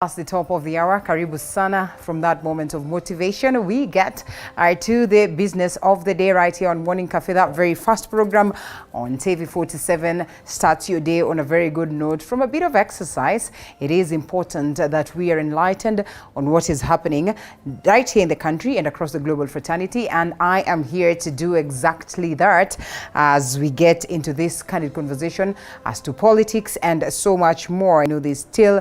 Past the top of the hour, karibu sana. From that moment of motivation, we get to the business of the day right here on Morning Cafe. That very first program on TV47 starts your day on a very good note. From a bit of exercise, it is important that we are enlightened on what is happening right here in the country and across the global fraternity. And I am here to do exactly that as we get into this candid conversation as to politics and so much more. There's still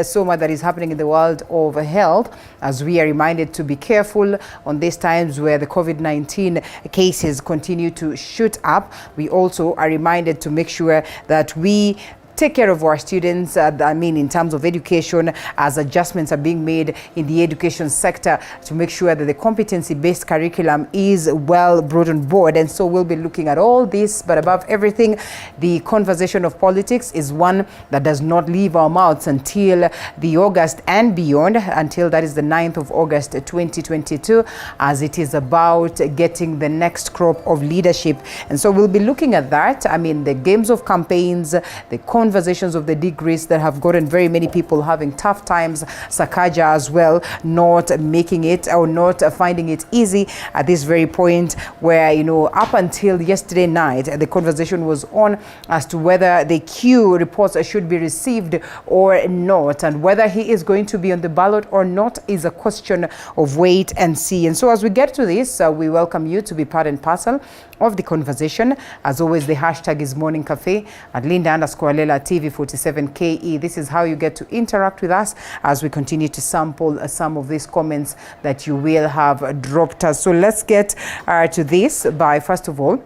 so much that is happening in the world of health, as we are reminded to be careful on these times where the COVID-19 cases continue to shoot up. We also are reminded to make sure that we take care of our students, in terms of education, as adjustments are being made in the education sector to make sure that the competency-based curriculum is well brought on board. And so we'll be looking at all this, but above everything, the conversation of politics is one that does not leave our mouths until the August and beyond, until that is the 9th of August 2022, as it is about getting the next crop of leadership. And so we'll be looking at that. The games of campaigns, the conversations of the degrees that have gotten very many people having tough times, Sakaja as well, not making it or not finding it easy at this very point where, up until yesterday night, the conversation was on as to whether the Q reports should be received or not, and whether he is going to be on the ballot or not is a question of wait and see. And so as we get to this, we welcome you to be part and parcel of the conversation. As always, the hashtag is Morning Cafe at Linda_Lela TV47KE. This is how you get to interact with us as we continue to sample some of these comments that you will have dropped us. So let's get to this by, first of all,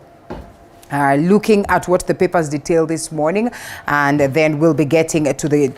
looking at what the papers detail this morning, and then we'll be getting to the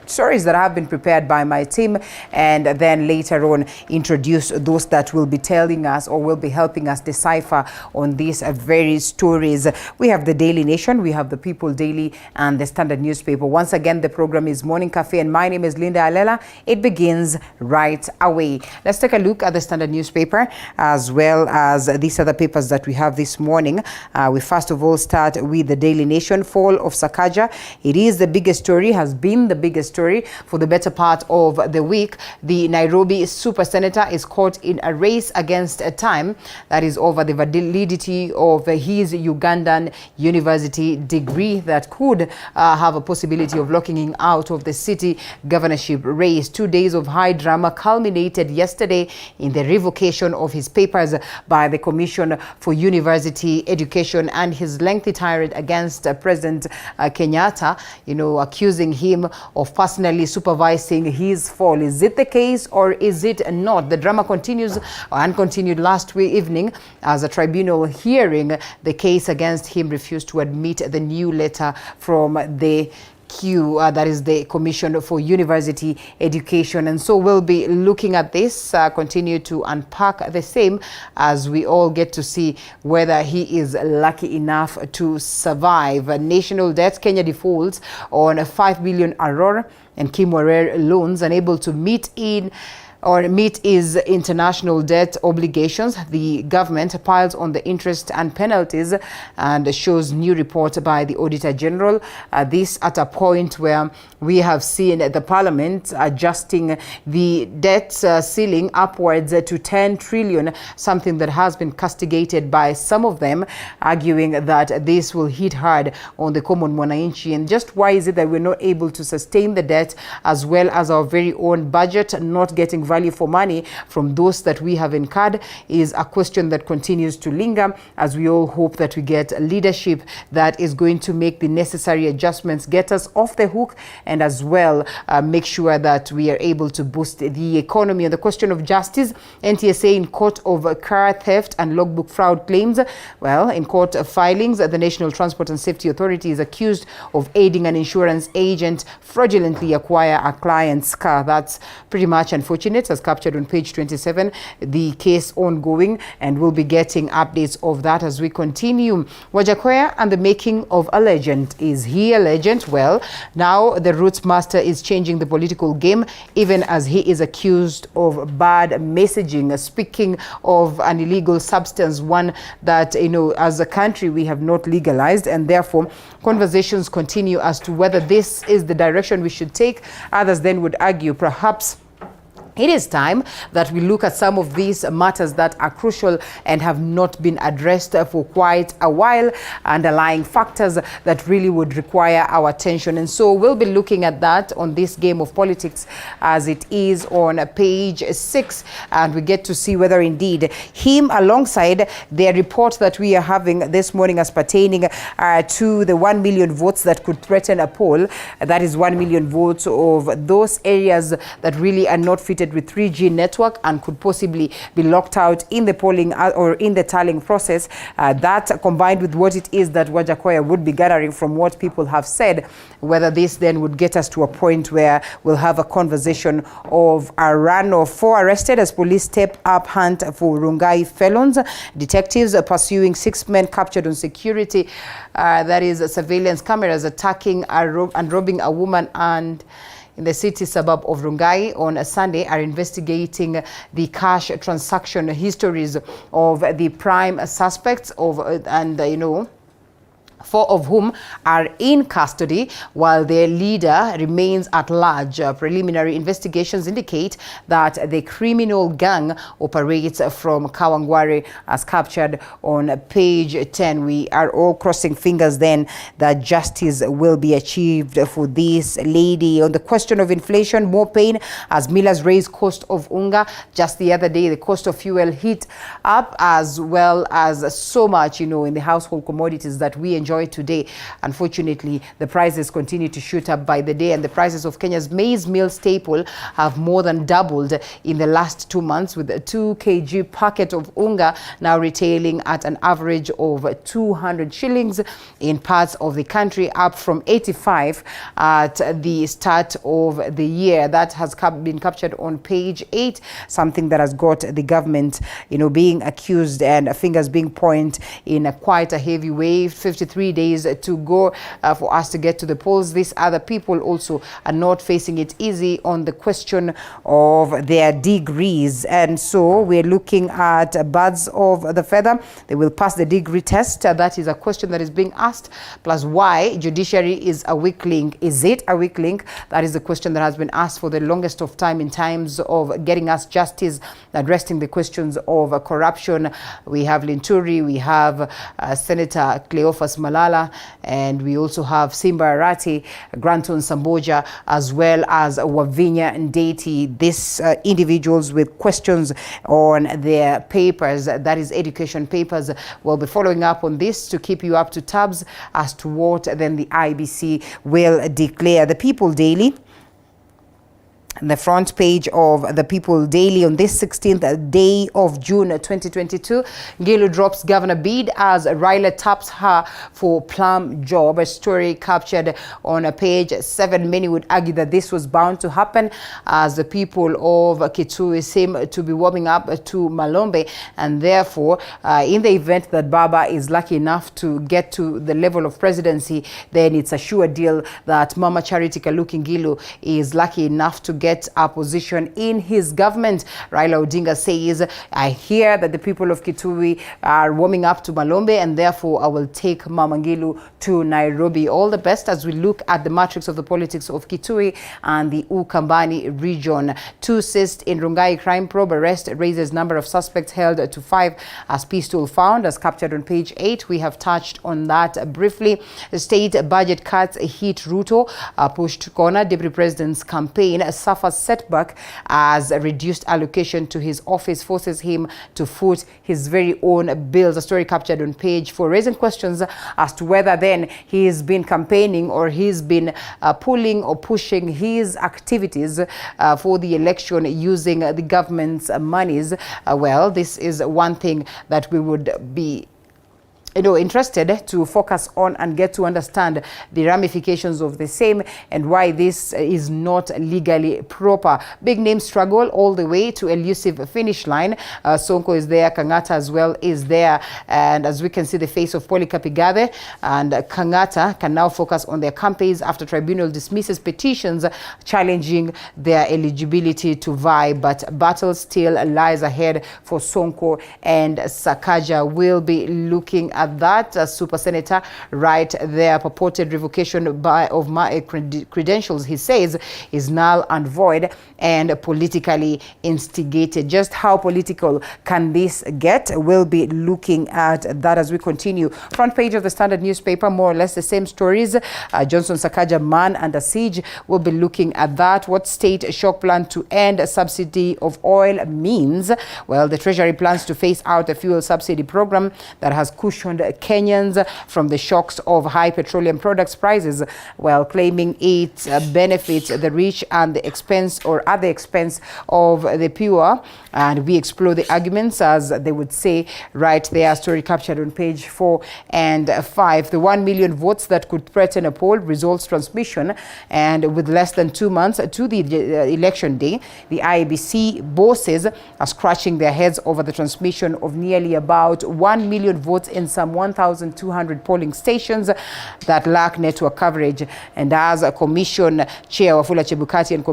stories that have been prepared by my team, and then later on introduce those that will be telling us or will be helping us decipher on these very stories. We have the Daily Nation, we have the People Daily, and the Standard newspaper. Once again, the program is Morning Cafe, and my name is Linda Alela. It begins right away. Let's take a look at the Standard newspaper as well as these other papers that we have this morning. We first of all start with the Daily Nation. Fall of Sakaja. It is the biggest story, has been the biggest story for the better part of the week. The Nairobi super senator is caught in a race against time, that is over the validity of his Ugandan university degree that could have a possibility of locking him out of the city governorship race. 2 days of high drama culminated yesterday in the revocation of his papers by the Commission for University Education and his lengthy tirade against President Kenyatta, accusing him of personally supervising his fall. Is it the case or is it not? The drama continues and continued last evening as a tribunal hearing the case against him refused to admit the new letter from the Q, that is the Commission for University Education. And so we'll be looking at this, continue to unpack the same as we all get to see whether he is lucky enough to survive. National debt, Kenya defaults on 5 billion Aurora and Kimwarer loans, unable to meet his international debt obligations. The government piles on the interest and penalties and shows new report by the Auditor General. This at a point where we have seen the Parliament adjusting the debt ceiling upwards to 10 trillion, something that has been castigated by some of them, arguing that this will hit hard on the common mwananchi. And just why is it that we're not able to sustain the debt as well as our very own budget, not getting value for money from those that we have incurred, is a question that continues to linger, as we all hope that we get leadership that is going to make the necessary adjustments, get us off the hook, and as well make sure that we are able to boost the economy. On the question of justice, NTSA in court of car theft and logbook fraud claims. Well, in court filings, the National Transport and Safety Authority is accused of aiding an insurance agent fraudulently acquire a client's car. That's pretty much unfortunate. cabinet, as captured on page 27. The case ongoing, and we'll be getting updates of that as we continue. Wajakoya and the making of a legend. Is he a legend? Well, now the Roots Master is changing the political game, even as he is accused of bad messaging. Speaking of an illegal substance, one that, as a country we have not legalized, and therefore conversations continue as to whether this is the direction we should take. Others then would argue perhaps it is time that we look at some of these matters that are crucial and have not been addressed for quite a while, underlying factors that really would require our attention. And so we'll be looking at that on this game of politics as it is on page 6, and we get to see whether indeed him, alongside their report that we are having this morning as pertaining to the 1 million votes that could threaten a poll, that is 1 million votes of those areas that really are not fitted with 3G network and could possibly be locked out in the polling or in the tallying process. That combined with what it is that Wajakoya would be gathering from what people have said, whether this then would get us to a point where we'll have a conversation of a run of 4 arrested as police step up hunt for Rungai felons. Detectives are pursuing 6 men captured on security, that is surveillance cameras, attacking and robbing a woman and in the city suburb of Rungai on a Sunday, are investigating the cash transaction histories of the prime suspects of 4 of whom are in custody while their leader remains at large. Preliminary investigations indicate that the criminal gang operates from Kawangware, as captured on page 10. We are all crossing fingers then that justice will be achieved for this lady. On the question of inflation, more pain as millers raise cost of unga. Just the other day, the cost of fuel hit up, as well as so much, in the household commodities that we enjoy today. Unfortunately, the prices continue to shoot up by the day, and the prices of Kenya's maize meal staple have more than doubled in the last 2 months, with a 2 kg packet of unga now retailing at an average of 200 shillings in parts of the country, up from 85 at the start of the year. That has been captured on page 8, something that has got the government, being accused and fingers being pointed in quite a heavy way. 53 days to go for us to get to the polls. These other people also are not facing it easy on the question of their degrees. And so we're looking at birds of the feather. They will pass the degree test. That is a question that is being asked. Plus, why judiciary is a weak link. Is it a weak link? That is the question that has been asked for the longest of time in terms of getting us justice, addressing the questions of corruption. We have Linturi, we have Senator Cleophas Malala, and we also have Simba Arati, Granton Samboja, as well as Wavinya Ndeti. These individuals with questions on their papers, that is education papers. We'll be following up on this to keep you up to tabs as to what then the IABC will declare. The People Daily, the front page of the People Daily on this 16th day of June 2022. Ngilu drops governor bid as Raila taps her for plum job. A story captured on page 7. Many would argue that this was bound to happen as the people of Kitui seem to be warming up to Malombe, and therefore in the event that Baba is lucky enough to get to the level of presidency, then it's a sure deal that Mama Charity Kaluki Ngilu is lucky enough to get a position in his government. Raila Odinga says, I hear that the people of Kitui are warming up to Malombe, and therefore I will take Mama Ngilu to Nairobi. All the best as we look at the matrix of the politics of Kitui and the Ukambani region. 2 seized in Rungai crime probe. Arrest raises number of suspects held to 5 as pistol found, as captured on page 8. We have touched on that briefly. State budget cuts hit Ruto, pushed corner. Deputy President's campaign suffers setback as a reduced allocation to his office forces him to foot his very own bills. A story captured on page 4, raising questions as to whether then he's been campaigning or he's been pulling or pushing his activities for the election using the government's monies. Well, this is one thing that we would be interested to focus on and get to understand the ramifications of the same and why this is not legally proper. Big name struggle all the way to elusive finish line. Sonko is there, Kangata as well is there, and as we can see, the face of Polycarp Igathe and Kangata can now focus on their campaigns after tribunal dismisses petitions challenging their eligibility to vie, but battle still lies ahead for Sonko and Sakaja. We'll be looking at that. Super Senator right there, purported revocation of my credentials, he says, is null and void and politically instigated. Just how political can this get? We'll be looking at that as we continue. Front page of the Standard newspaper, more or less the same stories. Johnson Sakaja man under siege. We'll be looking at that. What state shock plan to end subsidy of oil means? Well, the Treasury plans to phase out the fuel subsidy program that has cushioned Kenyans from the shocks of high petroleum products prices, while claiming it benefits the rich and the expense or at the expense of the poor. And we explore the arguments, as they would say right there. Story captured on page 4 and 5. The 1 million votes that could threaten a poll results transmission, and with less than 2 months to the election day, the IABC bosses are scratching their heads over the transmission of nearly about 1 million votes in some 1,200 polling stations that lack network coverage. And as a commission chair, Wafula Chebukati, and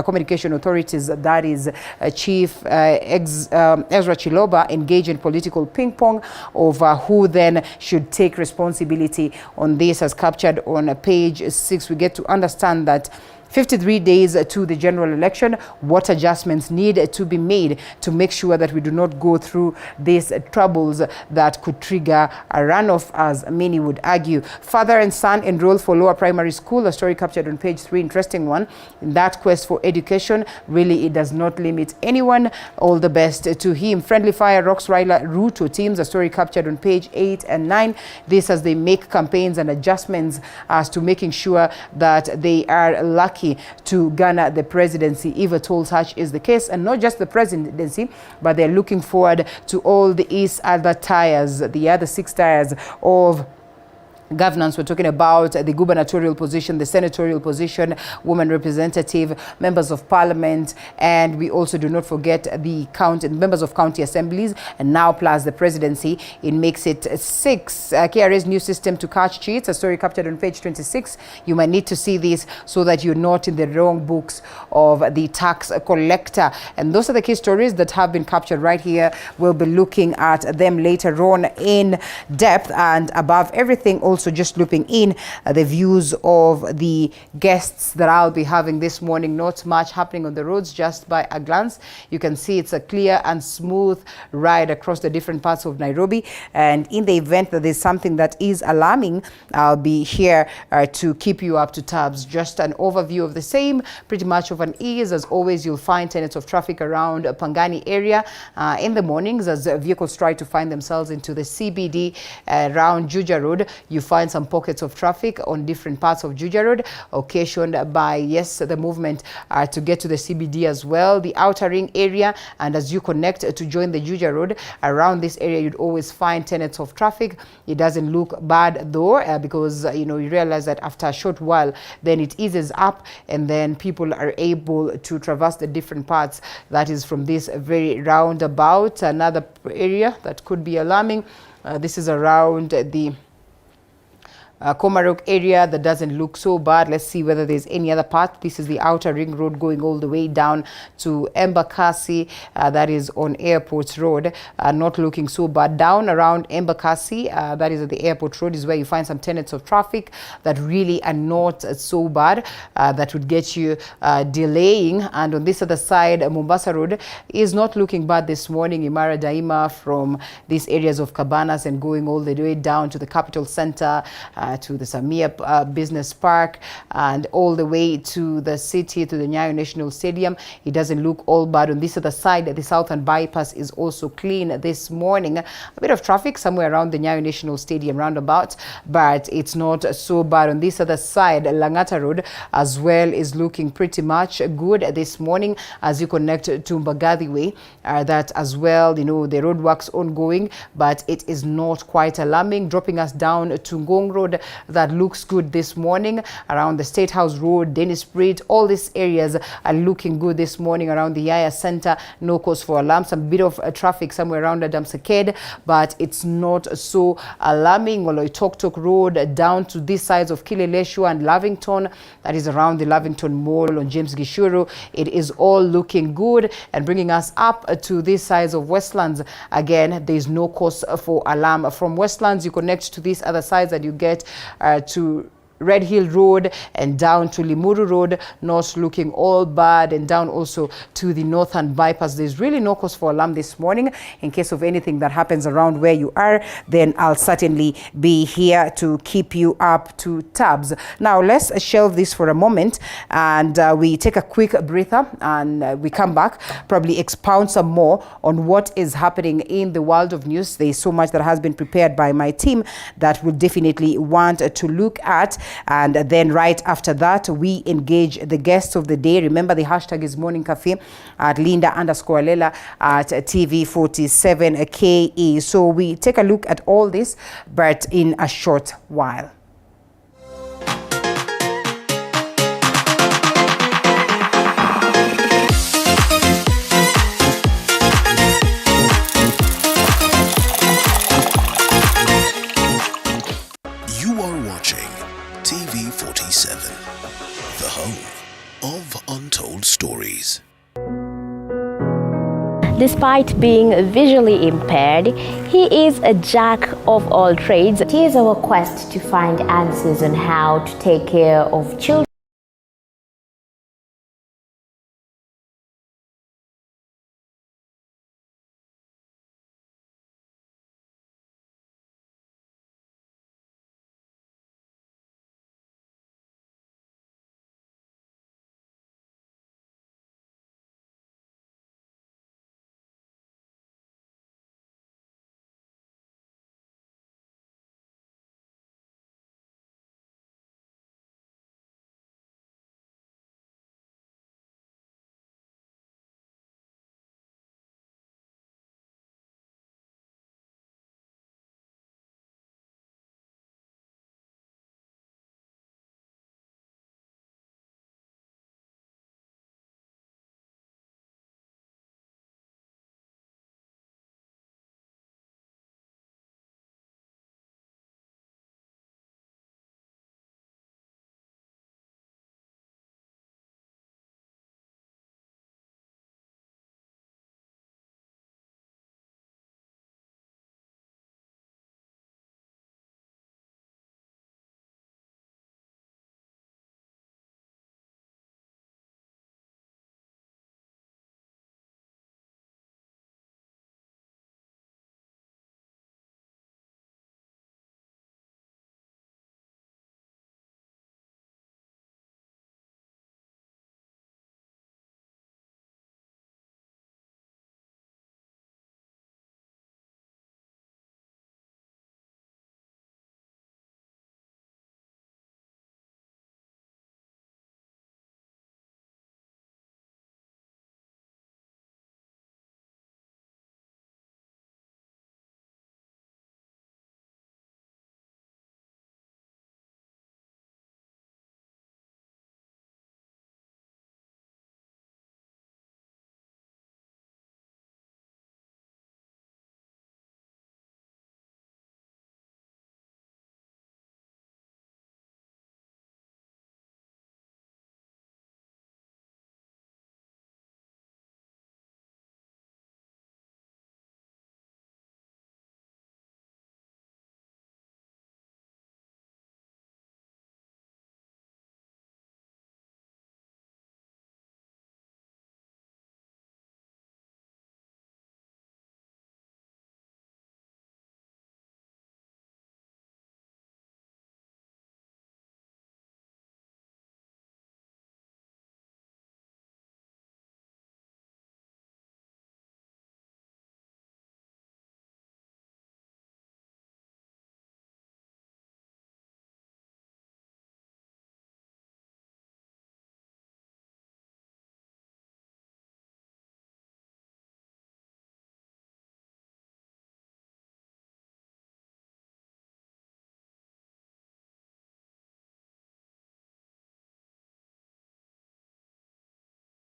communication authorities, that is Chief Ezra Chiloba, engage in political ping pong over who then should take responsibility on this. As captured on page 6, we get to understand that 53 days to the general election, what adjustments need to be made to make sure that we do not go through these troubles that could trigger a runoff, as many would argue. Father and son enroll for lower primary school, a story captured on page 3, interesting one. In that quest for education, really it does not limit anyone. All the best to him. Friendly fire rocks Raila Ruto teams, a story captured on page 8 and 9. This as they make campaigns and adjustments as to making sure that they are lucky to garner the presidency, if at all such is the case. And not just the presidency, but they're looking forward to all the other tiers, the other 6 tiers of governance. We're talking about the gubernatorial position, the senatorial position, women representative, members of parliament, and we also do not forget the members of county assemblies, and now plus the presidency. It makes it 6. KRA's new system to catch cheats, a story captured on page 26. You might need to see this so that you're not in the wrong books of the tax collector. And those are the key stories that have been captured right here. We'll be looking at them later on in depth, and above everything, also just looping in the views of the guests that I'll be having this morning. Not much happening on the roads, just by a glance. You can see it's a clear and smooth ride across the different parts of Nairobi. And in the event that there's something that is alarming, I'll be here to keep you up to tabs. Just an overview of the same, pretty much of an ease. As always, you'll find tenets of traffic around Pangani area in the mornings as vehicles try to find themselves into the CBD around Juja Road. You find some pockets of traffic on different parts of Juja Road, occasioned by, yes, the movement to get to the CBD as well, the outer ring area. And as you connect to join the Juja Road, around this area, you'd always find tenets of traffic. It doesn't look bad though, because, you realize that after a short while, then it eases up, and then people are able to traverse the different parts. That is from this very roundabout. Another area that could be alarming, this is around the Komarok area. That doesn't look so bad. Let's see whether there's any other part. This is the outer ring road going all the way down to Embakasi. That is on Airport Road. Not looking so bad. Down around Embakasi, that is at the Airport Road, is where you find some tenets of traffic that really are not so bad. That would get you delaying. And on this other side, Mombasa Road is not looking bad this morning. Imara Daima from these areas of Cabanas and going all the way down to the Capital Center. to the Samia Business Park, and all the way to the city, to the Nyayo National Stadium. It doesn't look all bad. On this other side, the southern bypass is also clean this morning. A bit of traffic somewhere around the Nyayo National Stadium roundabout, but it's not so bad. On this other side, Langata Road as well is looking pretty much good this morning as you connect to Mbagathi Way. That as well, you know, the roadworks ongoing, but it is not quite alarming. Dropping us down to Ngong Road, that looks good this morning. Around the State House Road, Dennis Bridge, all these areas are looking good this morning. Around the Yaya Center, no cause for alarm. Some bit of traffic somewhere around the Damsaked, but it's not so alarming. Oloitoktok Road down to these sides of Kileleshwa and Lavington, that is around the Lavington Mall on James Gishuru. It is all looking good, and bringing us up to these sides of Westlands. Again, there is no cause for alarm. From Westlands, you connect to these other sides that you get to Red Hill Road and down to Limuru Road, not looking all bad, and down also to the northern bypass. There's really no cause for alarm this morning. In case of anything that happens around where you are, then I'll certainly be here to keep you up to tabs. Now, let's shelve this for a moment, and we take a quick breather, and we come back, probably expound some more on what is happening in the world of news. There's so much that has been prepared by my team that we'll definitely want to look at. And then right after that, we engage the guests of the day. Remember, the hashtag is Morning Cafe at Linda_Lela at TV47KE. So we take a look at all this, but in a short while. You are watching TV47, the home of untold stories. Despite being visually impaired, he is a jack of all trades. It is our quest to find answers on how to take care of children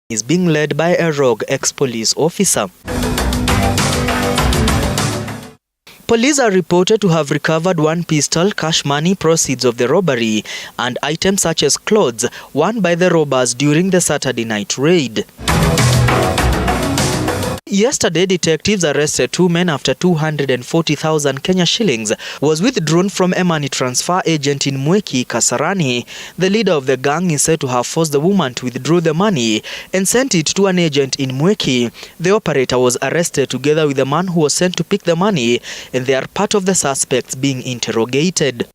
is being led by a rogue ex-police officer. Police are reported to have recovered one pistol, cash money, proceeds of the robbery, and items such as clothes worn by the robbers during the Saturday night raid. Yesterday, detectives arrested two men after 240,000 Kenya shillings was withdrawn from a money transfer agent in Mweki, Kasarani. The leader of the gang is said to have forced the woman to withdraw the money and sent it to an agent in Mweki. The operator was arrested together with the man who was sent to pick the money, and they are part of the suspects being interrogated.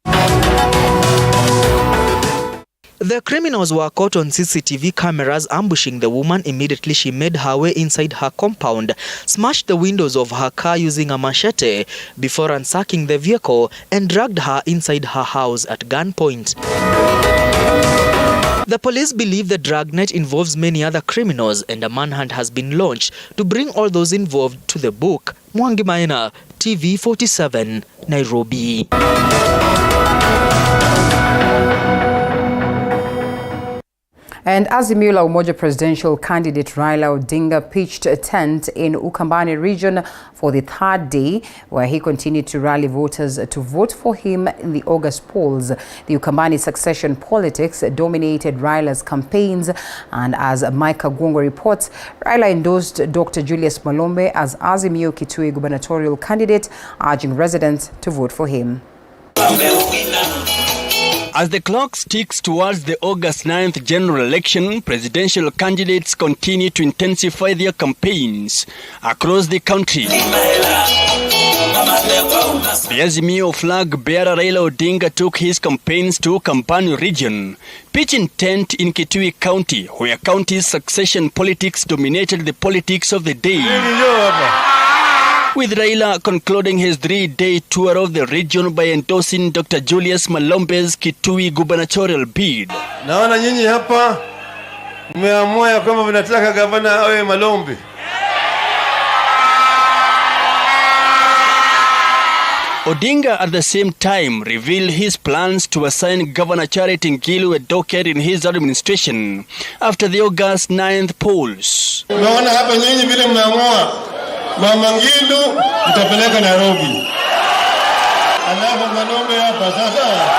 The criminals were caught on CCTV cameras ambushing the woman immediately she made her way inside her compound, smashed the windows of her car using a machete before ransacking the vehicle and dragged her inside her house at gunpoint. The police believe the dragnet involves many other criminals and a manhunt has been launched to bring all those involved to the book. Mwangi Maina, TV47, Nairobi. And Azimio la Umoja presidential candidate Raila Odinga pitched a tent in Ukambani region for the third day, where he continued to rally voters to vote for him in the August polls. The Ukambani succession politics dominated Raila's campaigns, and as Micah Gwongo reports, Raila endorsed Dr. Julius Malombe as Azimio Kitui gubernatorial candidate, urging residents to vote for him. As the clock ticks towards the August 9th general election, presidential candidates continue to intensify their campaigns across the country. The Azimio flag bearer Raila Odinga took his campaigns to Kampani region, pitching tent in Kitui County, where county's succession politics dominated the politics of the day. With Raila concluding his 3-day tour of the region by endorsing Dr. Julius Malombe's Kitui gubernatorial bid. Naona nyinyi hapa mmeamua ya kwamba mnataka gavana awe Malombe. Odinga at the same time revealed his plans to assign Governor Charity Ngilu a docket in his administration after the August 9th polls. Naona hapa nyinyi vile mmeamua Mama Ngilu mtapeleka Nairobi. Alafu Malombe hapa sasa.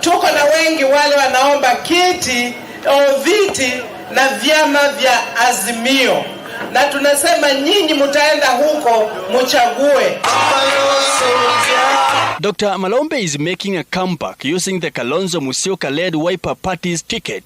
Tuko na wengi wale wanaomba kiti au viti na vyama vya Azimio. Na tunasema nyinyi mtaenda huko mchague. Dr. Malombe is making a comeback using the Kalonzo Musyoka-led Wiper Party's ticket.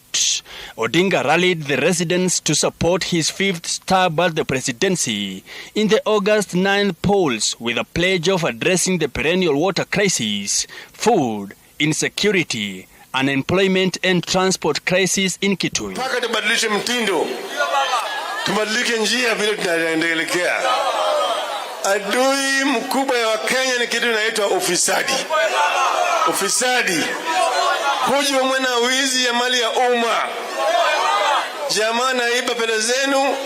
Odinga rallied the residents to support his 5th stab at the presidency in the August 9th polls with a pledge of addressing the perennial water crisis, food insecurity, unemployment and transport crisis in Kitui. Paka tubadilishe mtindo. Tubadilike njia vile tunaendelea. Adui mkubwa ya Kenya ni kitu inaitwa ufisadi. Ufisadi. Hujuma mwana wizi ya mali ya umma. Jamaa naiba pesa zenu,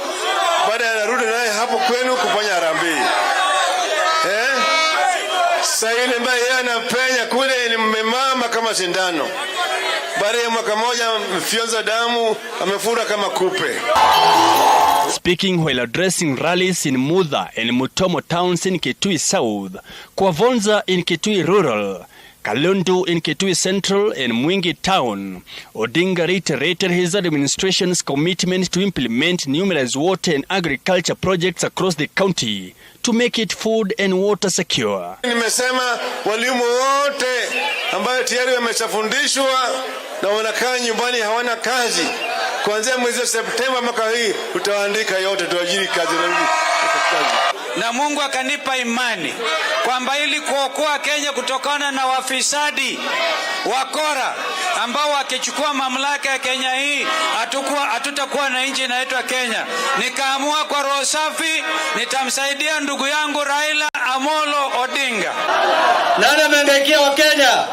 baada ya narudi naye hapo kwenu kufanya harambee. Sasa ile ambaye yeye anapenya kule ni mmemama kama sindano. Baada ya mwaka moja mfyonza damu amefura kama kupe. Speaking while addressing rallies in Mudha and Mutomo towns in Kitui South, Kwavonza in Kitui Rural, Kalundu in Kitui Central and Mwingi Town, Odinga reiterated his administration's commitment to implement numerous water and agriculture projects across the county to make it food and water secure. Nimesema walimu wote ambao tayari wameshafundishwa na wanakaa nyumbani hawana kazi, kuanzia mwezi wa Septemba mwaka hii utaandika yote tuajiri kazi na Mungu akanipa imani kwamba ili kuokoa Kenya kutokana na wafisadi wakora ambao wakichukua mamlaka ya Kenya hii hatutakuwa na nchi inaitwa Kenya. Nikaamua kwa roho safi nitamsaidia ndugu yangu Raila Amolo Odinga. Nani amengaikia wa Kenya?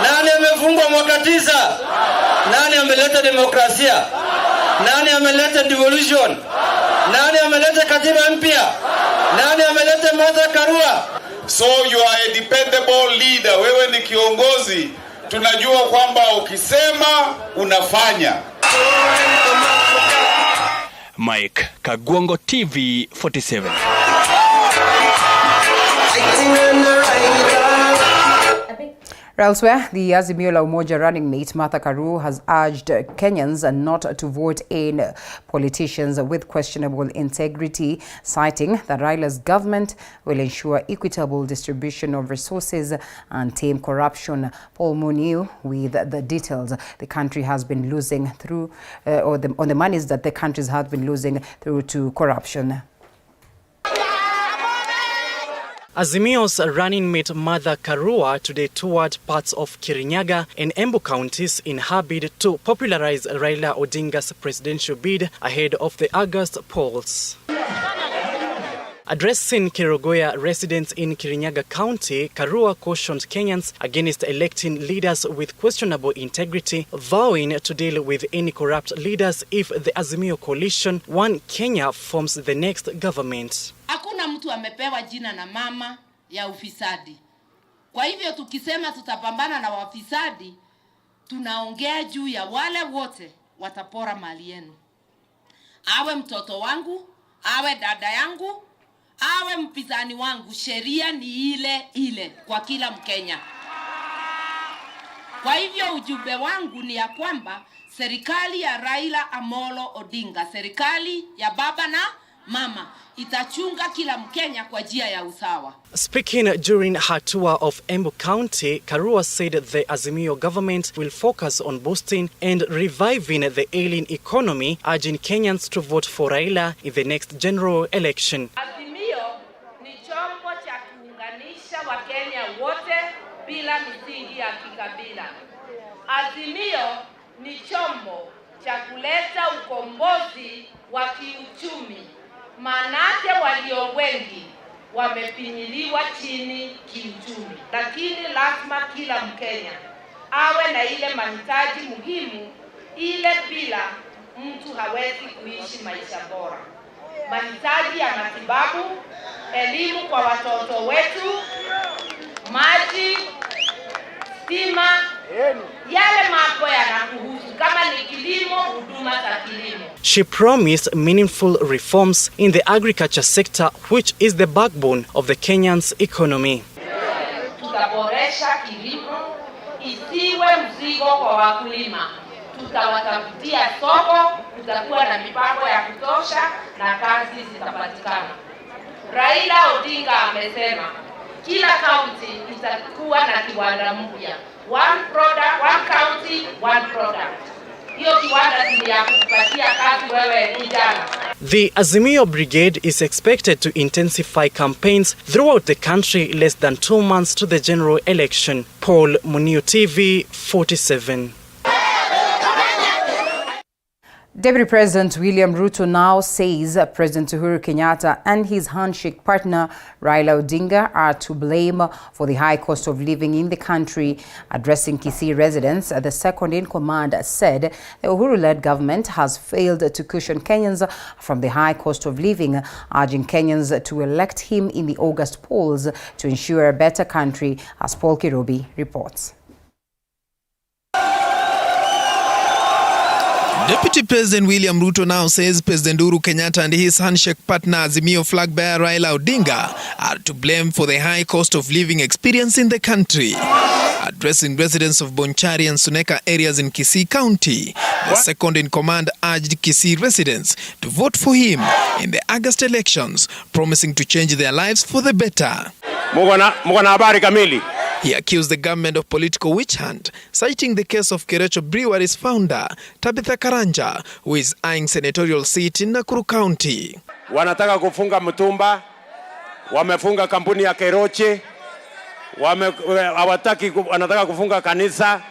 Nani amefungwa mwaka 9? Nani ameleta demokrasia? Nani ameleta devolution? Nani ameleta katiba mpya? Nani ameleta Martha Karua? So you are a dependable leader. Wewe ni kiongozi. Tunajua kwamba ukisema unafanya. Mike Kagwongo, TV 47. Elsewhere, the Azimio la Umoja running mate Martha Karua has urged Kenyans not to vote in politicians with questionable integrity, citing that Raila's government will ensure equitable distribution of resources and tame corruption. Paul Muniu with the details. The country has been losing through, on the monies that the countries have been losing through to corruption. Azimio's running mate Martha Karua today toured parts of Kirinyaga and Embu counties in her bid to popularize Raila Odinga's presidential bid ahead of the August polls. Addressing Kerugoya residents in Kirinyaga County, Karua cautioned Kenyans against electing leaders with questionable integrity, vowing to deal with any corrupt leaders if the Azimio coalition, One Kenya, forms the next government. Hakuna mtu amepewa jina na mama ya ufisadi. Kwa hivyo tukisema tutapambana na wafisadi, tunaongea juu ya wale wote watapora mali yenu. Awe mtoto wangu, awe dada yangu, awe mpinzani wangu, sheria ni ile ile kwa kila Mkenya. Kwa hivyo ujumbe wangu ni ya kwamba serikali ya Raila Amolo Odinga, serikali ya baba na mama, itachunga kila Mkenya kwa njia ya usawa. Speaking during her tour of Embu County, Karua said the Azimio government will focus on boosting and reviving the ailing economy, urging Kenyans to vote for Raila in the next general election. Azimio ni chombo cha kuunganisha Wakenya wote bila misingi ya kikabila. Azimio ni chombo cha kuleta ukombozi wa kiuchumi. Manake walio wengi wamepinyiliwa chini kiuchumi. Lakini lazima kila Mkenya awe na ile mahitaji muhimu, ile bila mtu hawezi kuishi maisha bora. Mahitaji ya matibabu, elimu kwa watoto wetu, maji, stima, yale mambo yanakuhusu kama ni kilimo, huduma za kilimo. She promised meaningful reforms in the agriculture sector, which is the backbone of the Kenyan's economy. Tutaboresha kilimo isiwe mzigo kwa wakulima. Tutawatafutia soko, tutakuwa na mipango ya kutosha na kazi zitapatikana. Raila Odinga amesema kila county itakuwa na kiwanda mpya. One product, one county, one product. Hiyo kiwanda ni ya kupatia kazi wewe kijana. The Azimio Brigade is expected to intensify campaigns throughout the country less than 2 months to the general election. Paul Muniu, TV 47. Deputy President William Ruto now says President Uhuru Kenyatta and his handshake partner Raila Odinga are to blame for the high cost of living in the country. Addressing Kisii residents, the second in command said the Uhuru-led government has failed to cushion Kenyans from the high cost of living, urging Kenyans to elect him in the August polls to ensure a better country, as Paul Kirobi reports. Deputy President William Ruto now says President Uhuru Kenyatta and his handshake partner Azimio flag bearer Raila Odinga are to blame for the high cost of living experience in the country. Addressing residents of Bonchari and Suneka areas in Kisii County, the second in command urged Kisii residents to vote for him in the August elections, promising to change their lives for the better. He accused the government of political witch hunt, citing the case of Kerecho Brewery's founder, Tabitha Karanja, who is eyeing senatorial seat in Nakuru County. Wanataka kufunga mtumba, wamefunga kampuni ya Keroche, wanataka kufunga kanisa,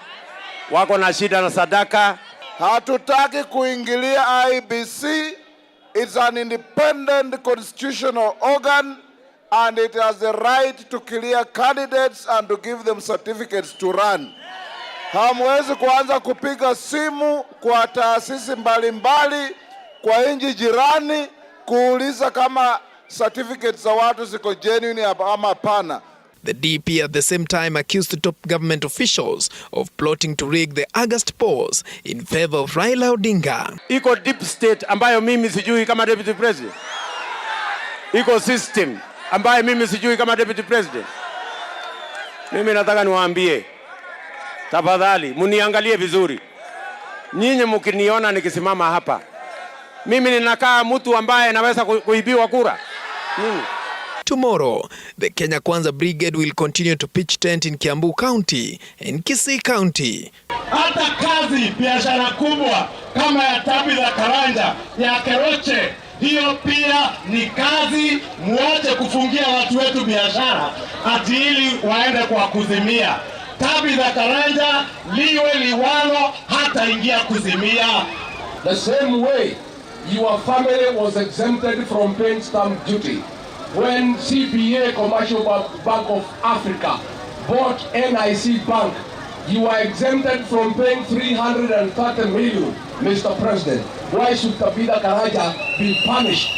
wako na shida na sadaka. Hatutaki kuingilia IABC. It's an independent constitutional organ, and it has the right to clear candidates and to give them certificates to run. Hamwezi kuanza kupiga simu kwa taasisi mbalimbali kwa nchi jirani kuuliza kama certificates za watu ziko genuine ama hapana. The DP at the same time accused the top government officials of plotting to rig the August polls in favor of Raila Odinga. Iko deep state ambayo mimi sijui kama deputy president. Iko system ambayo mimi sijui kama deputy president. Mimi nataka niwaambie, tafadhali muniangalie vizuri. Nyinyi mkiniona nikisimama hapa, mimi ninakaa mtu ambaye anaweza kuibiwa kura. Tomorrow, the Kenya Kwanza Brigade will continue to pitch tent in Kiambu County and Kisii County. Hata kazi biashara kubwa kama ya Tabitha Karanja ya Keroche, hiyo pia ni kazi. Muache kufungia watu wetu biashara ati ili waende kwa kuzimia. Tabitha Karanja liwe liwalo hata ingia kuzimia. The same way your family was exempted from paying stamp duty when CBA, Commercial Bank of Africa, bought NIC Bank. You are exempted from paying 330 million, Mr. President. Why should Tabitha Karanja be punished?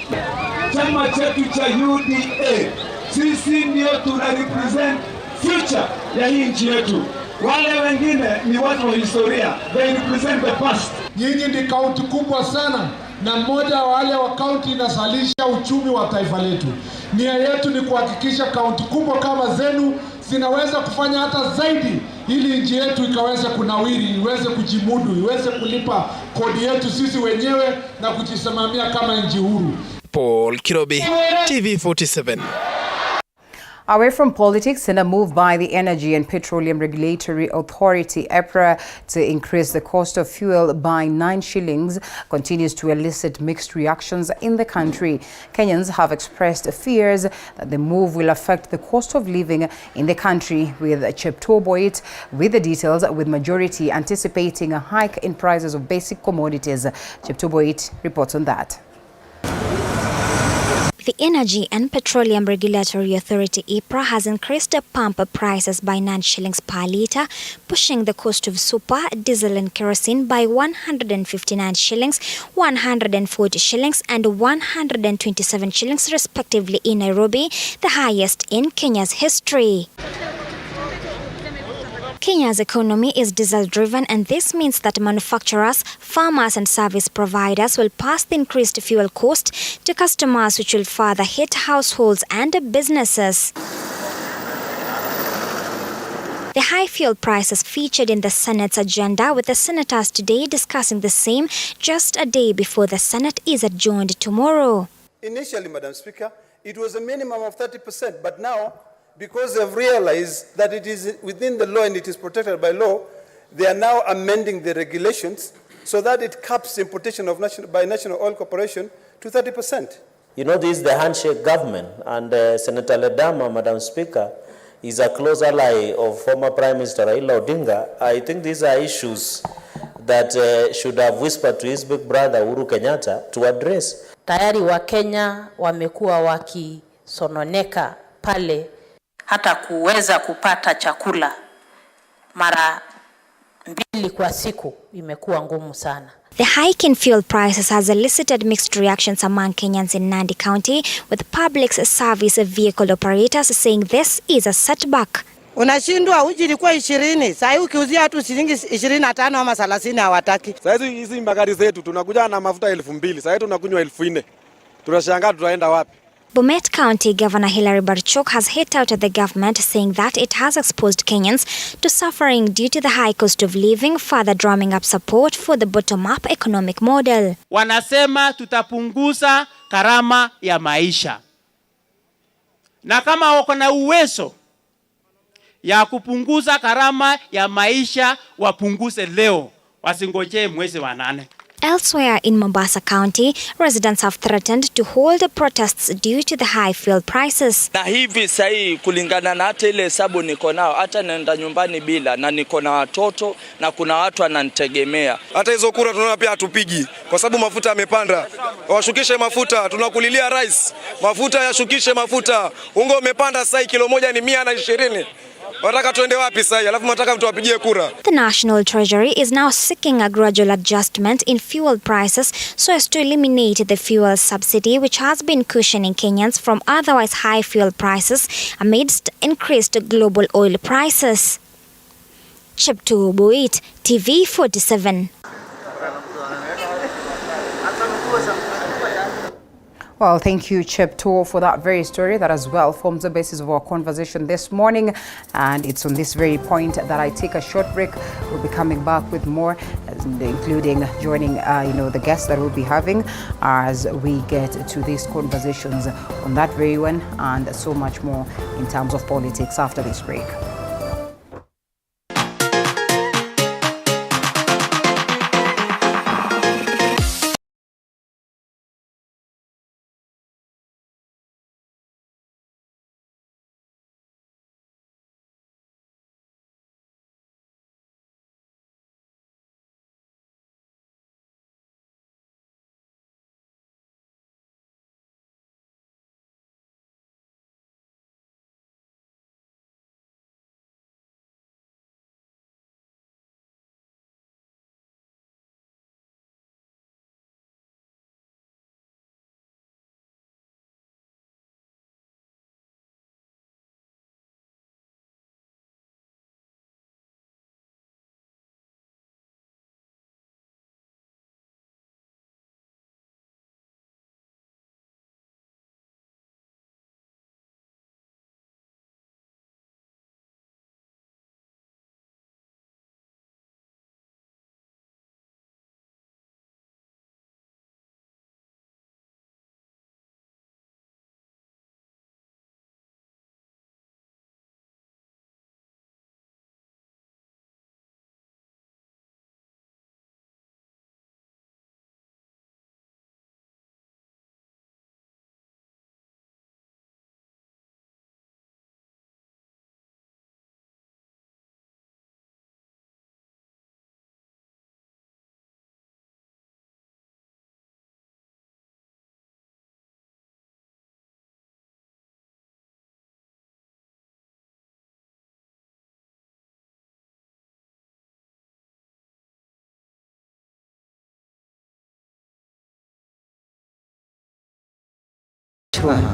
Chama chetu cha UDA, sisi ndio tuna represent future ya hii nchi yetu. Wale wengine ni watu wa historia. They represent the past. Nyinyi ni kaunti kubwa sana, na mmoja wa wale wa kaunti inasalisha uchumi wa taifa letu. Nia yetu ni kuhakikisha kaunti kubwa kama zenu zinaweza kufanya hata zaidi ili nchi yetu ikaweze kunawiri, iweze kujimudu, iweze kulipa kodi yetu sisi wenyewe na kujisimamia kama nchi huru. Paul Kirobi, TV47. Away from politics, in a move by the Energy and Petroleum Regulatory Authority, EPRA, to increase the cost of fuel by 9 shillings continues to elicit mixed reactions in the country. Kenyans have expressed fears that the move will affect the cost of living in the country, with Cheptoboit with the details, with majority anticipating a hike in prices of basic commodities. Cheptoboit reports on that. The Energy and Petroleum Regulatory Authority (EPRA) has increased the pump prices by 9 shillings per litre, pushing the cost of super, diesel and kerosene by 159 shillings, 140 shillings and 127 shillings respectively in Nairobi, the highest in Kenya's history. Kenya's economy is diesel-driven, and this means that manufacturers, farmers and service providers will pass the increased fuel cost to customers, which will further hit households and businesses. The high fuel prices featured in the Senate's agenda, with the senators today discussing the same just a day before the Senate is adjourned tomorrow. Initially, Madam Speaker, it was a minimum of 30%, but now, because they've realized that it is within the law and it is protected by law, they are now amending the regulations so that it caps importation of by National Oil Corporation to 30%. You know, this is the handshake government, and Senator Ledama, Madam Speaker, is a close ally of former Prime Minister Raila Odinga. I think these are issues that should have whispered to his big brother Uhuru Kenyatta to address. Tayari wa Kenya wamekuwa wakisononeka pale, hata kuweza kupata chakula mara 2 kwa siku imekuwa ngumu sana. The hike in fuel prices has elicited mixed reactions among Kenyans in Nandi County, with public service vehicle operators saying this is a setback. Unashindwa uji ilikuwa 20, sasa ukiuzia watu shilingi 25 ama 30 hawataki. Sasa hizi magari zetu tunakuja na mafuta 2000, sasa tunakunywa 4000. Tunashangaa tutaenda wapi? Bomet County Governor Hilary Barchok has hit out at the government, saying that it has exposed Kenyans to suffering due to the high cost of living, further drumming up support for the bottom-up economic model. Wanasema tutapunguza gharama ya maisha. Na kama wako na uwezo ya kupunguza gharama ya maisha, wapunguze leo, wasingojee mwezi wa 8. Elsewhere in Mombasa County, residents have threatened to hold protests due to the high fuel prices. Na hivi sahi kulingana na hata ile hesabu niko nao, hata naenda nyumbani bila, na niko na watoto na kuna watu wananitegemea. Hata hizo kura tunaona pia hatupigi kwa sababu mafuta yamepanda. Washukishe mafuta, tunakulilia rais. Mafuta yashukishe mafuta. Unga umepanda sasa kilo moja ni 120. Wataka tuende wapi sasa? Alafu mnataka tuwapigie kura. The National Treasury is now seeking a gradual adjustment in fuel prices so as to eliminate the fuel subsidy, which has been cushioning Kenyans from otherwise high fuel prices amidst increased global oil prices. Chepto Boit, TV 47. Well, thank you, Chepto, for that very story that as well forms the basis of our conversation this morning. And it's on this very point that I take a short break. We'll be coming back with more, including joining, the guests that we'll be having as we get to these conversations on that very one and so much more in terms of politics after this break.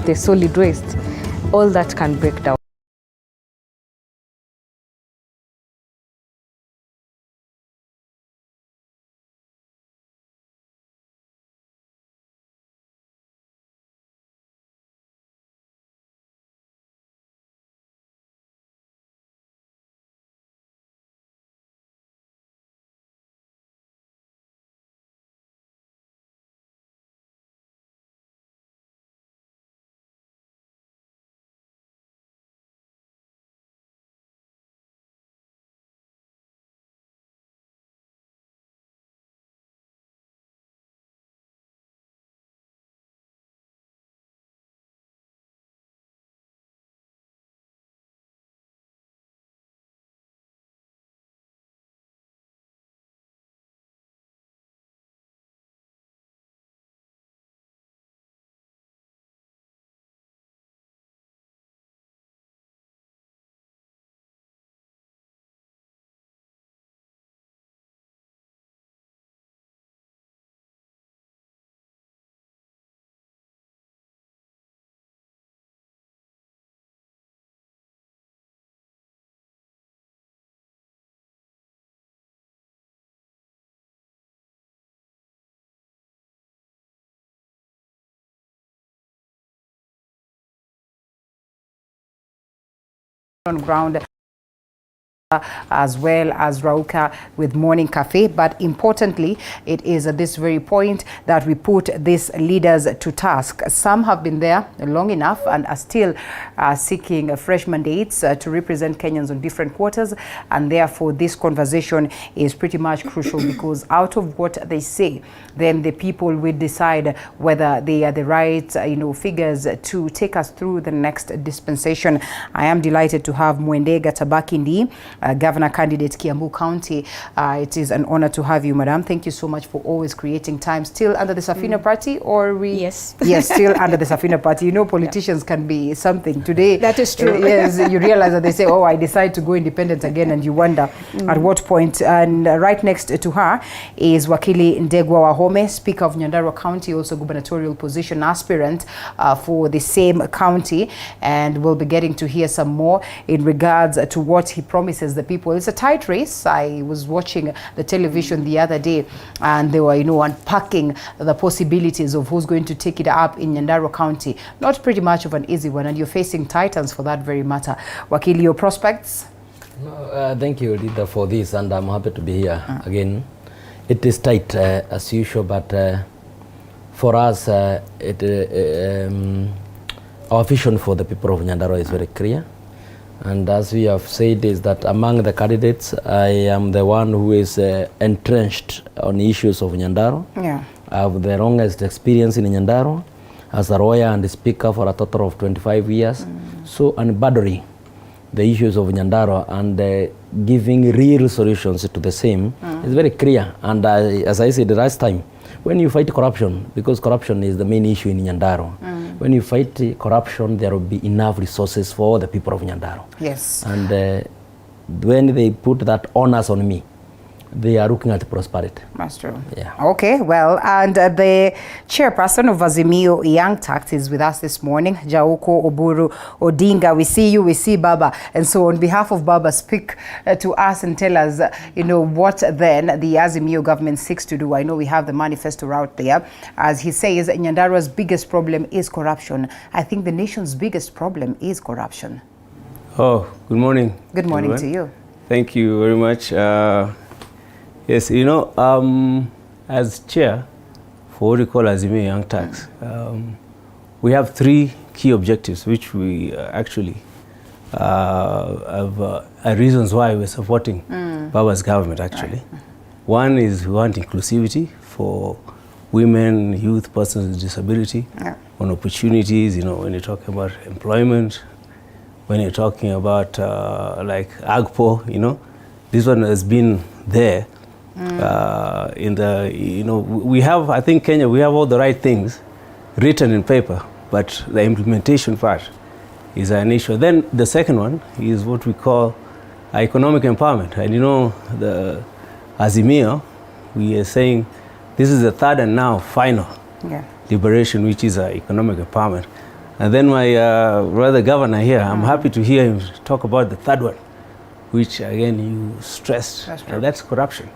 The solid waste, all that can break down. On ground as well as Rauka with Morning Cafe. But importantly, it is at this very point that we put these leaders to task. Some have been there long enough and are still seeking fresh mandates to represent Kenyans on different quarters, and therefore this conversation is pretty much crucial because out of what they say, then the people will decide whether they are the right figures to take us through the next dispensation. I am delighted to have Mwendega Tabakindi, Governor candidate, Kiambu County. It is an honor to have you, Madam. Thank you so much for always creating time. Still under the Safina Party, or we? Yes. Yes, still under the Safina Party. You know, politicians can be something. Today, that is true. Yes, you realize that they say, oh, I decide to go independent again, and you wonder at what point. And right next to her is Wakili Ndegwa Wahome, Speaker of Nyandarua County, also gubernatorial position aspirant for the same county, and we'll be getting to hear some more in regards to what he promises the people. It's a tight race. I was watching the television the other day, and they were, you know, unpacking the possibilities of who's going to take it up in Nyandarua County. Not pretty much of an easy one, and you're facing titans for that very matter. Wakili, your prospects? Thank you, Rita, for this, and I'm happy to be here again. It is tight as usual, but for us, our vision for the people of Nyandarua is very clear. And as we have said, is that among the candidates, I am the one who is entrenched on issues of Nyandarua. Yeah. I have the longest experience in Nyandarua as a lawyer and a speaker for a total of 25 years. So unbothering the issues of Nyandarua and giving real solutions to the same is very clear. And as I said the last time, when you fight corruption, because corruption is the main issue in Nyandarua, when you fight corruption, there will be enough resources for the people of Nyandarua. Yes. And when they put that onus on me, they are looking at prosperity. That's true. Yeah. Okay, well, and the chairperson of Azimio Young Tax is with us this morning, Jaoko Oburu Odinga. We see you, we see Baba. And so on behalf of Baba, speak to us and tell us, you know, what then the Azimio government seeks to do. I know we have the manifesto out there. As he says, Nyandarua's biggest problem is corruption. I think the nation's biggest problem is corruption. Oh, good morning. Good morning everyone. to you. Thank you very much. Yes, you know, as chair for what we call Azimio Young Tax, we have three key objectives which we actually have reasons why we're supporting Baba's government actually. Right. One is we want inclusivity for women, youth, persons with disability, on opportunities, you know, when you're talking about employment, when you're talking about like AGPO, you know, this one has been there. In the, you know, we have, I think Kenya, we have all the right things written in paper, but the implementation part is an issue. Then the second one is what we call economic empowerment. And you know, the Azimio, we are saying this is the third and now final liberation, which is economic empowerment. And then my brother governor here, I'm happy to hear him talk about the third one, which again you stressed, and that's corruption.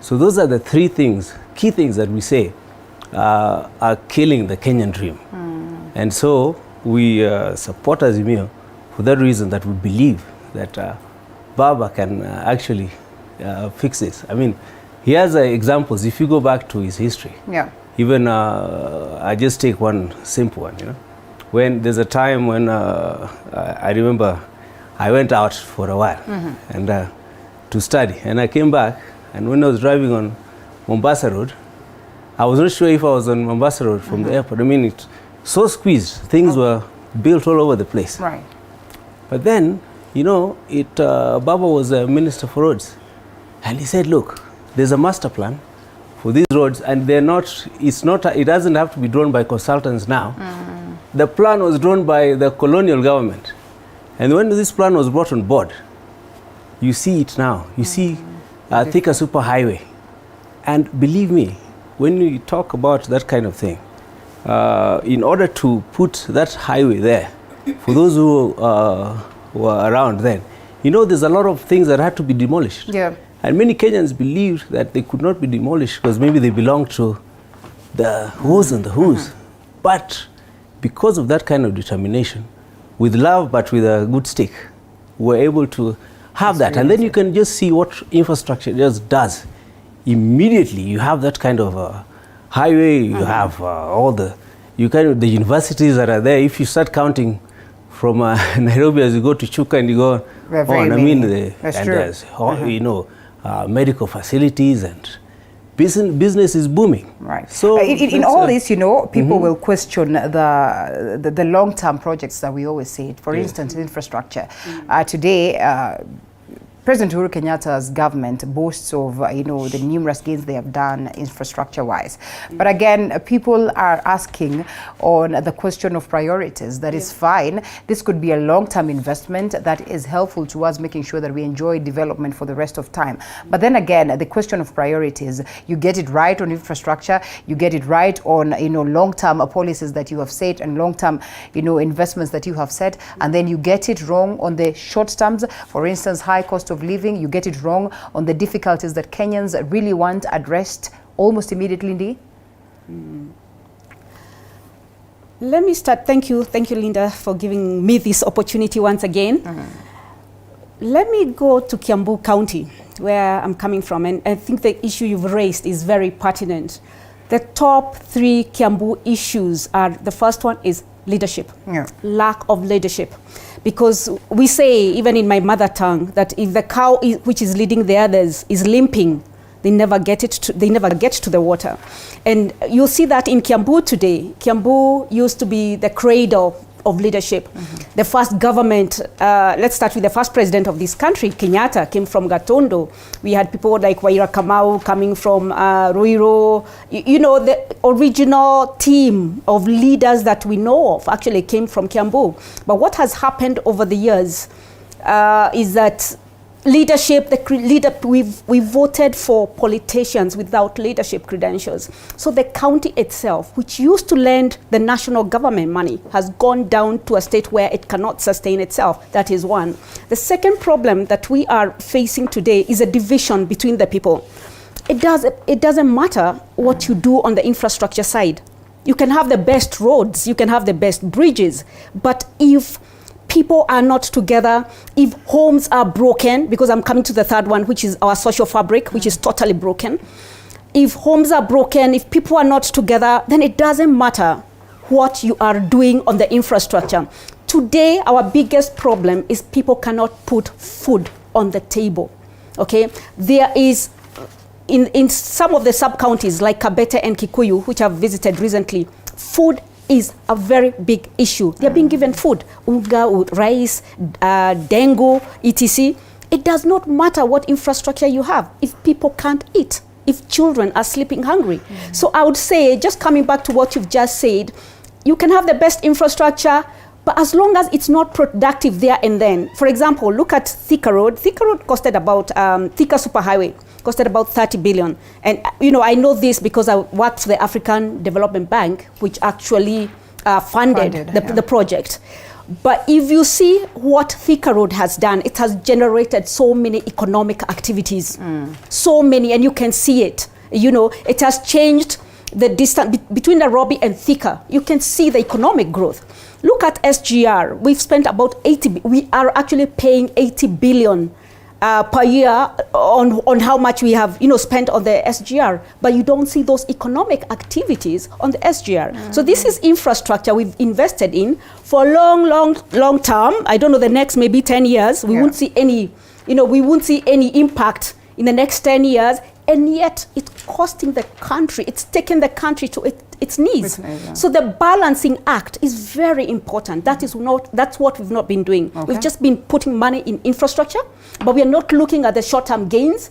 So those are the three things, key things that we say are killing the Kenyan dream. And so we support Azimio for that reason, that we believe that Baba can actually fix this. I mean, he has examples. If you go back to his history, even I just take one simple one, you know. When there's a time when I remember I went out for a while and to study, and I came back. And when I was driving on Mombasa Road, I was not sure if I was on Mombasa Road from the airport. I mean, it's so squeezed. Things were built all over the place. Right. But then, you know, Baba was a minister for roads. And he said, look, there's a master plan for these roads, and they're not, it doesn't have to be drawn by consultants now. The plan was drawn by the colonial government. And when this plan was brought on board, you see it now. You see Thika Super Highway. And believe me, when we talk about that kind of thing, in order to put that highway there, for those who were around then, you know, there's a lot of things that had to be demolished. Yeah. And many Kenyans believed that they could not be demolished because maybe they belonged to the who's and the who's. But because of that kind of determination, with love but with a good stick, we're able to have that. And then you can just see what infrastructure just does. Immediately you have that kind of highway, you have all the universities that are there. If you start counting from Nairobi as you go to Chuka and you go on, I mean, there's you know, medical facilities and business is booming. Right. So in all this, you know, people will question the long-term projects that we always say. For instance, infrastructure. Today, President Uhuru Kenyatta's government boasts of, the numerous gains they have done infrastructure-wise. But again, people are asking on the question of priorities. That is fine. This could be a long-term investment that is helpful towards making sure that we enjoy development for the rest of time. But then again, the question of priorities, you get it right on infrastructure, you get it right on, long-term policies that you have set and long-term, investments that you have set, and then you get it wrong on the short terms. For instance, high cost of living, you get it wrong on the difficulties that Kenyans really want addressed almost immediately, Ndi? Let me start. Thank you, Linda, for giving me this opportunity once again. Let me go to Kiambu County, where I'm coming from, and I think the issue you've raised is very pertinent. The top 3 Kiambu issues are, the first one is leadership, lack of leadership. Because we say, even in my mother tongue, that if the cow which is leading the others is limping, they never get to the water. And you'll see that in Kiambu today. Kiambu used to be the cradle of leadership. The first government, let's start with the first president of this country, Kenyatta, came from Gatondo. We had people like Waira Kamau coming from Ruiro. The original team of leaders that we know of actually came from Kiambu. But what has happened over the years is that leadership, we voted for politicians without leadership credentials. So the county itself, which used to lend the national government money, has gone down to a state where it cannot sustain itself. That is one. The second problem that we are facing today is a division between the people. It doesn't matter what you do on the infrastructure side. You can have the best roads, you can have the best bridges, but if people are not together, if homes are broken, because I'm coming to the third one, which is our social fabric, which is totally broken. If homes are broken, if people are not together, then it doesn't matter what you are doing on the infrastructure. Today, our biggest problem is people cannot put food on the table, okay? There is, in some of the sub-counties like Kabete and Kikuyu, which I've visited recently, food is a very big issue. They're being given food, unga, rice, dengu, etc. It does not matter what infrastructure you have if people can't eat, if children are sleeping hungry. So I would say, just coming back to what you've just said, you can have the best infrastructure, but as long as it's not productive there and then. For example, look at Thika Road. Thika Road costed about, Thika Superhighway costed about 30 billion. And, I know this because I worked for the African Development Bank, which actually funded the project. But if you see what Thika Road has done, it has generated so many economic activities, so many, and you can see it. It has changed the distance between Nairobi and Thika. You can see the economic growth. Look at SGR. We've spent about we are actually paying 80 billion per year on how much we have spent on the SGR, but you don't see those economic activities on the SGR. So this is infrastructure we've invested in for long term. I don't know, the next maybe 10 years, we won't see any, we won't see any impact in the next 10 years, and yet it's costing the country, it's taking the country to its knees. So the balancing act is very important. That's what we've not been doing. We've just been putting money in infrastructure, but we are not looking at the short-term gains,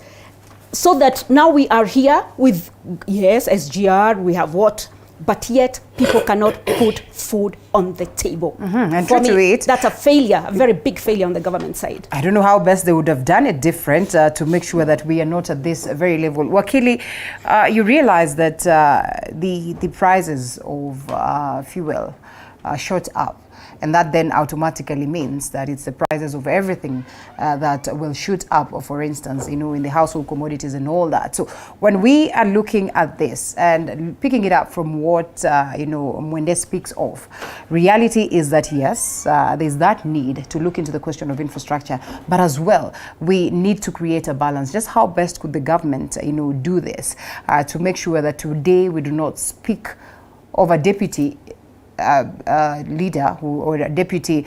so that now we are here with, yes, SGR, we have what, but yet people cannot put food on the table. And for me, that's a failure, a very big failure on the government side. I don't know how best they would have done it different to make sure that we are not at this very level. Wakili, you realize that the prices of fuel shot up. And that then automatically means that it's the prices of everything that will shoot up, for instance, in the household commodities and all that. So when we are looking at this and picking it up from what, Mwende speaks of, reality is that, yes, there's that need to look into the question of infrastructure, but as well, we need to create a balance. Just how best could the government, do this to make sure that today we do not speak of a deputy leader or a deputy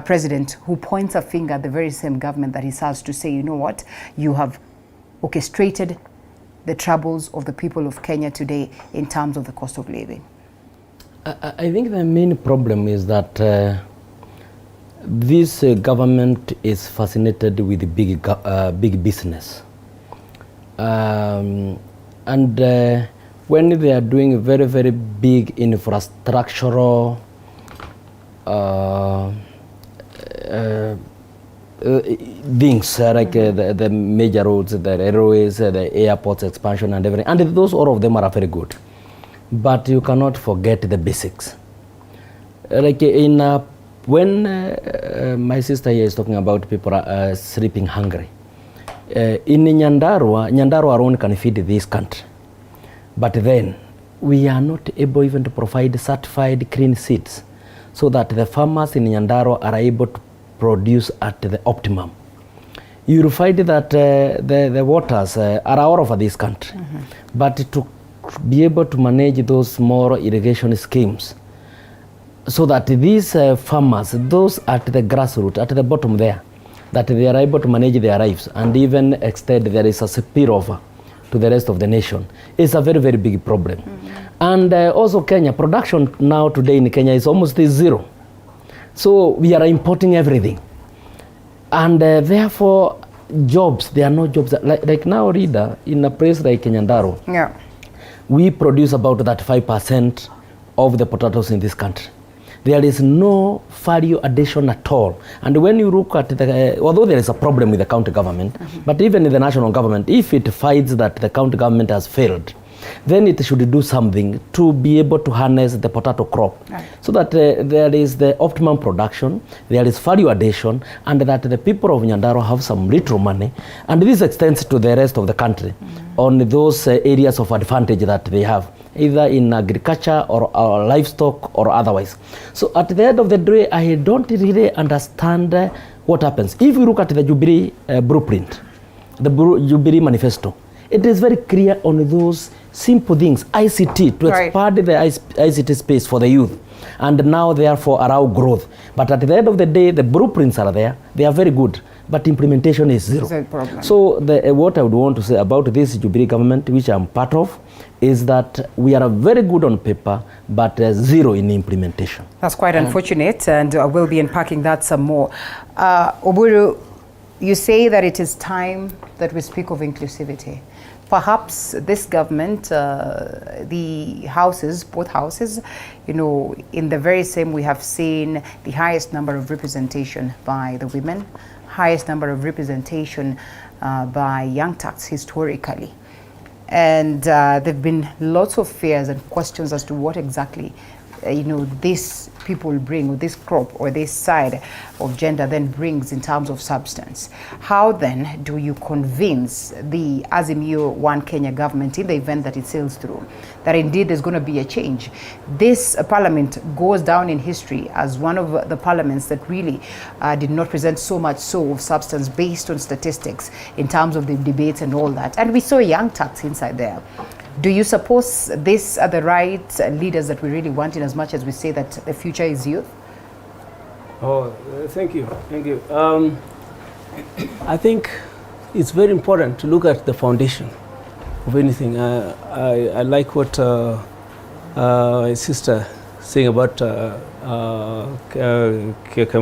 president who points a finger at the very same government that he serves to say, you know what, you have orchestrated the troubles of the people of Kenya today in terms of the cost of living? I think the main problem is that This government is fascinated with big business. And when they are doing very, very big infrastructural things, like the major roads, the railways, the airports expansion and everything, and those, all of them are very good. But you cannot forget the basics. Like when my sister here is talking about people sleeping hungry, in Nyandarua alone can feed this country. But then we are not able even to provide certified clean seeds so that the farmers in Nyandarua are able to produce at the optimum. You will find that the waters are all over this country. But to be able to manage those small irrigation schemes so that these farmers, those at the grassroots, at the bottom there, that they are able to manage their lives and even extend there is a spillover to the rest of the nation, is a very, very big problem. And also Kenya, production now today in Kenya is almost zero. So we are importing everything. And therefore, jobs, there are no jobs. Like now, Rida, in a place like Nyandarua, we produce about that 5% of the potatoes in this country. There is no value addition at all. And when you look at although there is a problem with the county government, but even in the national government, if it finds that the county government has failed, then it should do something to be able to harness the potato crop, so that there is the optimum production, there is value addition, and that the people of Nyandarua have some little money, and this extends to the rest of the country on those areas of advantage that they have, either in agriculture or livestock or otherwise. So at the end of the day, I don't really understand what happens. If you look at the Jubilee blueprint, the Jubilee manifesto, it is very clear on those simple things, ICT, to expand the ICT space for the youth, and now therefore allow growth. But at the end of the day, the blueprints are there, they are very good, but implementation is zero. So what I would want to say about this Jubilee government, which I'm part of, is that we are very good on paper, but zero in implementation. That's quite unfortunate, and we'll be unpacking that some more. Oburu, you say that it is time that we speak of inclusivity. Perhaps this government, the houses, both houses, you know, in the very same, we have seen the highest number of representation by the women, highest number of representation by young Turks historically. And there have been lots of fears and questions as to what exactly you know, this people bring, or this crop, or this side of gender then brings in terms of substance. How then do you convince the Azimio One Kenya government, in the event that it sails through, that indeed there's going to be a change? This parliament goes down in history as one of the parliaments that really did not present so much of substance based on statistics in terms of the debates and all that. And we saw young Turks inside there. Do you suppose these are the right leaders that we really want, in as much as we say that the future is youth? Oh, thank you. Thank you. I think it's very important to look at the foundation of anything. I like what my sister saying about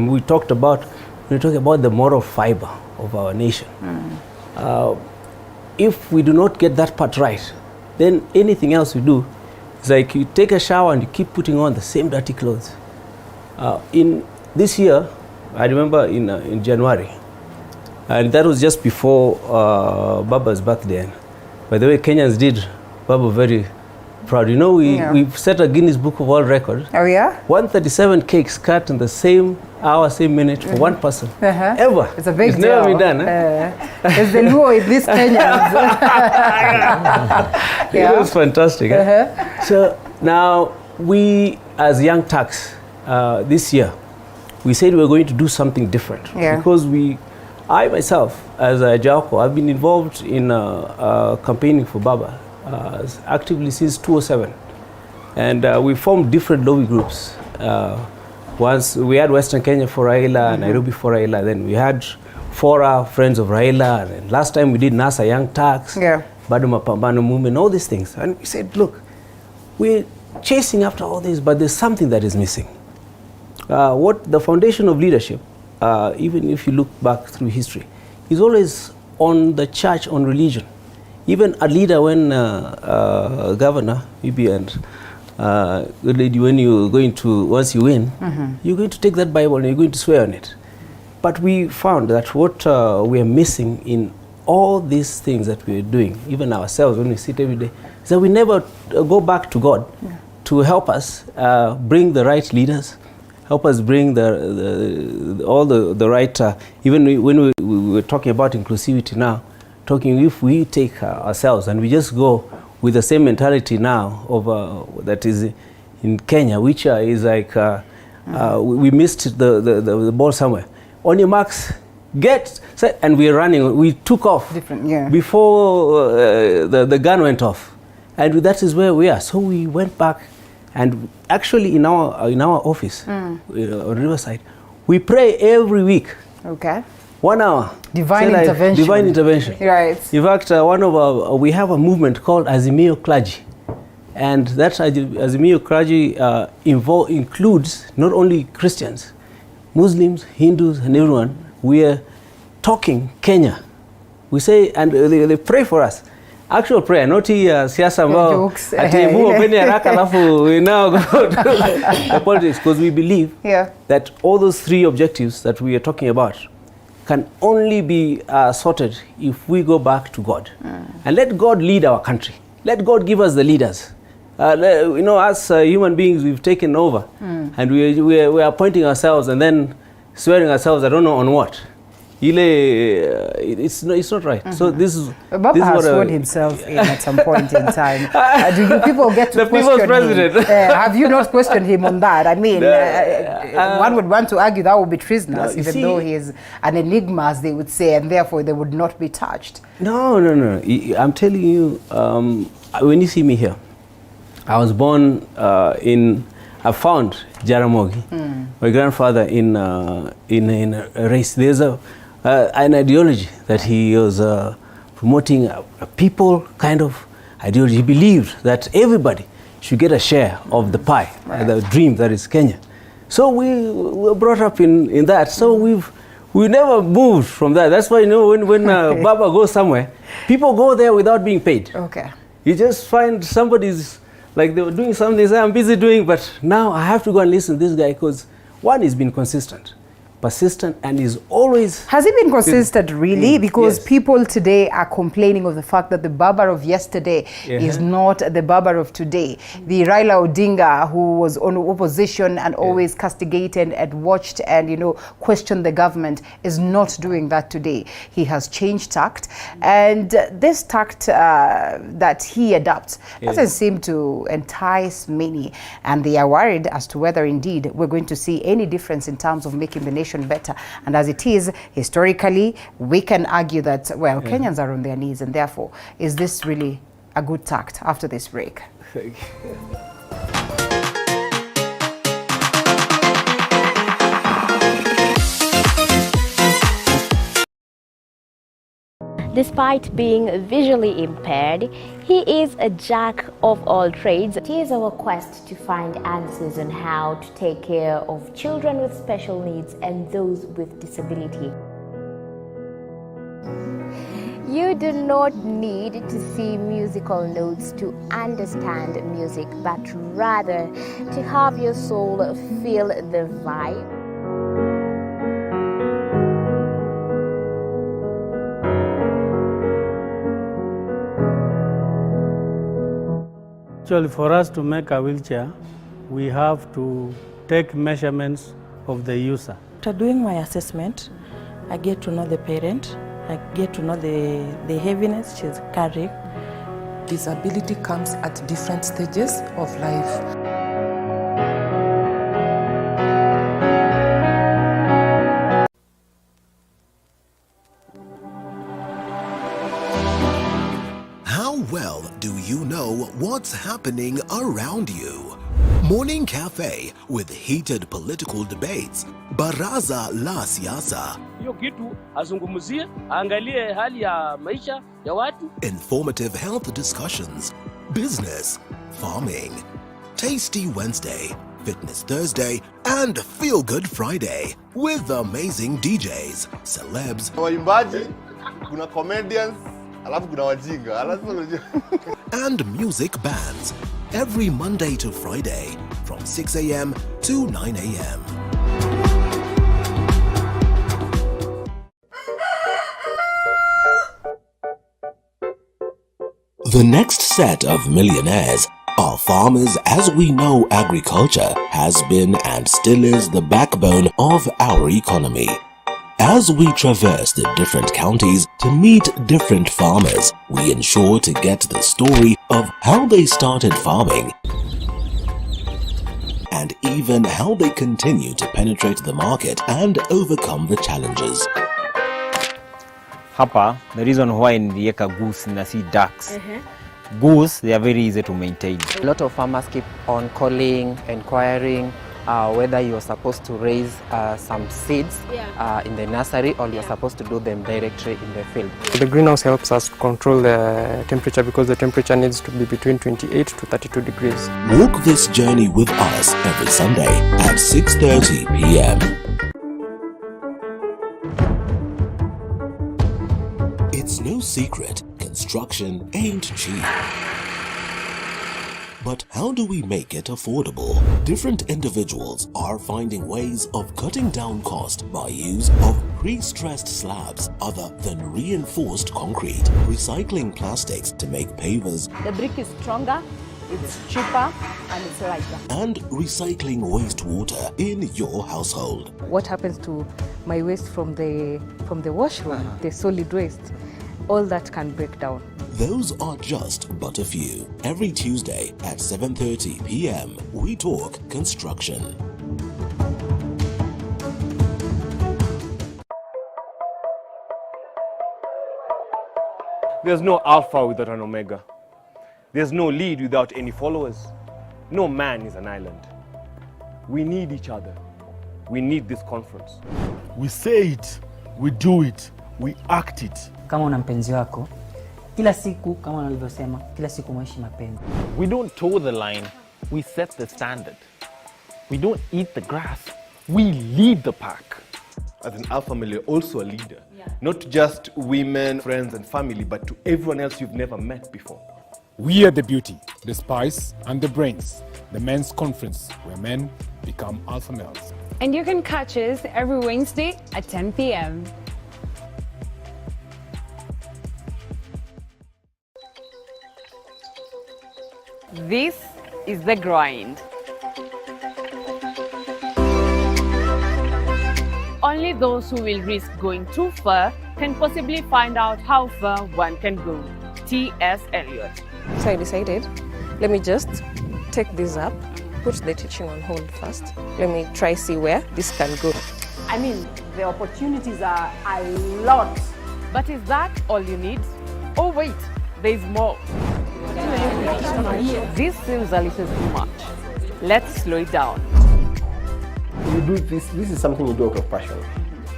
we talked about, when we talk about the moral fiber of our nation. If we do not get that part right, then anything else we do is like you take a shower and you keep putting on the same dirty clothes. In this year, I remember in January, and that was just before Baba's birthday. And by the way, Kenyans did Baba very proud. You know, we've set a Guinness Book of World Record. Oh yeah? 137 cakes cut in the same hour, same minute for one person. Ever. It's a big deal. It's never been done. It's the Luo with these Kenyans. It was fantastic. So now we, as young Turks, this year, we said we were going to do something different. Because I myself, as a Jaoko, I've been involved in campaigning for Baba actively since 2007. And we formed different lobby groups. Once we had Western Kenya for Raila, Nairobi for Raila, then we had Fora, Friends of Raila, and last time we did NASA Young Turks, Bado Mapambano Movement, all these things. And we said, look, we're chasing after all this, but there's something that is missing. What the foundation of leadership even if you look back through history, is always on the church, on religion. Even a leader, when governor, maybe, and good lady, when you're going to, once you win, you're going to take that Bible and you're going to swear on it. But we found that what we are missing in all these things that we're doing, even ourselves when we sit every day, is that we never go back to God to help us bring the right leaders, help us bring all the right, even when we were talking about inclusivity now, talking if we take ourselves and we just go with the same mentality now of that is in Kenya, which is like we missed the ball somewhere. On your marks, get set, and we're running. We took off before the gun went off, and that is where we are. So we went back, and actually in our office on Riverside, we pray every week. Okay. 1 hour. Divine intervention. Divine intervention. Right. In fact, we have a movement called Azimio clergy, and that Azimio clergy includes not only Christians, Muslims, Hindus, and everyone. We are talking Kenya. We say, and they pray for us. Actual prayer, not siasa ambao ati Mungu apeni haraka alafu we now go to the politics, because we believe that all those three objectives that we are talking about can only be sorted if we go back to God and let God lead our country. Let God give us the leaders. You know, as human beings, we've taken over, and we are appointing ourselves and then swearing ourselves, I don't know on what. It's not right. So this is Baba has sworn himself in at some point in time. Do you people get to the question president. him? Have you not questioned him on that? I mean, one would want to argue that would be treasonous, even though he is an enigma, as they would say, and therefore they would not be touched. No. I'm telling you, when you see me here, I was born I found Jaramogi, my grandfather, in a race. There's an ideology that he was promoting, a people kind of ideology. He believed that everybody should get a share of the pie, the dream that is Kenya. So we were brought up in that. So we never moved from that. That's why, you know, when Baba goes somewhere, people go there without being paid. Okay. You just find somebody's, like they were doing something, they say, I'm busy doing, but now I have to go and listen to this guy, because one, he's been consistent, persistent, and is always... Has he been consistent, really? Because people today are complaining of the fact that the Baba of yesterday is not the Baba of today. The Raila Odinga, who was on opposition and always castigated and watched and, you know, questioned the government, is not doing that today. He has changed tact, and this tact that he adopts doesn't seem to entice many, and they are worried as to whether indeed we're going to see any difference in terms of making the nation better. And as it is, historically, we can argue that, well, Kenyans are on their knees, and therefore, is this really a good tact after this break? Thank you. Despite being visually impaired, he is a jack of all trades. It is our quest to find answers on how to take care of children with special needs and those with disability. You do not need to see musical notes to understand music, but rather to have your soul feel the vibe. Actually, for us to make a wheelchair, we have to take measurements of the user. After doing my assessment, I get to know the parent, I get to know the heaviness she's carrying. Disability comes at different stages of life. Well, do you know what's happening around you? Morning Cafe with heated political debates. Baraza la Siasa. Hiyo kitu azungumzie, angalie hali ya maisha ya watu. Informative health discussions. Business. Farming. Tasty Wednesday Fitness Thursday, and Feel Good Friday with amazing DJs, celebs, waimbaji, kuna comedians, alafu kuna wajinga, and music bands every Monday to Friday from 6 a.m. to 9 a.m. The next set of millionaires are farmers, as we know agriculture has been and still is the backbone of our economy. As we traverse the different counties to meet different farmers, we ensure to get the story of how they started farming and even how they continue to penetrate the market and overcome the challenges. Hapa, the reason why nilieka goose na si ducks. Goose, they are very easy to maintain. A lot of farmers keep on calling, inquiring whether you're supposed to raise some seeds in the nursery or you're supposed to do them directly in the field. The greenhouse helps us control the temperature because the temperature needs to be between 28 to 32 degrees. Walk this journey with us every Sunday at 6:30 p.m. It's no secret, construction ain't cheap. But how do we make it affordable? Different individuals are finding ways of cutting down cost by use of pre-stressed slabs other than reinforced concrete, recycling plastics to make pavers. The brick is stronger, it's cheaper, and it's lighter. And recycling wastewater in your household. What happens to my waste from the washroom, the solid waste? All that can break down. Those are just but a few. Every Tuesday at 7:30 p.m. we talk construction. There's no alpha without an omega. There's no lead without any followers. No man is an island. We need each other. We need this conference. We say it, we do it, we act it. Kama una mpenzi wako, kila siku kama nilivyosema, kila siku mwishi mapenzi. We don't toe the line, we set the standard. We don't eat the grass, we lead the pack. As an alpha male, you're also a leader. Not just women, friends and family, but to everyone else you've never met before. We are the beauty, the spice and the brains. The men's conference where men become alpha males. And you can catch us every Wednesday at 10 p.m. This is The Grind. Only those who will risk going too far can possibly find out how far one can go. T.S. Eliot. So I decided, let me just take this up, put the teaching on hold first. Let me try see where this can go. I mean, the opportunities are a lot. But is that all you need? Oh wait, there's more. This seems a little too much. Let's slow it down. You do this is something you do out of passion.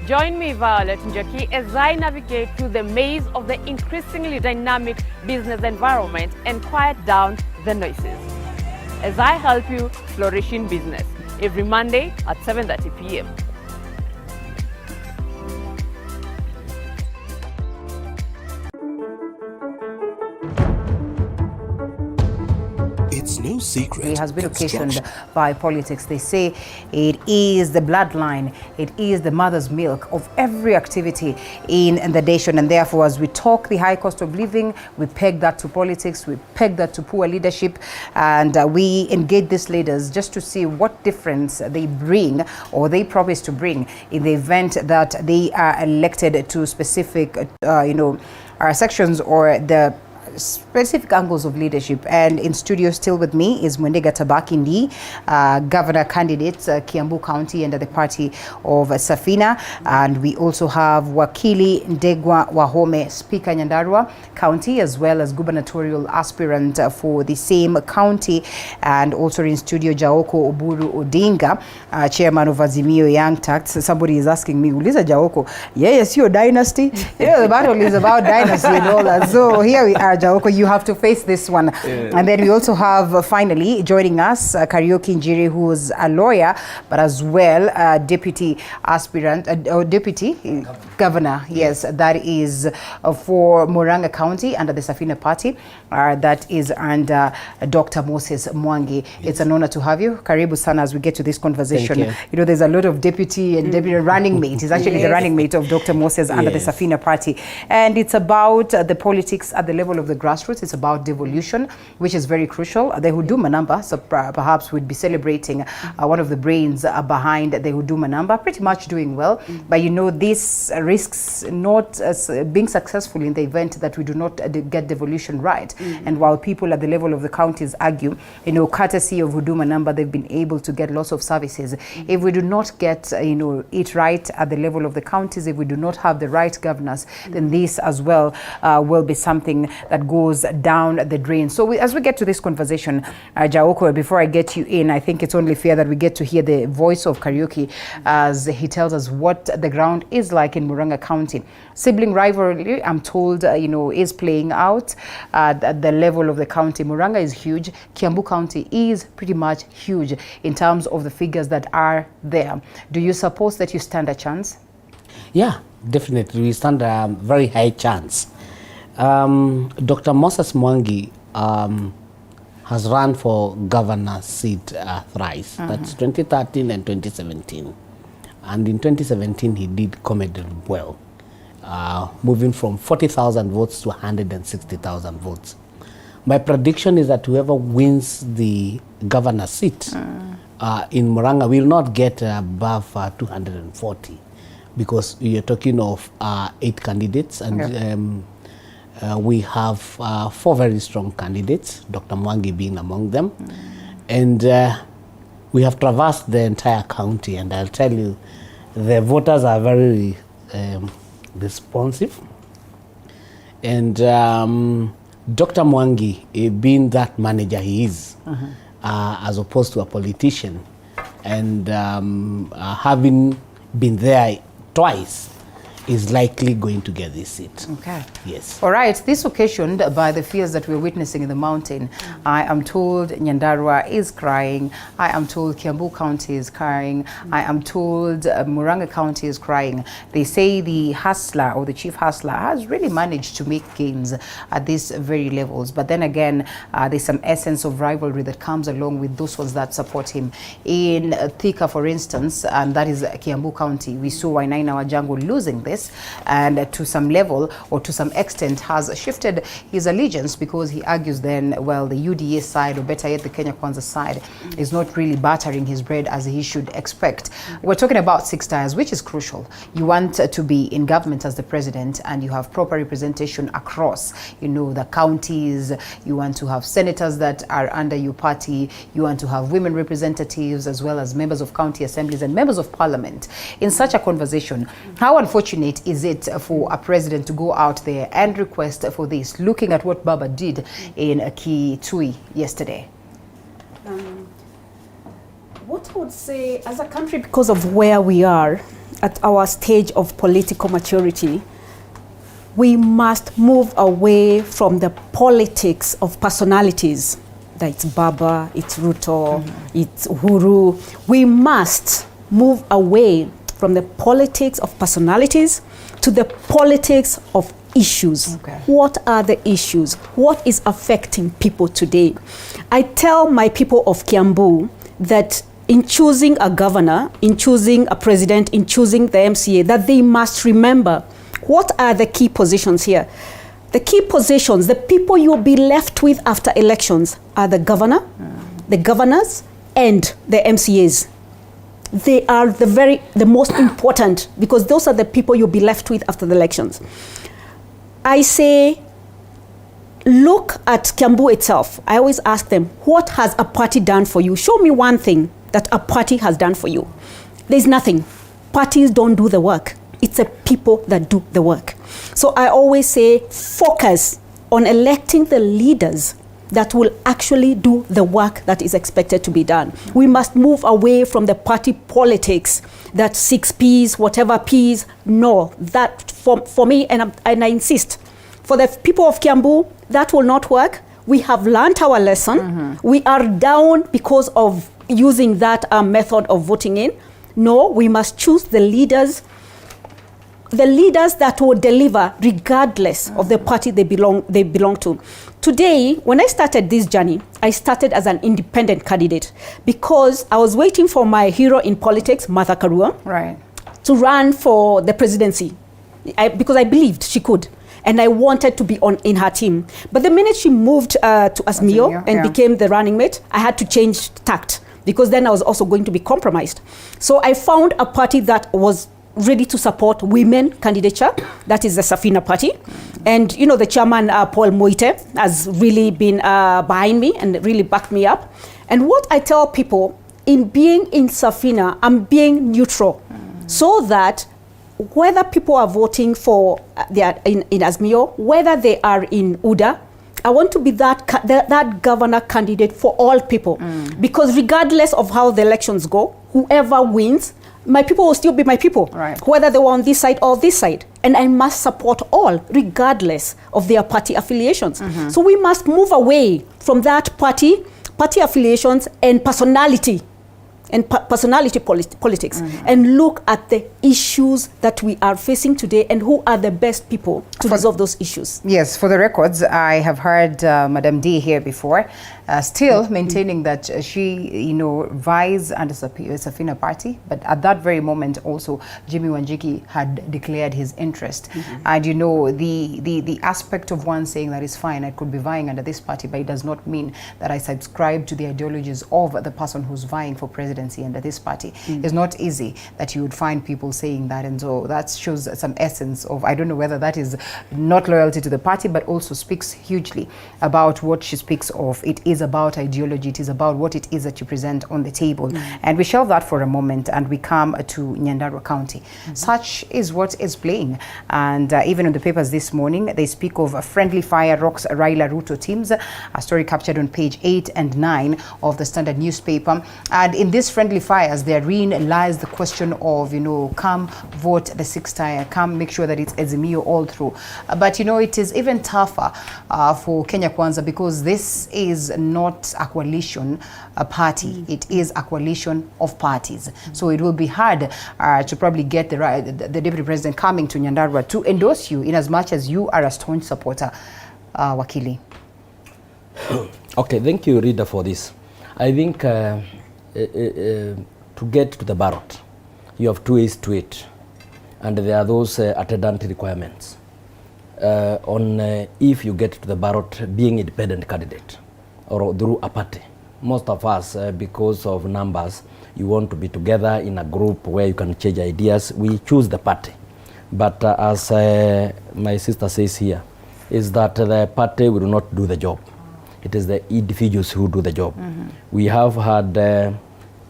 Join me, Violet Njoki, as I navigate through the maze of the increasingly dynamic business environment and quiet down the noises. As I help you flourish in business every Monday at 7:30 p.m. It's no secret. It has been occasioned by politics. They say it is the bloodline, it is the mother's milk of every activity in the nation. And therefore, as we talk the high cost of living, we peg that to politics, we peg that to poor leadership, and we engage these leaders just to see what difference they bring or they promise to bring in the event that they are elected to specific, sections or the specific angles of leadership. And in studio still with me is Mwendega Tabakindi, governor candidate, Kiambu County under the party of Safina. And we also have Wakili Ndegwa Wahome, Speaker Nyandarua County, as well as gubernatorial aspirant for the same county. And also in studio, Jaoko Oburu Odinga, chairman of Azimio Young Turks. Somebody is asking me, Uliza Jaoko, yes, your dynasty. Yeah, the battle is about dynasty and all that. So here we are, Jaoko, you have to face this one. Yeah. And then we also have finally joining us Karaoke Njiri, who is a lawyer, but as well deputy aspirant, or deputy governor. Yes, that is for Murang'a County under the Safina Party. That is under Dr. Moses Mwangi. It's an honor to have you. Karibu sana as we get to this conversation. Thank you. You know, there's a lot of deputy and deputy running mate. He's actually the running mate of Dr. Moses under the Safina Party. And it's about the politics at the level of the grassroots. It's about devolution, which is very crucial. The Huduma number, so perhaps we'd be celebrating one of the brains behind the Huduma number, pretty much doing well. But you know, this risks not being successful in the event that we do not get devolution right. And while people at the level of the counties argue, you know, courtesy of Huduma number, they've been able to get lots of services. If we do not get, you know, it right at the level of the counties, if we do not have the right governors, then this as well will be something that goes down the drain. So as we get to this conversation, Jaoko, before I get you in, I think it's only fair that we get to hear the voice of Karaoke as he tells us what the ground is like in Murang'a County. Sibling rivalry, I'm told, you know, is playing out at the level of the county. Murang'a is huge. Kiambu County is pretty much huge in terms of the figures that are there. Do you suppose that you stand a chance? Yeah, definitely. We stand a very high chance. Dr. Moses Mwangi has run for governor seat thrice. That's 2013 and 2017. And in 2017, he did commendably well, moving from 40,000 votes to 160,000 votes. My prediction is that whoever wins the governor seat in Murang'a will not get above 240, because you're talking of 8 candidates, and we have 4 very strong candidates, Dr. Mwangi being among them. And we have traversed the entire county, and I'll tell you, the voters are very responsive. And Dr. Mwangi, being that manager he is, as opposed to a politician, and having been there twice, is likely going to get this seat. Okay. Yes. All right. This occasioned by the fears that we're witnessing in the mountain. I am told Nyandarua is crying. I am told Kiambu County is crying. I am told Murang'a County is crying. They say the hustler or the chief hustler has really managed to make gains at these very levels. But then again, there's some essence of rivalry that comes along with those ones that support him. In Thika, for instance, and that is Kiambu County, we saw Wainaina Wajangu losing this, and to some level or to some extent has shifted his allegiance, because he argues then, well, the UDA side, or better yet the Kenya Kwanza side, is not really battering his bread as he should expect. We're talking about 6 tiers, which is crucial. You want to be in government as the president, and you have proper representation across, you know, the counties. You want to have senators that are under your party. You want to have women representatives, as well as members of county assemblies and members of parliament. In such a conversation, how unfortunate is it for a president to go out there and request for this, looking at what Baba did in Kitui yesterday? What I would say, as a country, because of where we are at our stage of political maturity, we must move away from the politics of personalities. That it's Baba, it's Ruto, it's Uhuru. We must move away from the politics of personalities to the politics of issues. What are the issues? What is affecting people today? I tell my people of Kiambu that in choosing a governor, in choosing a president, in choosing the MCA, that they must remember what are the key positions here. The key positions, the people you'll be left with after elections are the governor, the governors, and the MCAs. They are the most important, because those are the people you'll be left with after the elections. I say, look at Kiambu itself. I always ask them, what has a party done for you? Show me one thing that a party has done for you. There's nothing. Parties don't do the work. It's the people that do the work. So I always say, focus on electing the leaders that will actually do the work that is expected to be done. We must move away from the party politics, that 6 Ps, whatever Ps. No, that for me, and I insist, For the people of Kiambu, that will not work. We have learned our lesson. We are down because of using that method of voting in. No, we must choose the leaders that will deliver regardless of the party they belong to. Today, when I started this journey, I started as an independent candidate because I was waiting for my hero in politics, Martha Karua, to run for the presidency because I believed she could. And I wanted to be in her team. But the minute she moved to Azimio and became the running mate, I had to change tact because then I was also going to be compromised. So I found a party that was ready to support women candidature. That is the Safina party. And you know, the chairman, Paul Moite, has really been behind me and really backed me up. And what I tell people, in being in Safina, I'm being neutral so that whether people are voting for they are in Azimio, whether they are in UDA, I want to be that governor candidate for all people. Because regardless of how the elections go, whoever wins, my people will still be my people, whether they were on this side or this side. And I must support all, regardless of their party affiliations. So we must move away from that party affiliations and personality politics, and look at the issues that we are facing today and who are the best people to resolve those issues. Yes, for the records, I have heard Madam D here before, still maintaining that she, vies under Safina party, but at that very moment also, Jimmy Wanjigi had declared his interest. And the aspect of one saying that is fine, I could be vying under this party, but it does not mean that I subscribe to the ideologies of the person who's vying for presidency under this party. It's not easy that you would find people saying that, and so that shows some essence of, I don't know whether that is not loyalty to the party, but also speaks hugely about what she speaks of. It is about ideology, it is about what it is that you present on the table. And we shelve that for a moment and we come to Nyandarua County. Such is what is playing. And even on the papers this morning, they speak of a friendly fire rocks Raila Ruto teams, a story captured on page 8 and 9 of the Standard newspaper. And in this friendly fires, therein lies the question of, come vote the 6th tire, come make sure that it's Azimio all through. But it is even tougher for Kenya Kwanza because this is not a coalition party. It is a coalition of parties. So it will be hard to probably get the deputy president coming to Nyandarua to endorse you in as much as you are a staunch supporter, Wakili. Okay, thank you, Rita, for this. I think to get to the ballot, you have 2 ways to it, and there are those attendant requirements. If you get to the ballot being independent candidate or through a party, most of us, because of numbers, you want to be together in a group where you can change ideas. We choose the party. But as my sister says here, is that the party will not do the job. It is the individuals who do the job. We have had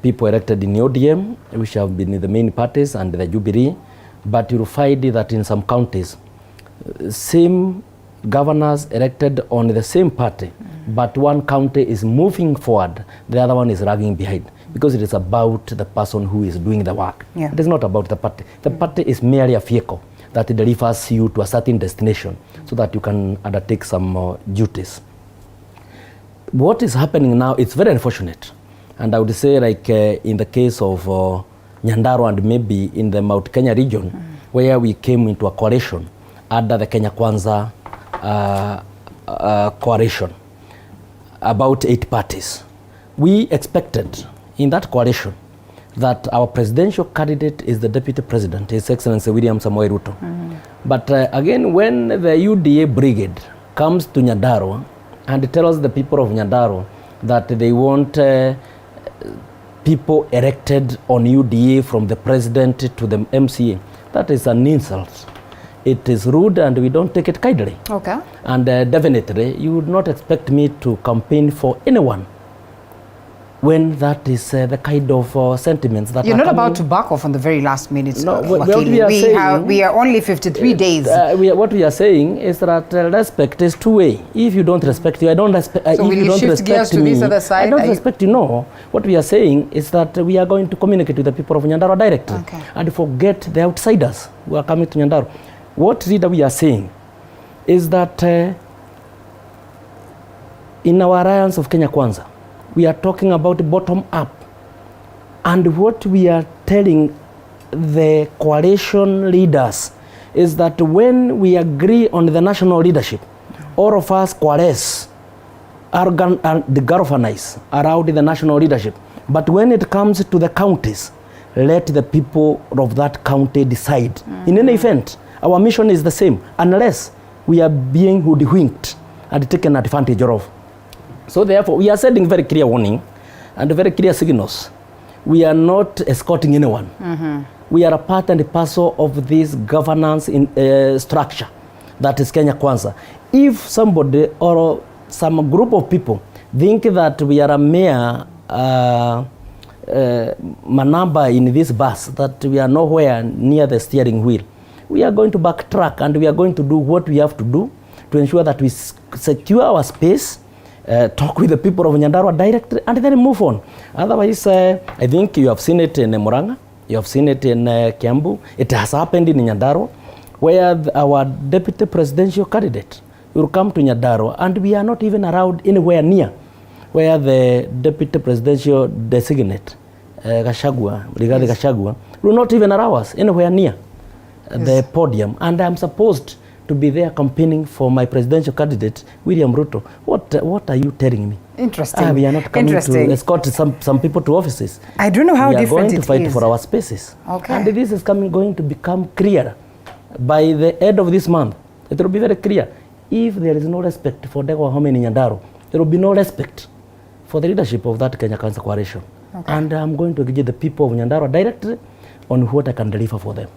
people elected in the ODM, which have been in the main parties and the Jubilee, but you'll find that in some counties, same governors elected on the same party, but one county is moving forward, the other one is lagging behind, because it is about the person who is doing the work. It is not about the party. The party is merely a vehicle that delivers you to a certain destination so that you can undertake some duties. What is happening now, it's very unfortunate. And I would say, like in the case of Nyandarua and maybe in the Mount Kenya region, where we came into a coalition under the Kenya Kwanza coalition, about 8 parties. We expected in that coalition that our presidential candidate is the deputy president, His Excellency William Samoei Ruto. But again, when the UDA brigade comes to Nyandarua and tells the people of Nyandarua that they want people elected on UDA from the president to the MCA, that is an insult. It is rude and we don't take it kindly. Okay. And definitely, you would not expect me to campaign for anyone when that is the kind of sentiments that You're are not coming. about to back off on the very last minute. No, Wakili. We are only 53 days. What we are saying is that respect is two-way. If you don't respect you, I don't respect. So if will you you don't shift respect gears to me, this other side? I don't respect you. No. What we are saying is that we are going to communicate with the people of Nyandarua directly and forget the outsiders who are coming to Nyandarua. What we are saying is that in our alliance of Kenya Kwanza, we are talking about bottom up. And what we are telling the coalition leaders is that when we agree on the national leadership, all of us coalesce and galvanize around the national leadership. But when it comes to the counties, let the people of that county decide. In any event, our mission is the same, unless we are being hoodwinked and taken advantage of. So therefore, we are sending very clear warning and very clear signals. We are not escorting anyone. We are a part and parcel of this governance structure that is Kenya Kwanza. If somebody or some group of people think that we are a mere manamba in this bus, that we are nowhere near the steering wheel, we are going to backtrack and we are going to do what we have to do to ensure that we secure our space, talk with the people of Nyandarua directly, and then move on. Otherwise, I think you have seen it in Murang'a, you have seen it in Kiambu, it has happened in Nyandarua, where our deputy presidential candidate will come to Nyandarua, and we are not even allowed anywhere near where the deputy presidential designate, Gachagua, Rigathi Gachagua, will not even allow us anywhere near the podium. And I'm supposed to be there campaigning for my presidential candidate, William Ruto. What are you telling me? Interesting. We are not coming to escort some people to offices. I don't know how different it is. We are going to fight for our spaces. Okay. And this is going to become clear. By the end of this month, it will be very clear. If there is no respect for Dego Wahome in Nyandarua, there will be no respect for the leadership of that Kenya Kwanza coalition. Okay. And I'm going to engage the people of Nyandarua directly on what I can deliver for them.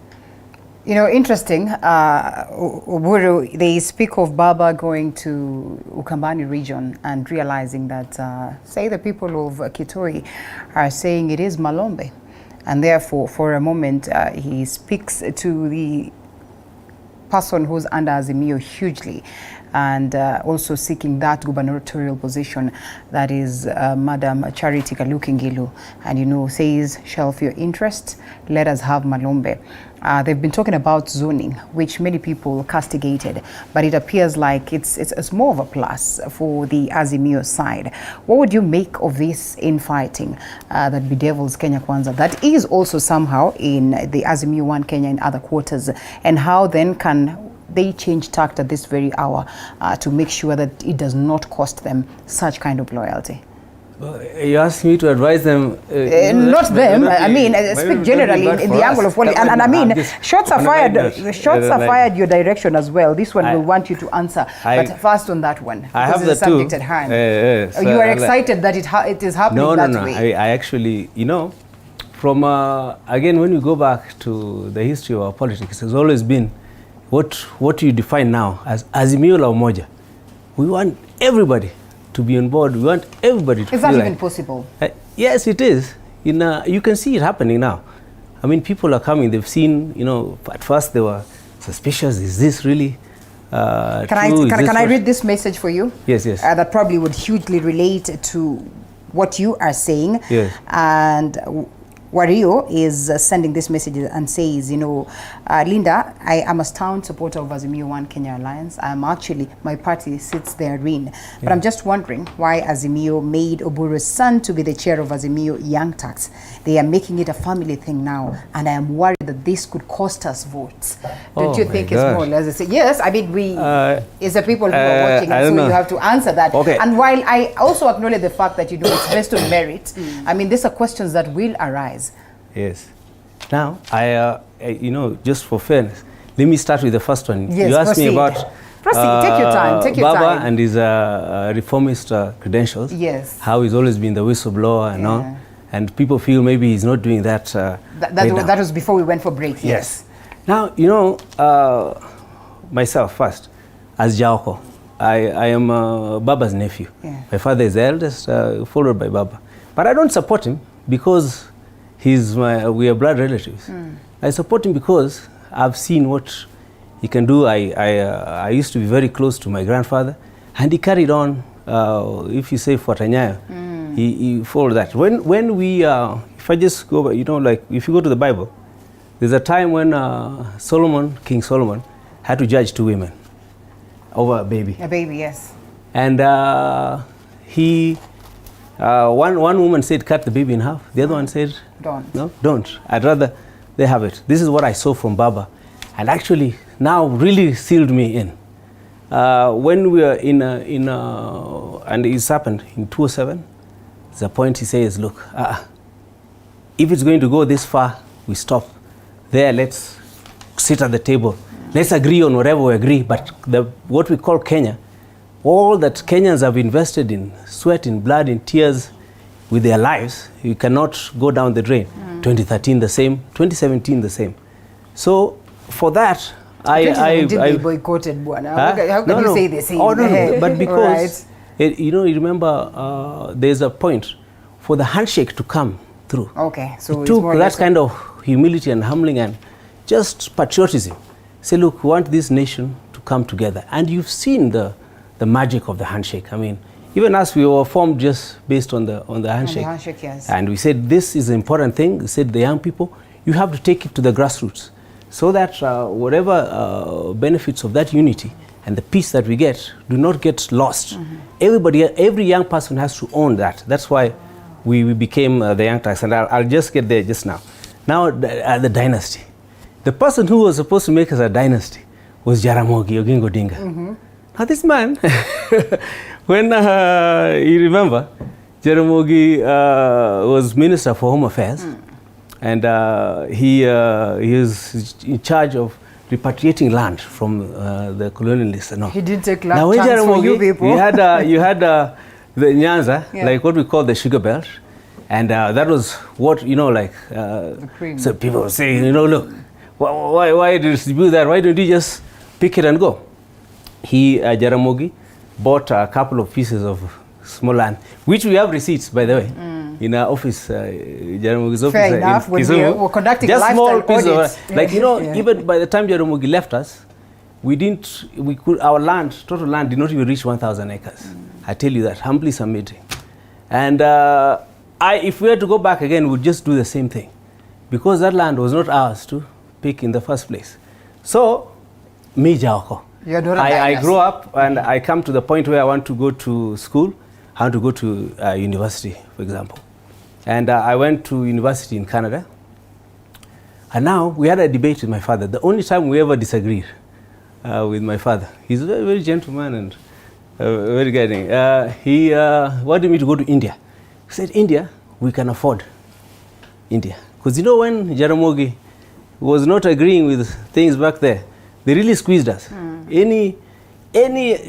You know, interesting, Oburu, they speak of Baba going to Ukambani region and realizing that, say, the people of Kitui are saying it is Malombe. And therefore, for a moment, he speaks to the person who's under Azimio hugely, and also seeking that gubernatorial position, that is Madam Charity Kaluki-Ngilu, and says, shelf your interest, let us have Malombe. They've been talking about zoning, which many people castigated, but it appears like it's more of a plus for the Azimio side. What would you make of this infighting that bedevils Kenya Kwanza, that is also somehow in the Azimio 1 Kenya in other quarters, and how then can they change tact at this very hour to make sure that it does not cost them such kind of loyalty? You asked me to advise them. Not them. I mean, speak generally in the angle of politics. And I mean, shots are fired. Shots are fired your direction as well. This one will want you to answer. But first on that one, I have the subject at hand. You are excited that it is happening that way. I actually, from again, when you go back to the history of our politics, it has always been what you define now as Azimio la Umoja. We want everybody to be on board. We want everybody to Is that even possible? Yes, it is. You can see it happening now. I mean, people are coming. They've seen, at first they were suspicious. Is this really Can I read this message for you? Yes. That probably would hugely relate to what you are saying. Yes. And Wario is sending this message and says, Linda, I am a staunch supporter of Azimio 1 Kenya Alliance. My party sits therein. But I'm just wondering why Azimio made Oburu's son to be the chair of Azimio Young Turks. They are making it a family thing now, and I am worried that this could cost us votes. Don't you think it's more or less? Yes, I mean, it's the people who are watching, and so you have to answer that. Okay. And while I also acknowledge the fact that, it's based on merit, I mean, these are questions that will arise. Yes. Now, just for fairness, let me start with the first one. Yes, you asked me about take your time. Baba and his reformist credentials. Yes. How he's always been the whistleblower and all. And people feel maybe he's not doing that. That was before we went for break. Yes. Now, myself first, as Jaoko, I am Baba's nephew. Yeah. My father is the eldest, followed by Baba. But I don't support him because we are blood relatives. I support him because I've seen what he can do. I used to be very close to my grandfather, and he carried on. If you say Fuatanyayo, he followed that. When we, if I just go, if you go to the Bible, there's a time when King Solomon, had to judge two women. over a baby. A baby, yes. And one woman said, cut the baby in half. The other one said, don't. No, don't. I'd rather they have it. This is what I saw from Baba. And actually now really sealed me in. When we were and it's happened in 2007, there's a point he says, look, if it's going to go this far, we stop there. Let's sit at the table. Let's agree on whatever we agree. But what we call Kenya, all that Kenyans have invested in sweat, in blood, in tears, with their lives, you cannot go down the drain. 2013 the same, 2017 the same. So for that, I boycotted Bwana. How can you say the same? Oh, no, but because you remember there's a point for the handshake to come through. Okay, so it took that kind of humility and humbling and just patriotism. Say, look, we want this nation to come together, and you've seen the magic of the handshake. I mean, even us, we were formed just based on the handshake. The handshake, yes. And we said this is an important thing. We said the young people, you have to take it to the grassroots, so that whatever benefits of that unity and the peace that we get do not get lost. Every young person has to own that. That's why we became the Young Turks, and I'll just get there just now. Now, the dynasty. The person who was supposed to make us a dynasty was Jaramogi Oginga Odinga. Now this man, when you remember, Jaramogi was Minister for Home Affairs, and he was in charge of repatriating land from the colonialists. No. He didn't take land now, when chance Jaramogi, for you people. you had the Nyanza, like what we call the sugar belt, and that was what, the cream. So people were saying, look, why distribute that? Why don't you just pick it and go? Jaramogi bought a couple of pieces of small land, which we have receipts, by the way, in our office, Jaramogi's office. Fair enough, when we were conducting just lifestyle small audits. Even by the time Jaramogi left us, our total land did not even reach 1,000 acres. I tell you that, humbly submitting. And if we had to go back again, we'd just do the same thing, because that land was not ours to pick in the first place. So, me, Jaoko, I grew up and I come to the point where I want to go to school. I want to go to university, for example. And I went to university in Canada. And now we had a debate with my father. The only time we ever disagreed with my father. He's a very, very gentleman and very guiding. He wanted me to go to India. He said, India, we can afford India. Because when Jaramogi was not agreeing with things back there, they really squeezed us. Any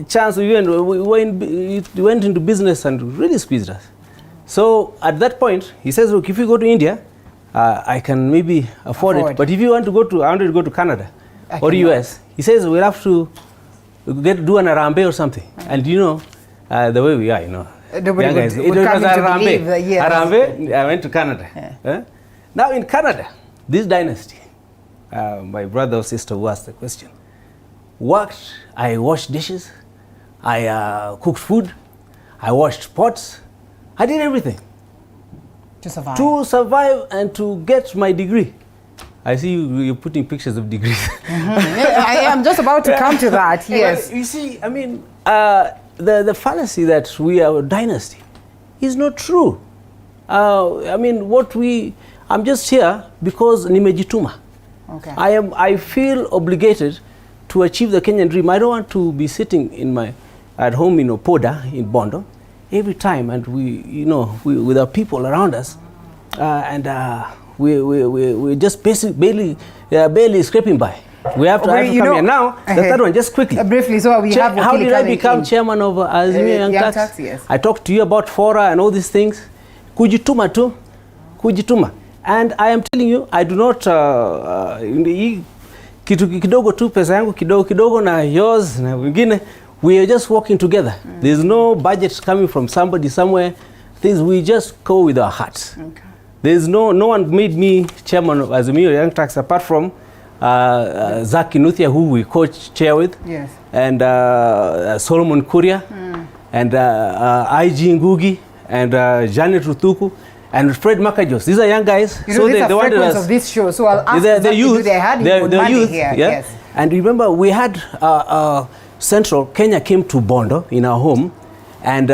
chance we went into business and really squeezed us. So at that point, he says, look, if you go to India, I can maybe afford it. But if you want to I wanted to go to Canada or US, he says, we'll have to do an Arambe or something. And the way we are, Nobody would come to believe that, yes. Arambe, I went to Canada. Yeah. Now in Canada, this dynasty, my brother or sister who asked the question, I washed dishes, I cooked food, I washed pots, I did everything. To survive and to get my degree. I see you're putting pictures of degrees. I am just about to come to that, yes. You see, I mean, the fallacy that we are a dynasty is not true. I mean, I'm just here because nimejituma. Okay. I feel obligated to achieve the Kenyan dream. I don't want to be sitting at home in Opoda in Bondo every time, and we with our people around us, we just barely scraping by. We have to come here now. The third one, just quickly. Briefly, so we have. How did I become chairman of Azimio Young Turks? Yes. I talked to you about fora and all these things. Kujituma tu, kujituma. And I am telling you, I do not kidogo tu pesa yangu kidogo na yours na wengine. We are just working together. There's no budget coming from somebody somewhere. We just go with our hearts. Okay. There's no one made me chairman of Azimio Young Turks apart from Zach Kinuthia, who we co-chair with, yes, and Solomon Kuria, and IG Ngugi, and Janet Rutuku, and Fred Makajos. These are young guys. So these are frequents of this show. So I'll ask them to do their hand in Monday here. Yeah? Yes. And remember, we had Central, Kenya came to Bondo in our home, and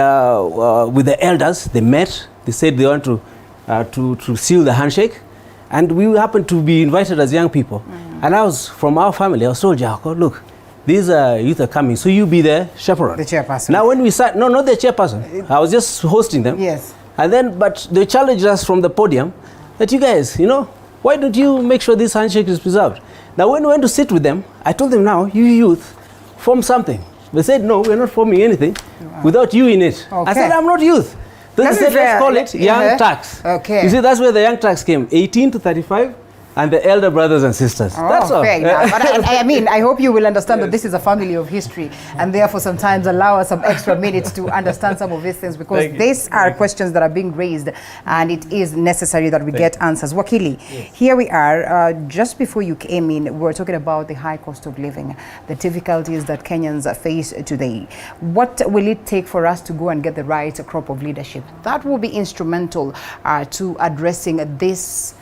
with the elders, they met. They said they want to seal the handshake, and we happened to be invited as young people. And I was from our family. I was told, Jaoko, look, these youth are coming, so you be the chaperone. The chairperson. Now, when we sat, no, not the chairperson. I was just hosting them. Yes. And then, but they challenged us from the podium that you guys, you know, why don't you make sure this handshake is preserved? Now, when we went to sit with them, I told them, now, you youth, form something. They said, no, we're not forming anything without you in it. Okay. I said, I'm not youth. Then they said, let's call it young tax. Okay. You see, that's where the young tax came, 18 to 35. And the elder brothers and sisters. That's all. Fair enough. But I mean, I hope you will understand that this is a family of history, and therefore sometimes allow us some extra minutes to understand some of these things, because these are questions that are being raised, and it is necessary that we get answers. Wakili, here we are. Just before you came in, we were talking about the high cost of living, the difficulties that Kenyans face today. What will it take for us to go and get the right crop of leadership that will be instrumental to addressing this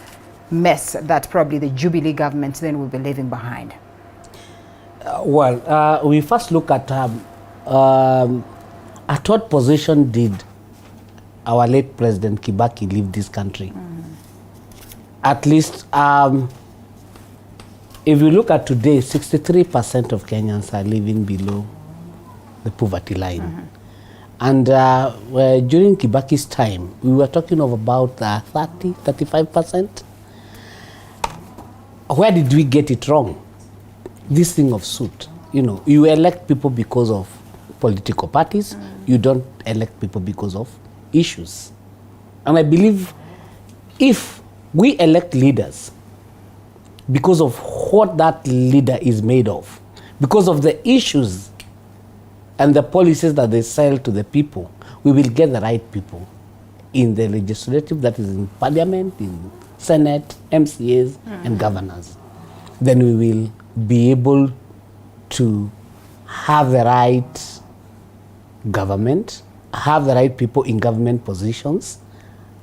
mess that probably the Jubilee government then will be leaving behind? We first look at what position did our late President Kibaki leave this country? At least, if you look at today, 63% of Kenyans are living below the poverty line. And during Kibaki's time, we were talking of about 35%. Where did we get it wrong? This thing of suit. You know, you elect people because of political parties. You don't elect people because of issues. And I believe if we elect leaders because of what that leader is made of, because of the issues and the policies that they sell to the people, we will get the right people in the legislative, that is in parliament, in Senate, MCAs, and governors. Then we will be able to have the right government, have the right people in government positions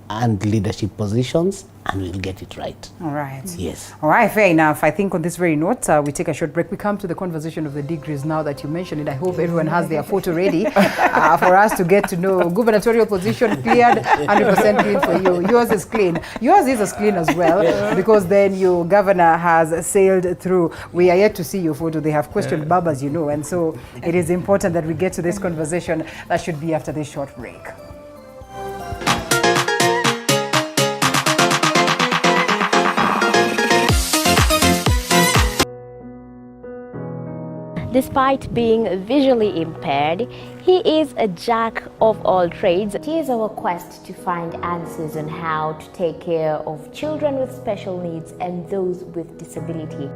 and leadership positions, and we'll get it right. All right. Yes. All right, fair enough. I think on this very note, we take a short break. We come to the conversation of the degrees now that you mentioned it. I hope everyone has their photo ready for us to get to know. Gubernatorial position cleared, 100% clean for you. Yours is clean. Yours is as clean as well, because then your governor has sailed through. We are yet to see your photo. They have questioned Babas, you know, and so it is important that we get to this conversation. That should be after this short break. Despite being visually impaired, he is a jack of all trades. It is our quest to find answers on how to take care of children with special needs and those with disability.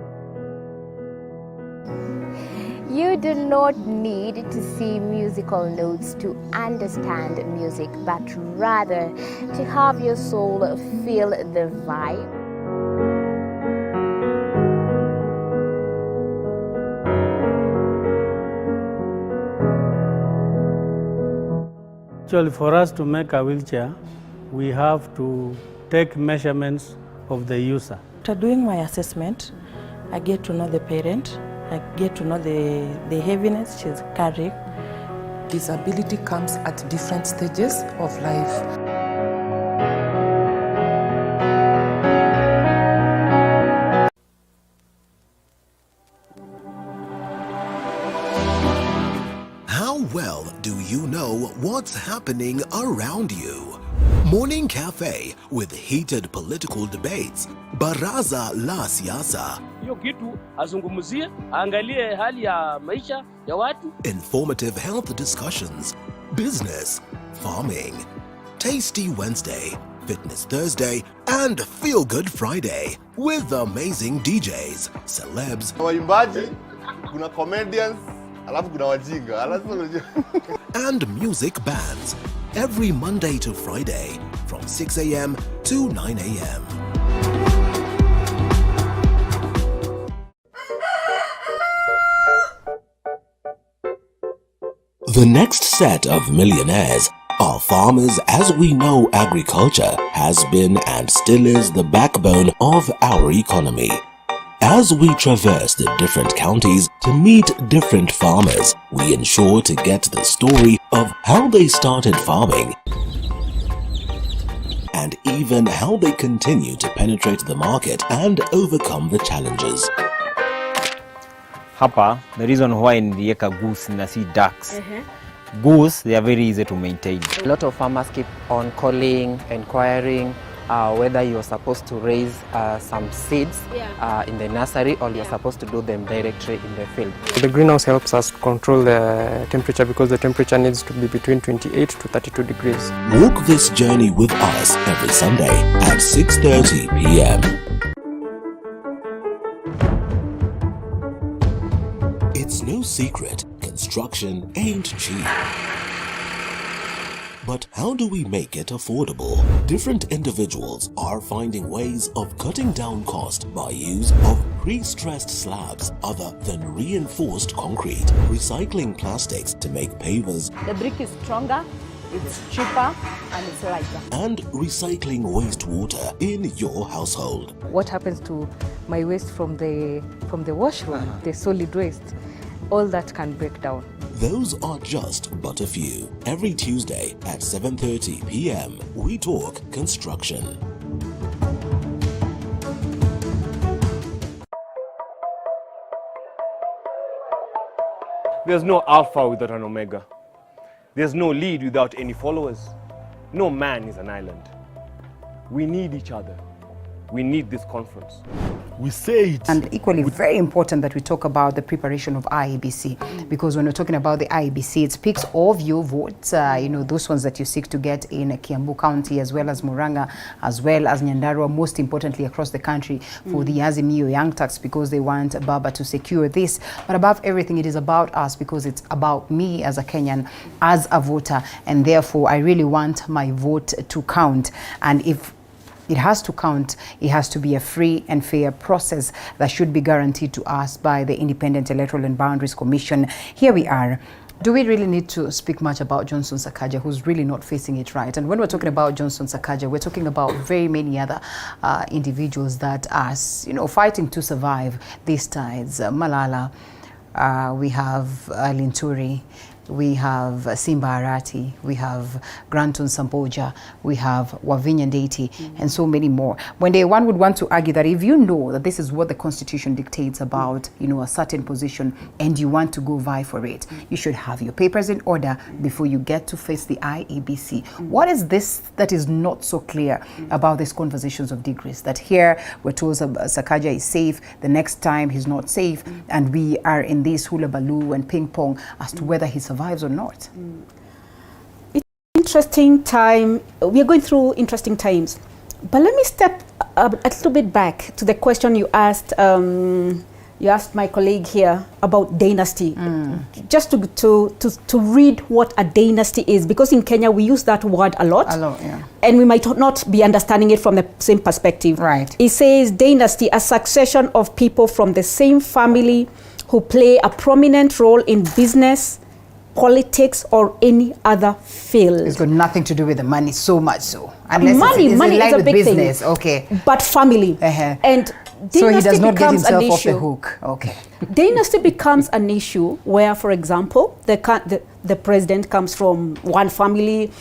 You do not need to see musical notes to understand music, but rather to have your soul feel the vibe. Actually, for us to make a wheelchair, we have to take measurements of the user. After doing my assessment, I get to know the parent, I get to know the heaviness she's carrying. Disability comes at different stages of life. Well, do you know what's happening around you? Morning Cafe with heated political debates. Baraza la Siasa. Hiyo kitu azungumzie, angalie hali ya maisha ya watu. Informative health discussions. Business, farming. Tasty Wednesday, Fitness Thursday, and Feel Good Friday with amazing DJs, celebs, waimbaji, kuna comedians, alafu kuna wajinga, and music bands every Monday to Friday from 6 a.m. to 9 a.m. The next set of millionaires are farmers. As we know, agriculture has been and still is the backbone of our economy. As we traverse the different counties to meet different farmers, we ensure to get the story of how they started farming and even how they continue to penetrate the market and overcome the challenges. Hapa, the reason why nilieka goose na si ducks. Goose, they are very easy to maintain. A lot of farmers keep on calling, inquiring whether you're supposed to raise some seeds in the nursery or you're supposed to do them directly in the field. The greenhouse helps us control the temperature because the temperature needs to be between 28 to 32 degrees. Walk this journey with us every Sunday at 6:30 p.m. It's no secret, construction ain't cheap. But how do we make it affordable? Different individuals are finding ways of cutting down cost by use of pre-stressed slabs other than reinforced concrete, recycling plastics to make pavers. The brick is stronger, it's cheaper, and it's lighter. And recycling wastewater in your household. What happens to my waste from the washroom, the solid waste? All that can break down. Those are just but a few. Every Tuesday at 7:30 p.m. we talk construction. There's no alpha without an omega. There's no lead without any followers. No man is an island. We need each other. We need this conference. We say it. And equally very important that we talk about the preparation of IABC, because when we're talking about the IABC, it speaks of your votes, those ones that you seek to get in Kiambu County, as well as Muranga, as well as Nyandarua, most importantly across the country for the Azimio Young Turks, because they want Baba to secure this. But above everything, it is about us, because it's about me as a Kenyan, as a voter, and therefore I really want my vote to count. And if it has to count, it has to be a free and fair process that should be guaranteed to us by the Independent Electoral and Boundaries Commission. Here we are. Do we really need to speak much about Johnson Sakaja, who's really not facing it right? And when we're talking about Johnson Sakaja, we're talking about very many other individuals that are, fighting to survive these tides. Malala, we have Linturi, we have Simba Arati, we have Granton Samboja, we have Wavinya Ndeti, and so many more. One would want to argue that if you know that this is what the Constitution dictates about, a certain position, and you want to go vie for it, you should have your papers in order before you get to face the IABC. What is this that is not so clear about these conversations of degrees? That here we're told Sakaja is safe, the next time he's not safe, and we are in this hula baloo and ping pong as to whether he survives or not. It's interesting time. We are going through interesting times. But let me step a little bit back to the question you asked. You asked my colleague here about dynasty. Just to read what a dynasty is, because in Kenya we use that word a lot. And we might not be understanding it from the same perspective. Right. It says dynasty, a succession of people from the same family who play a prominent role in business, politics, or any other field. It's got nothing to do with the money, so much so. Unless money it's is a big business. thing. Okay. But family. And so he does not get becomes himself an off the issue. hook. Okay. Dynasty becomes an issue where, for example, the president comes from one family,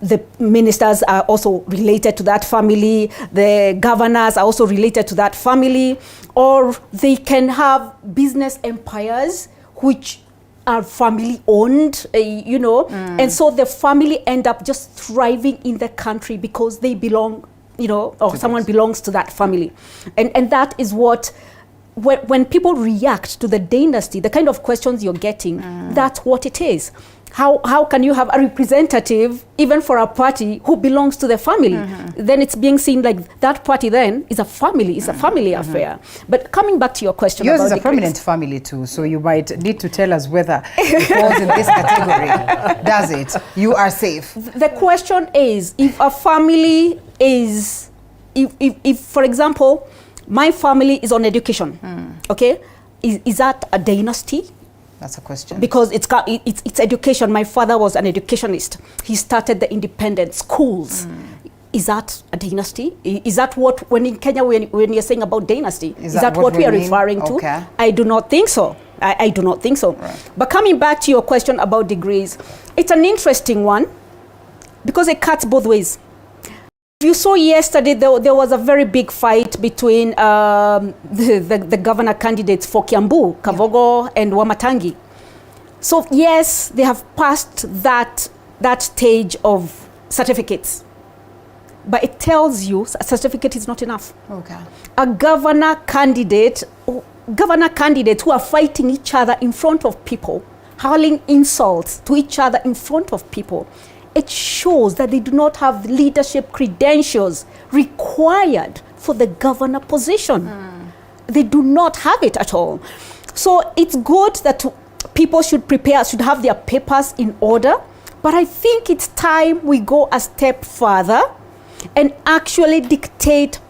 the ministers are also related to that family, the governors are also related to that family, or they can have business empires which are family owned, and so the family end up just thriving in the country because they belong, or someone belongs to that family. And that is what, when people react to the dynasty, the kind of questions you're getting, that's what it is. How can you have a representative, even for a party, who belongs to the family? Then it's being seen like that party then is a family, it's a family affair. But coming back to your question, yours about is a prominent family too, so you might need to tell us whether it falls in this category. Does it? You are safe. The question is, if a family is, if for example, my family is on education, okay, is that a dynasty? That's a question. Because it's education. My father was an educationist. He started the independent schools. Is that a dynasty? Is that what, when in Kenya, when you're saying about dynasty, is that what we are referring to? Okay. I do not think so. I do not think so. Right. But coming back to your question about degrees, it's an interesting one because it cuts both ways. You saw yesterday there was a very big fight between the governor candidates for Kiambu, Kavogo and Wamatangi. So yes, they have passed that stage of certificates. But it tells you a certificate is not enough. Okay. A governor candidate who are fighting each other in front of people, hurling insults to each other in front of people, it shows that they do not have the leadership credentials required for the governor position. They do not have it at all. So it's good that people should have their papers in order, but I think it's time we go a step further and actually dictate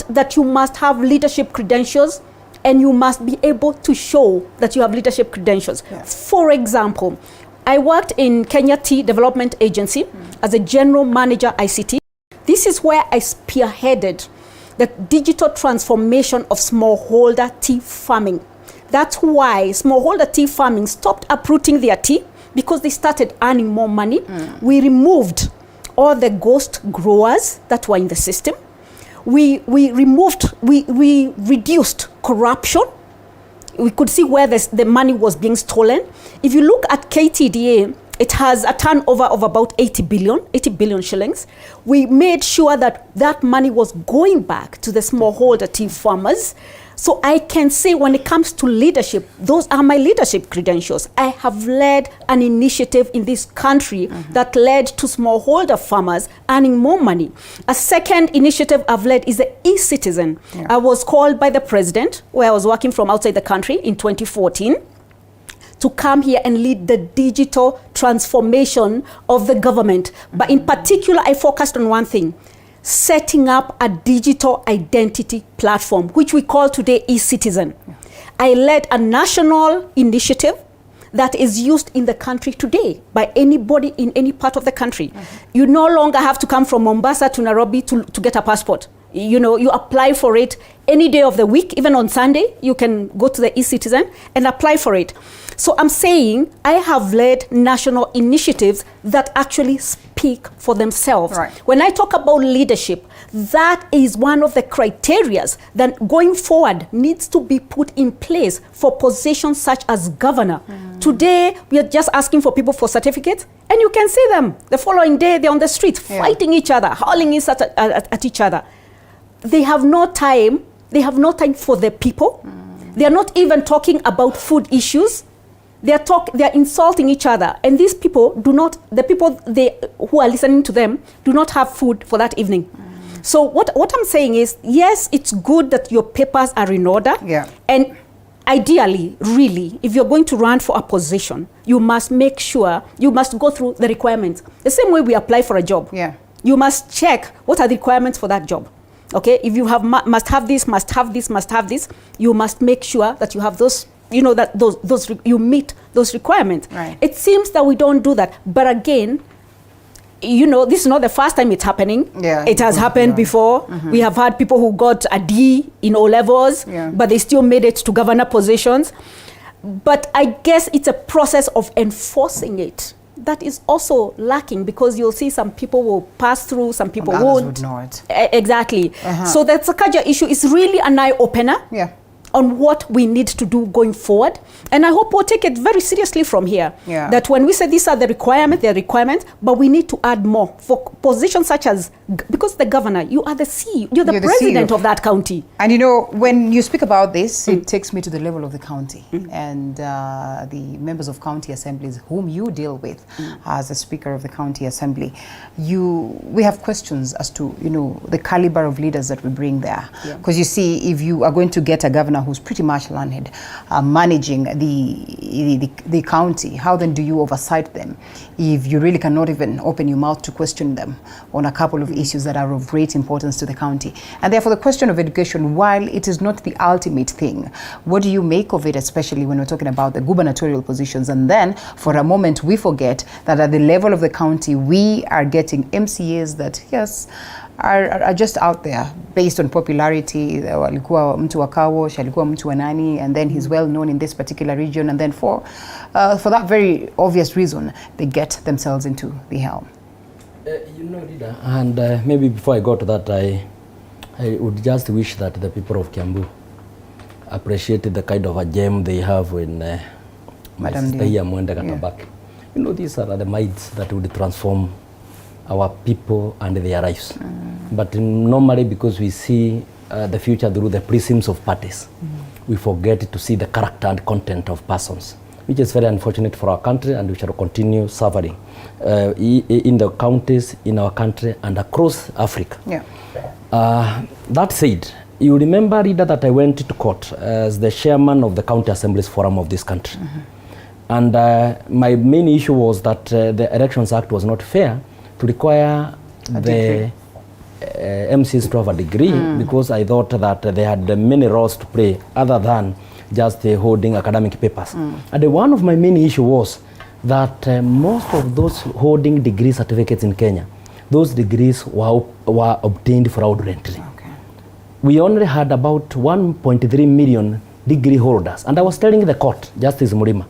that you must have leadership credentials and you must be able to show that you have leadership credentials. Yes. For example, I worked in Kenya Tea Development Agency as a general manager ICT. This is where I spearheaded the digital transformation of smallholder tea farming. That's why smallholder tea farming stopped uprooting their tea because they started earning more money. We removed all the ghost growers that were in the system. We reduced corruption. We could see where the money was being stolen. If you look at KTDA, it has a turnover of about 80 billion shillings. We made sure that money was going back to the smallholder tea farmers. So I can say when it comes to leadership, those are my leadership credentials. I have led an initiative in this country that led to smallholder farmers earning more money. A second initiative I've led is the e-citizen. I was called by the president, where I was working from outside the country in 2014, to come here and lead the digital transformation of the government. But in particular, I focused on one thing: setting up a digital identity platform, which we call today e-citizen. I led a national initiative that is used in the country today by anybody in any part of the country. You no longer have to come from Mombasa to Nairobi to get a passport. You know, you apply for it any day of the week, even on Sunday, you can go to the e-citizen and apply for it. So I'm saying I have led national initiatives that actually speak for themselves. Right. When I talk about leadership, that is one of the criterias that going forward needs to be put in place for positions such as governor. Today, we are just asking for people for certificates, and you can see them. The following day, they're on the street fighting each other, hurling at each other. They have no time. They have no time for the people. They are not even talking about food issues. They are insulting each other, and these people do not. The people who are listening to them do not have food for that evening. So what I'm saying is, yes, it's good that your papers are in order. And ideally, really, if you're going to run for a position, you must make sure you must go through the requirements. The same way we apply for a job. You must check what are the requirements for that job. Okay, if you have must have this, you must make sure that you have those. You know that you meet those requirements. Right. It seems that we don't do that, but again, you know, this is not the first time it's happening. It has happened before. We have had people who got a D in O levels, but they still made it to governor positions. But I guess it's a process of enforcing it that is also lacking, because you'll see some people will pass through, some people won't. Would not. Exactly. So the Sakaja issue is really an eye-opener on what we need to do going forward. And I hope we'll take it very seriously from here. That when we say these are the requirements, but we need to add more for positions such as, because the governor, you are the CEO, you're the president of that county. And you know, when you speak about this, it takes me to the level of the county and the members of county assemblies whom you deal with as a speaker of the county assembly. We have questions as to, you know, the caliber of leaders that we bring there. Because you see, if you are going to get a governor who's pretty much learned, managing the county, how then do you oversight them if you really cannot even open your mouth to question them on a couple of issues that are of great importance to the county? And therefore the question of education, while it is not the ultimate thing, what do you make of it, especially when we're talking about the gubernatorial positions? And then for a moment we forget that at the level of the county we are getting MCAs that, yes, are just out there based on popularity. Alikuwa mtu wa Kawosh, alikuwa mtu wa nani, and then he's well known in this particular region, and then for that very obvious reason, they get themselves into the helm. You know, Rita, and maybe before I go to that, I would just wish that the people of Kiambu appreciated the kind of a gem they have in my sister here, Mwende Katabaki. You know, these are the minds that would transform our people and their lives. But normally, because we see the future through the prisms of parties, we forget to see the character and content of persons, which is very unfortunate for our country, and we shall continue suffering in the counties, in our country, and across Africa. Yeah. That said, you remember, Rita, that I went to court as the chairman of the County Assemblies Forum of this country. And my main issue was that the Elections Act was not fair to require the MCs to have a degree, because I thought that they had many roles to play other than just holding academic papers. And one of my main issues was that most of those holding degree certificates in Kenya, those degrees were obtained fraudulently. We only had about 1.3 million degree holders. And I was telling the court, Justice Murima,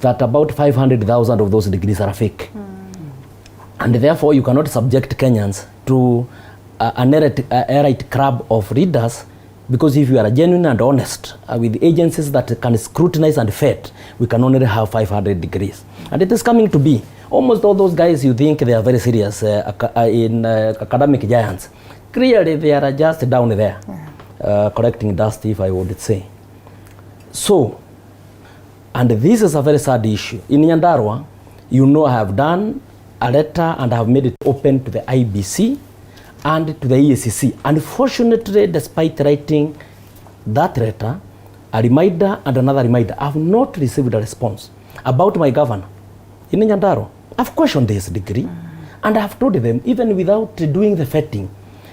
that about 500,000 of those degrees are fake. And therefore, you cannot subject Kenyans to an elite crowd of readers, because if you are genuine and honest with agencies that can scrutinize and vet, we can only have 500 degrees. And it is coming to be. Almost all those guys you think they are very serious in academic giants, clearly they are just down there, collecting dust, if I would say. So, and this is a very sad issue. In Nyandarua, you know, I have done a letter and I have made it open to the IABC and to the EACC. Unfortunately, despite writing that letter, a reminder and another reminder, I have not received a response about my governor in Nyandarua. I've questioned his degree, and I have told them, even without doing the vetting,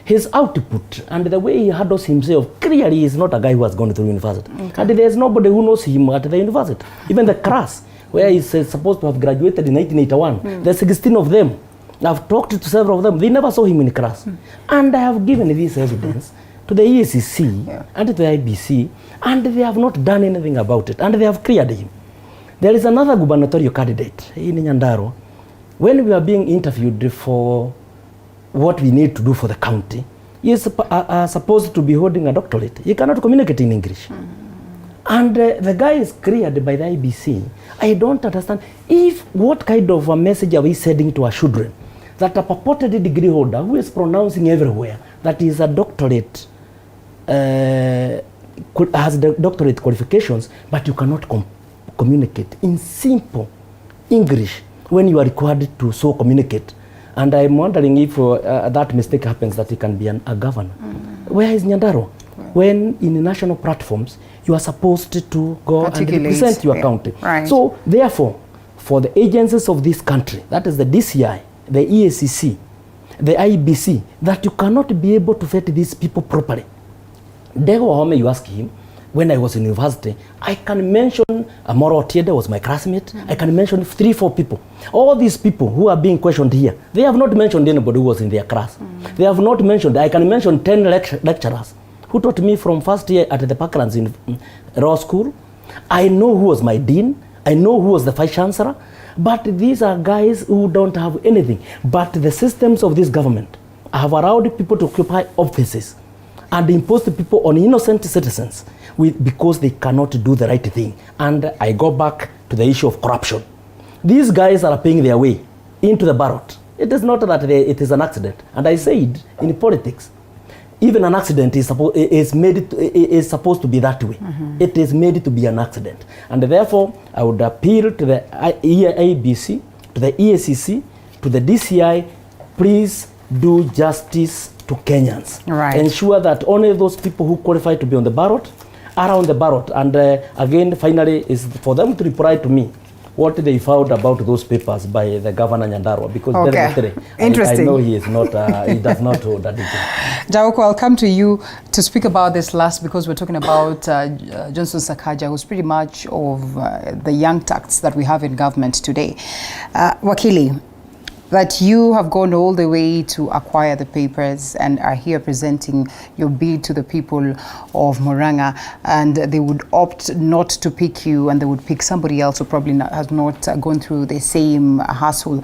his output and the way he handles himself, clearly he is not a guy who has gone through university. And there's nobody who knows him at the university. Even the class, where he's supposed to have graduated in 1981, there's 16 of them. I've talked to several of them. They never saw him in class. And I have given this evidence to the EACC and to the IBC, and they have not done anything about it, and they have cleared him. There is another gubernatorial candidate in Nyandarua. When we are being interviewed for what we need to do for the county, he is supposed to be holding a doctorate. He cannot communicate in English. And the guy is cleared by the IBC. I don't understand what kind of a message are we sending to our children, that a purported degree holder who is pronouncing everywhere that he is a doctorate, has the doctorate qualifications, but you cannot communicate in simple English when you are required to so communicate. And I'm wondering if that mistake happens, that he can be a governor. Where is Nyandarua? When in national platforms, you are supposed to go and represent your county. So therefore, for the agencies of this country, that is the DCI, the EACC, the IBC, that you cannot be able to vet these people properly. Dego Wahome, you ask him, when I was in university, I can mention Amoro Otiende was my classmate. I can mention 3-4 people. All these people who are being questioned here, they have not mentioned anybody who was in their class. They have not mentioned, I can mention 10 lecturers who taught me from first year at the Parklands in Law School. I know who was my dean. I know who was the vice chancellor. But these are guys who don't have anything. But the systems of this government have allowed people to occupy offices and impose the people on innocent citizens because they cannot do the right thing. And I go back to the issue of corruption. These guys are paying their way into the ballot. It is not that it is an accident. And I said, in politics, even an accident is supposed to be that way. It is made to be an accident. And therefore, I would appeal to the IABC, to the EACC, to the DCI, please do justice to Kenyans. Ensure that only those people who qualify to be on the ballot are on the ballot. And again, finally, is for them to reply to me what they found about those papers by the governor Nyandarua, because I know he is not, he does not hold that detail. Jaoko, I'll come to you to speak about this last, because we're talking about Johnson Sakaja, who's pretty much of the young turks that we have in government today. Wakili, that you have gone all the way to acquire the papers and are here presenting your bid to the people of Murang'a, and they would opt not to pick you and they would pick somebody else who probably has not gone through the same hassle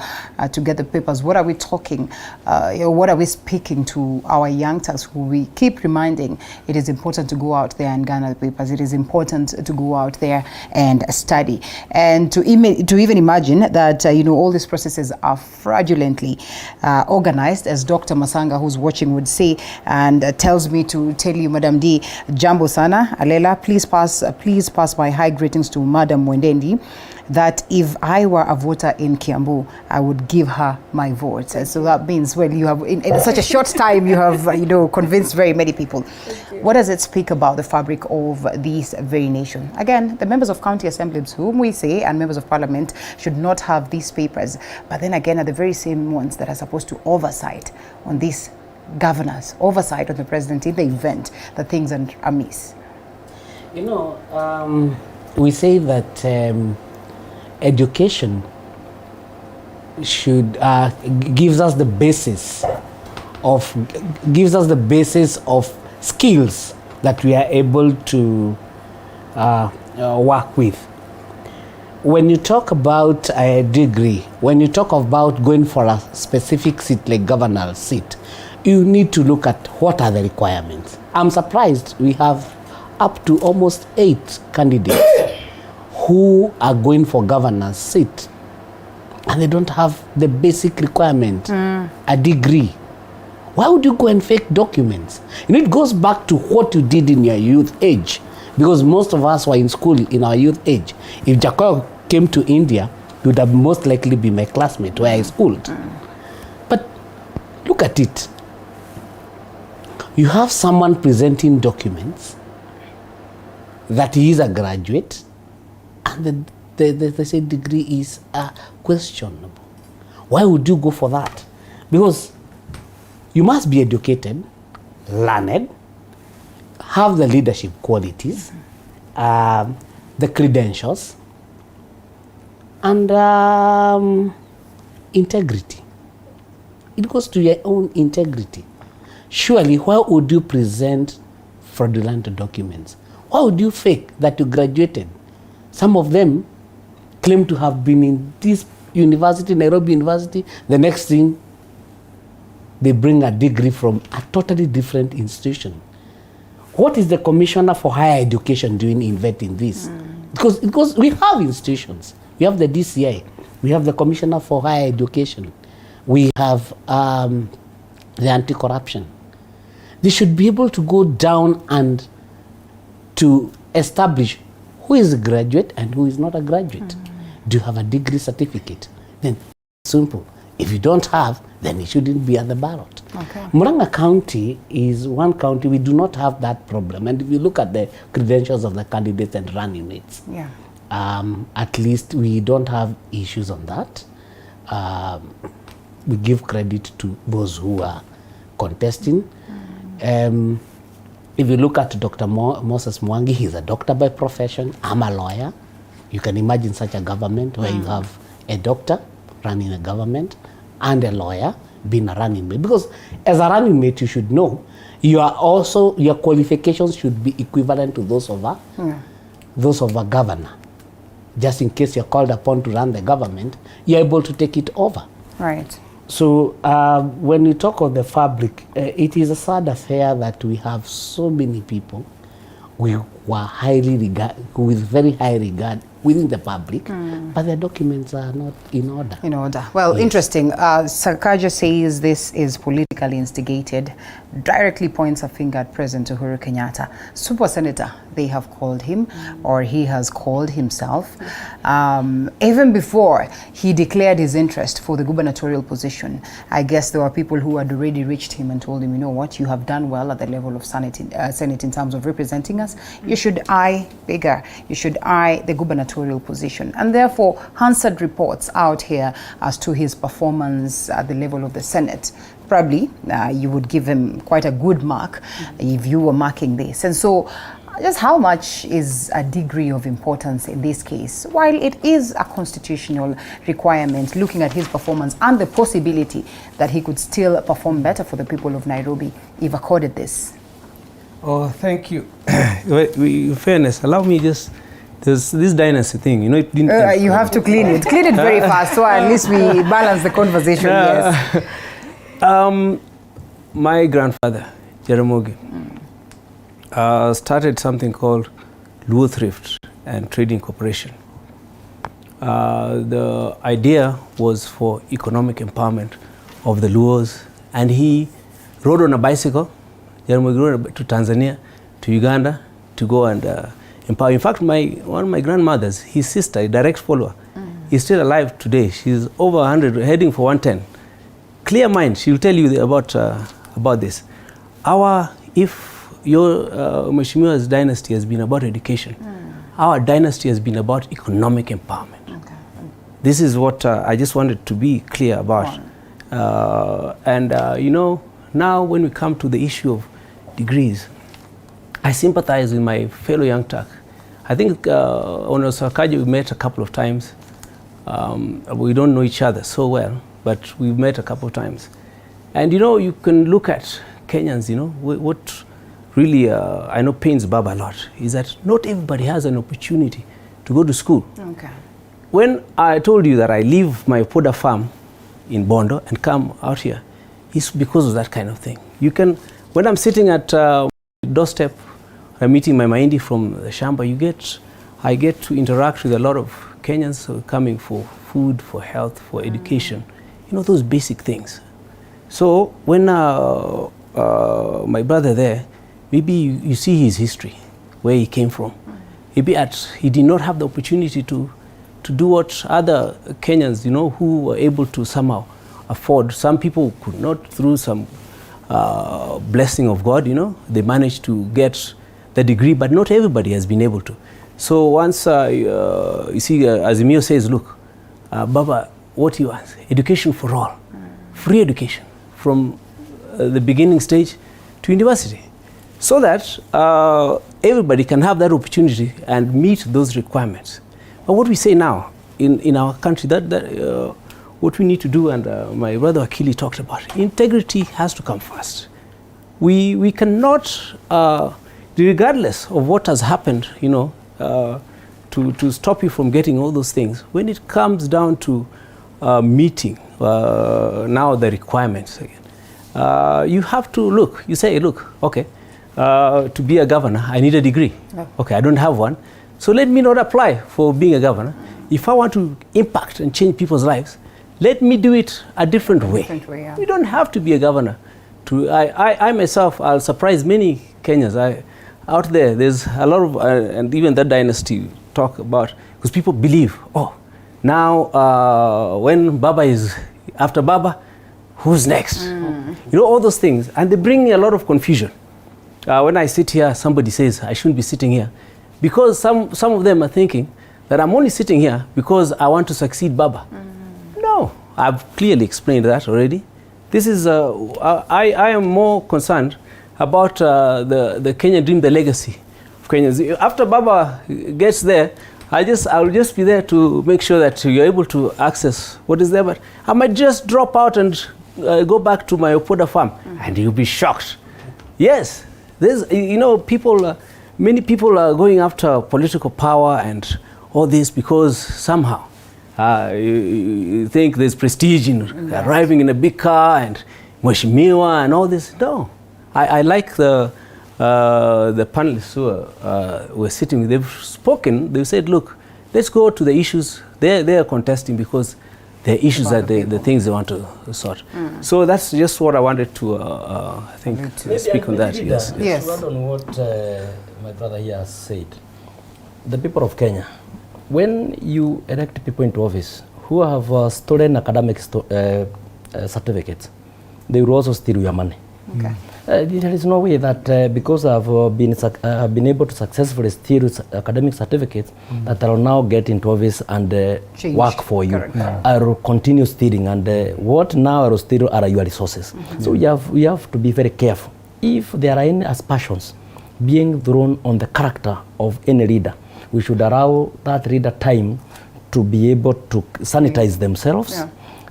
to get the papers. What are we talking? What are we speaking to our youngsters who we keep reminding it is important to go out there and garner the papers. It is important to go out there and study. And to even imagine that, all these processes are fraudulently organized, as Dr. Masanga, who's watching, would say, and tells me to tell you, Madam D, Jambo Sana, Alela, please pass my high greetings to Madam Wendendi, that if I were a voter in Kiambu, I would give her my vote. And so that means, well, you have, in such a short time, you have, convinced very many people. What does it speak about the fabric of this very nation? Again, the members of county assemblies, whom we say, and members of parliament should not have these papers, but then again are the very same ones that are supposed to oversight on these governors, oversight on the president in the event that things are amiss. We say that education should gives us the basis of skills that we are able to work with. When you talk about a degree, when you talk about going for a specific seat like governor seat, you need to look at what are the requirements. I'm surprised we have up to almost 8 candidates who are going for governor's seat and they don't have the basic requirement, a degree. Why would you go and fake documents? It goes back to what you did in your youth age, because most of us were in school in our youth age. If Jaoko came to India, he would have most likely been my classmate where I schooled. But look at it. You have someone presenting documents that he is a graduate, and they say degree is questionable. Why would you go for that? Because you must be educated, learned, have the leadership qualities, the credentials, and integrity. It goes to your own integrity. Surely, why would you present fraudulent documents? Why would you fake that you graduated? Some of them claim to have been in this university, Nairobi University. The next thing, they bring a degree from a totally different institution. What is the Commissioner for Higher Education doing in vetting this? Because we have institutions. We have the DCI. We have the Commissioner for Higher Education. We have the anti-corruption. They should be able to go down and to establish who is a graduate and who is not a graduate. Do you have a degree certificate? Then simple. If you don't have, then it shouldn't be at the ballot. Okay. Murang'a County is one county we do not have that problem. And if you look at the credentials of the candidates and running mates, at least we don't have issues on that. We give credit to those who are contesting. If you look at Dr. Moses Mwangi, he's a doctor by profession. I'm a lawyer. You can imagine such a government where you have a doctor running a government and a lawyer being a running mate. Because as a running mate, you should know your qualifications should be equivalent to those of a governor. Just in case you're called upon to run the government, you're able to take it over. Right. So when you talk of the fabric, it is a sad affair that we have so many people with very high regard within the public, but their documents are not in order. Well, interesting. Sakaja says this is politically instigated, directly points a finger at President Uhuru Kenyatta. Super Senator, they have called him, or he has called himself. Even before he declared his interest for the gubernatorial position, I guess there were people who had already reached him and told him, you know what, you have done well at the level of Senate in terms of representing us. You should eye bigger. You should eye the gubernatorial position. And therefore, Hansard reports out here as to his performance at the level of the Senate. Probably you would give him quite a good mark if you were marking this. And so Just how much is a degree of importance in this case? While it is a constitutional requirement, looking at his performance and the possibility that he could still perform better for the people of Nairobi if accorded this. Oh, thank you. In fairness, allow me just, there's this dynasty thing, you know, it didn't... you have to clean it. Clean it very fast, so at least we balance the conversation, yes. My grandfather, Jaramogi, started something called Luo Thrift and Trading Corporation. The idea was for economic empowerment of the Luos, and he rode on a bicycle, Jaramogi rode to Tanzania, to Uganda, to go and empower. In fact, one of my grandmothers, his sister, a direct follower, is still alive today. She's over 100, heading for 110. Clear mind, she will tell you about this. If your Mheshimiwa's dynasty has been about education, our dynasty has been about economic empowerment. Okay. This is what I just wanted to be clear about. You know, now when we come to the issue of degrees, I sympathize with my fellow young Turk. I think on Osakaji we met a couple of times. We don't know each other so well, but we've met a couple of times. And you know, you can look at Kenyans, you know, what really I know pains Baba a lot is that not everybody has an opportunity to go to school. Okay. When I told you that I leave my Poda farm in Bondo and come out here, it's because of that kind of thing. You can, when I'm sitting at doorstep, I'm meeting my Mahindi from the Shamba, I get to interact with a lot of Kenyans who are coming for food, for health, for education, you know, those basic things. So when my brother there, maybe you see his history, where he came from. Maybe he did not have the opportunity to do what other Kenyans, you know, who were able to somehow afford. Some people could not, through some blessing of God, you know, they managed to get the degree, but not everybody has been able to. So once, you see, Azimio says, look, Baba, what he wants, education for all, free education from the beginning stage to university, so that everybody can have that opportunity and meet those requirements. But what we say now in our country, what we need to do, and my brother Akili talked about, integrity has to come first. We cannot, regardless of what has happened, you know, to stop you from getting all those things, when it comes down to meeting now the requirements again, you have to look, you say, look, okay, to be a governor, I need a degree. Yeah. Okay, I don't have one. So let me not apply for being a governor. If I want to impact and change people's lives, let me do it a different way. Yeah. You don't have to be a governor. I myself, I'll surprise many Kenyans. Out there, there's a lot of, and even that dynasty talk about, because people believe, oh, now when Baba is, after Baba, who's next? You know, all those things. And they bring a lot of confusion. When I sit here, somebody says, I shouldn't be sitting here. Because some of them are thinking that I'm only sitting here because I want to succeed Baba. No, I've clearly explained that already. This is, I am more concerned about the Kenyan dream, the legacy of Kenyans. After Baba gets there, I'll just be there to make sure that you're able to access what is there. But I might just drop out and go back to my Opoda farm, and you'll be shocked. Yes, there's, you know, people, many people are going after political power and all this because somehow you think there's prestige in arriving in a big car and Mheshimiwa and all this. No. I like the panelists who were sitting, they've spoken, they've said, look, let's go to the issues. They are contesting because they're issues that the things they want to sort. So that's just what I wanted to, I think, speak on that. Yes. To add on what my brother here has said, the people of Kenya, when you elect people into office who have stolen academic certificates, they will also steal your money. Okay. There is no way that because I've been able to successfully steal academic certificates that I'll now get into office and work for you. I will continue stealing, and what now I will steal are your resources. So you have to be very careful. If there are any aspersions being thrown on the character of any leader. We should allow that leader time to be able to sanitize themselves,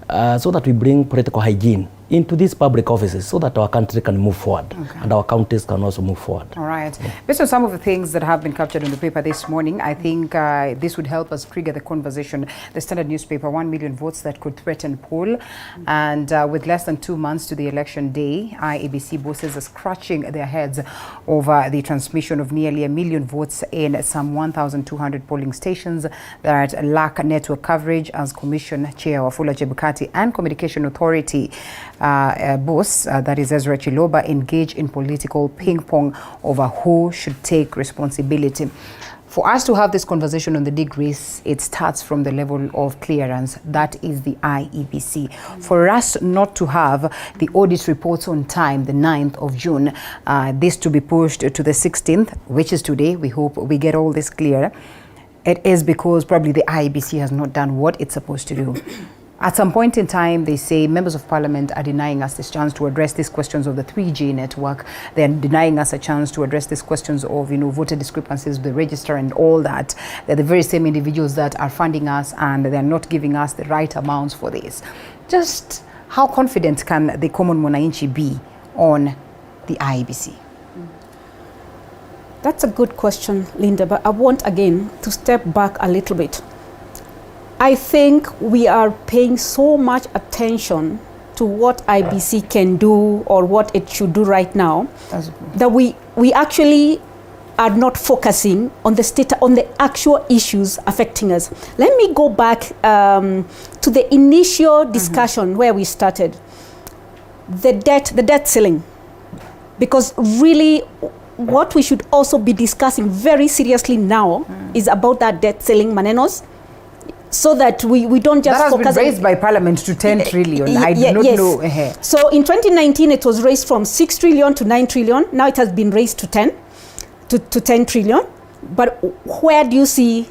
so that we bring political hygiene into these public offices so that our country can move forward and our counties can also move forward. All right. Based on some of the things that have been captured in the paper this morning, I think this would help us trigger the conversation. The Standard newspaper, 1 million votes that could threaten poll. And with less than 2 months to the election day, IABC bosses are scratching their heads over the transmission of nearly 1 million votes in some 1,200 polling stations that lack network coverage, as Commission Chair Wafula Chebukati and Communication Authority boss, that is Ezra Chiloba, engage in political ping-pong over who should take responsibility. For us to have this conversation on the degrees, it starts from the level of clearance. That is the IABC. For us not to have the audit reports on time, the 9th of June, this to be pushed to the 16th, which is today. We hope we get all this clear. It is because probably the IABC has not done what it's supposed to do. At some point in time, they say members of parliament are denying us this chance to address these questions of the 3G network. They're denying us a chance to address these questions of, voter discrepancies with the register and all that. They're the very same individuals that are funding us, and they're not giving us the right amounts for this. Just how confident can the common mwananchi be on the IABC? That's a good question, Linda, but I want again to step back a little bit. I think we are paying so much attention to what IBC can do or what it should do right now that we actually are not focusing on the actual issues affecting us. Let me go back to the initial discussion where we started. The debt ceiling. Because really what we should also be discussing very seriously now is about that debt ceiling, Manenos. So that we don't just focus. That has been raised by Parliament to 10 trillion. I do not know. So in 2019, it was raised from 6 trillion to 9 trillion. Now it has been raised to 10 trillion. But where do you see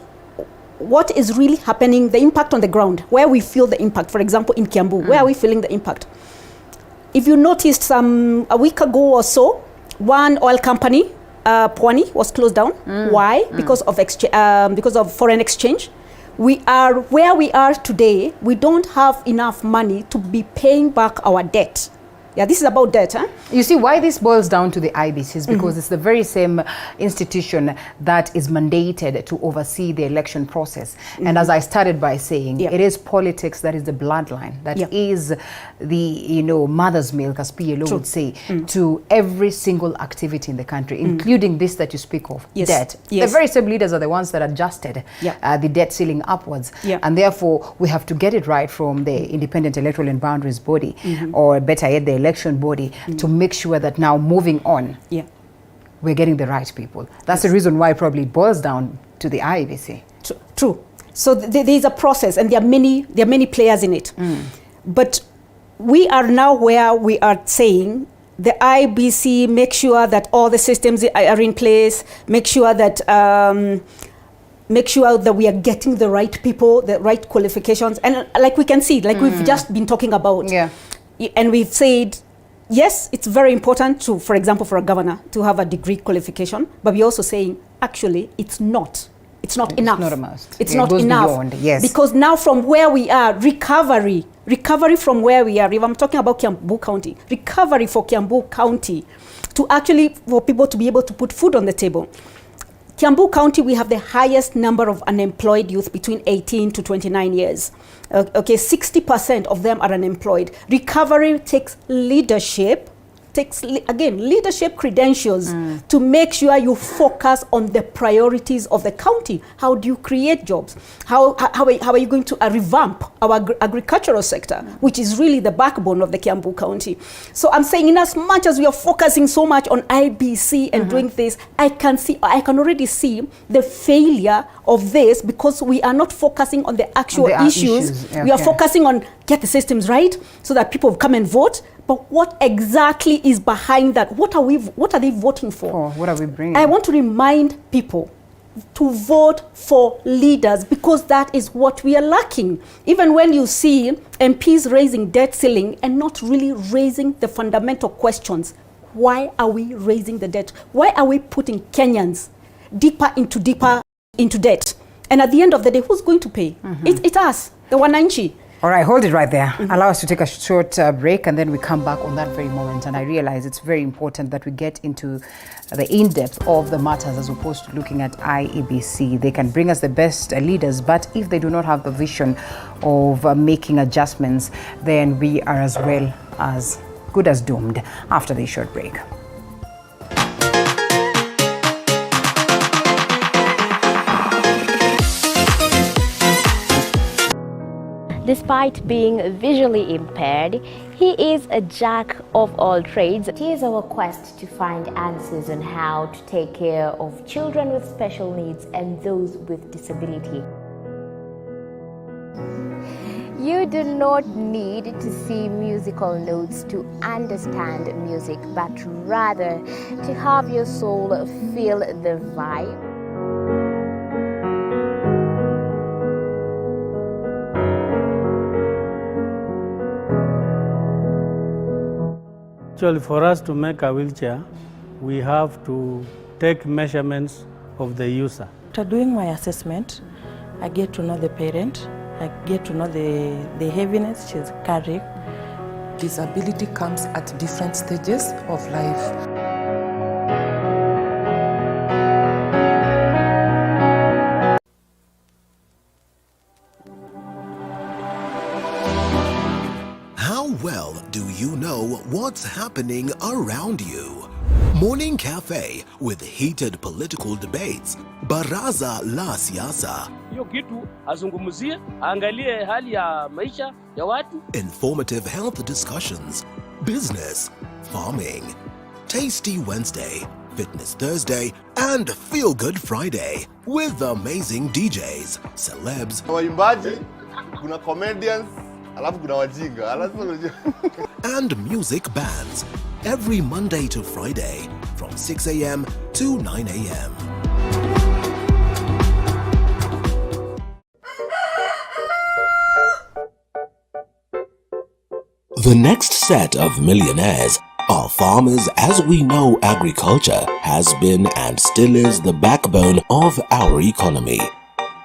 what is really happening, the impact on the ground, where we feel the impact? For example, in Kiambu, where are we feeling the impact? If you noticed a week ago or so, one oil company, Pwani, was closed down. Why? Because of foreign exchange. We are where we are today. We don't have enough money to be paying back our debt. Yeah, this is about debt. You see, why this boils down to the IBC is because it's the very same institution that is mandated to oversee the election process. And as I started by saying, it is politics that is the bloodline, that is the mother's milk, as PLO would say, to every single activity in the country, including this that you speak of, debt. The very same leaders are the ones that adjusted the debt ceiling upwards. And therefore, we have to get it right from the Independent Electoral and Boundaries Body, or better yet, the election body, to make sure that now moving on, we're getting the right people. That's the reason why probably it boils down to the IABC. True. So there is a process, and there are many players in it. But we are now where we are saying the IABC make sure that all the systems are in place, make sure that we are getting the right people, the right qualifications, and like we can see, like we've just been talking about. And we've said, yes, it's very important to, for example, for a governor to have a degree qualification, but we're also saying, actually, it's not enough. It's not a must. It's not enough. Beyond, because now from where we are, recovery from where we are, if I'm talking about Kiambu County, recovery for Kiambu County, for people to be able to put food on the table. Kiambu County, we have the highest number of unemployed youth between 18 to 29 years. 60% of them are unemployed. Recovery takes leadership, leadership credentials to make sure you focus on the priorities of the county. How do you create jobs? How are you going to revamp our agricultural sector, which is really the backbone of the Kiambu County? So I'm saying, in as much as we are focusing so much on IBC and doing this, I can already see the failure of this because we are not focusing on the actual issues. We are focusing on get the systems right so that people come and vote. But what exactly is behind that? What are they voting for? What are we bringing? I want to remind people to vote for leaders because that is what we are lacking. Even when you see MPs raising debt ceiling and not really raising the fundamental questions. why are we raising the debt? Why are we putting Kenyans deeper into debt? And at the end of the day, who's going to pay? It's us, the wananchi. All right, hold it right there. Allow us to take a short break, and then we come back on that very moment. And I realize it's very important that we get into the in-depth of the matters as opposed to looking at IABC. They can bring us the best leaders, but if they do not have the vision of making adjustments, then we are as well as good as doomed. After this short break. Despite being visually impaired, he is a jack of all trades. It is our quest to find answers on how to take care of children with special needs and those with disability. You do not need to see musical notes to understand music, but rather to have your soul feel the vibe. Actually, for us to make a wheelchair, we have to take measurements of the user. After doing my assessment, I get to know the parent, I get to know the heaviness she's carrying. Disability comes at different stages of life. How well do you know what's happening around you? Morning Cafe with heated political debates. Baraza la Siasa. Hiyo kitu azungumzie, angalie hali ya maisha ya watu. Informative health discussions. Business, farming. Tasty Wednesday, Fitness Thursday, and Feel Good Friday with amazing DJs, celebs, waimbaji, kuna comedians, alafu kuna wajinga. and music bands every Monday to Friday from 6 a.m. to 9 a.m. The next set of millionaires are farmers. As we know, agriculture has been and still is the backbone of our economy.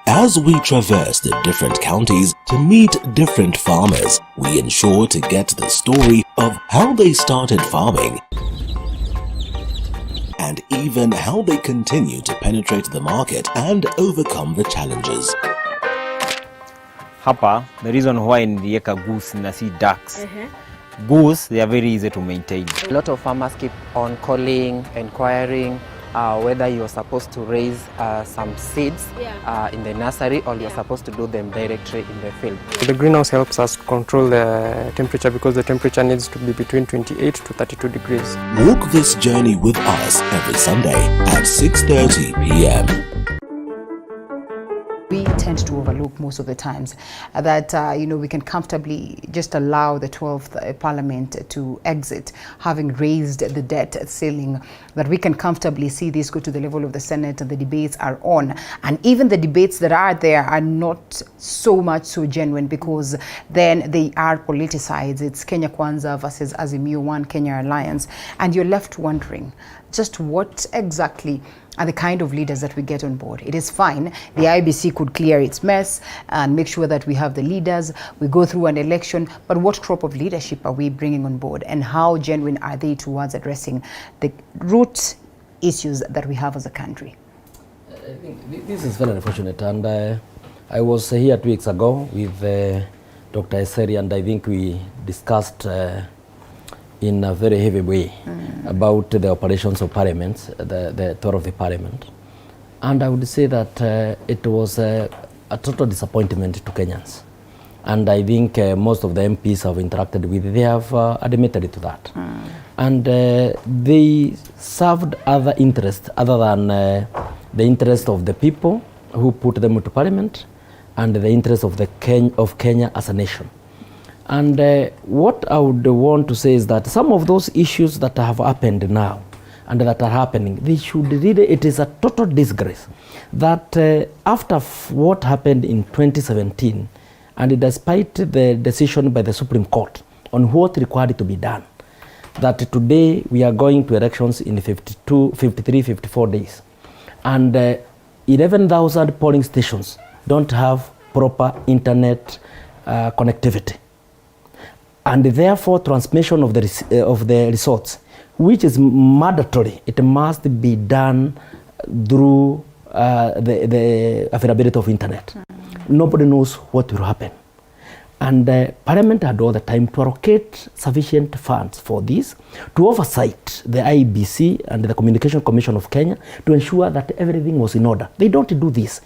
As we traverse the different counties to meet different farmers, we ensure to get the story of how they started farming and even how they continue to penetrate the market and overcome the challenges. Hapa, the reason why niliweka goose na si ducks. Goose, they are very easy to maintain. A lot of farmers keep on calling, inquiring whether you're supposed to raise some seeds in the nursery or you're supposed to do them directly in the field. The greenhouse helps us control the temperature because the temperature needs to be between 28 to 32 degrees. Walk this journey with us every Sunday at 6:30 p.m. We tend to overlook most of the times that we can comfortably just allow the 12th Parliament to exit, having raised the debt ceiling, that we can comfortably see this go to the level of the Senate and the debates are on. And even the debates that are there are not so much so genuine because then they are politicized. It's Kenya Kwanza versus Azimio, One Kenya Alliance. And you're left wondering just what exactly are the kind of leaders that we get on board. It is fine. The IABC could clear its mess and make sure that we have the leaders. We go through an election, but what crop of leadership are we bringing on board, and how genuine are they towards addressing the root issues that we have as a country? I think this is very unfortunate, and I was here 2 weeks ago with Dr. Eseri, and I think we discussed in a very heavy way about the operations of Parliament, the tour of the Parliament. And I would say that it was a total disappointment to Kenyans. And I think most of the MPs I've interacted with, they have admitted to that. And they served other interests other than the interest of the people who put them into Parliament and the interest of Kenya as a nation. And what I would want to say is that some of those issues that have happened now and that are happening, they should really, it is a total disgrace that after what happened in 2017, and despite the decision by the Supreme Court on what required to be done, that today we are going to elections in 53, 54 days. And 11,000 polling stations don't have proper internet connectivity. And therefore transmission of the results, which is mandatory, it must be done through the availability of internet. Nobody knows what will happen. And Parliament had all the time to allocate sufficient funds for this, to oversight the IABC and the Communication Commission of Kenya to ensure that everything was in order. They don't do this.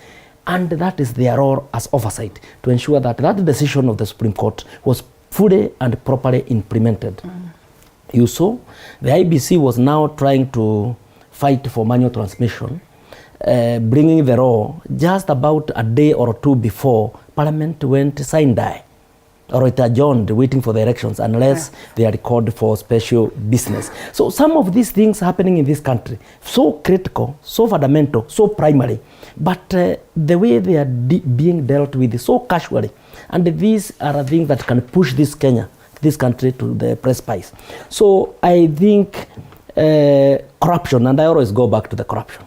And that is their role as oversight, to ensure that that decision of the Supreme Court was fully and properly implemented. You saw, the IBC was now trying to fight for manual transmission, bringing the law just about a day or two before Parliament went sine-die, or it adjourned waiting for the elections unless they are called for special business. So some of these things happening in this country, so critical, so fundamental, so primary, but the way they are being dealt with so casually, and these are things that can push this country to the precipice. So I think corruption, and I always go back to the corruption.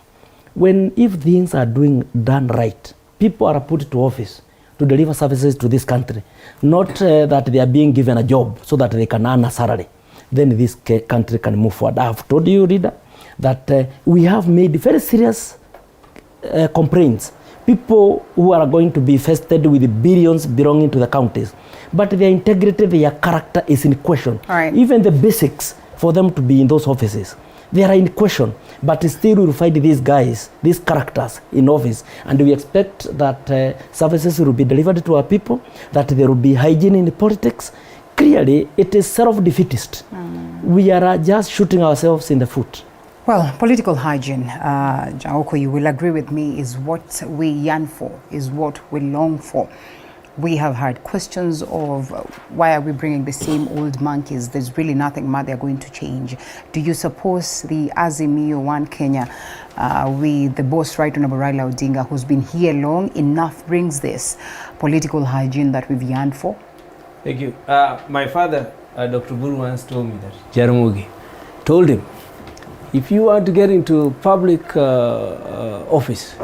If things are done right, people are put to office to deliver services to this country, not that they are being given a job so that they can earn a salary, then this country can move forward. I have told you, reader, that we have made very serious complaints. People who are going to be vested with billions belonging to the counties, but their integrity, their character is in question. Even the basics for them to be in those offices, they are in question, but still we will find these guys, these characters in office, and we expect that services will be delivered to our people, that there will be hygiene in politics. Clearly, it is self-defeatist. We are just shooting ourselves in the foot. Well, political hygiene, Jaoko, you will agree with me, is what we yearn for, is what we long for. We have had questions of why are we bringing the same old monkeys? There's really nothing much they're going to change. Do you suppose the Azimio One Kenya with the boss, Right Honorable Raila Odinga, who's been here long enough, brings this political hygiene that we've yearned for? Thank you. My father, Dr. Oburu, once told me that Jaramogi told him, if you want to get into public office,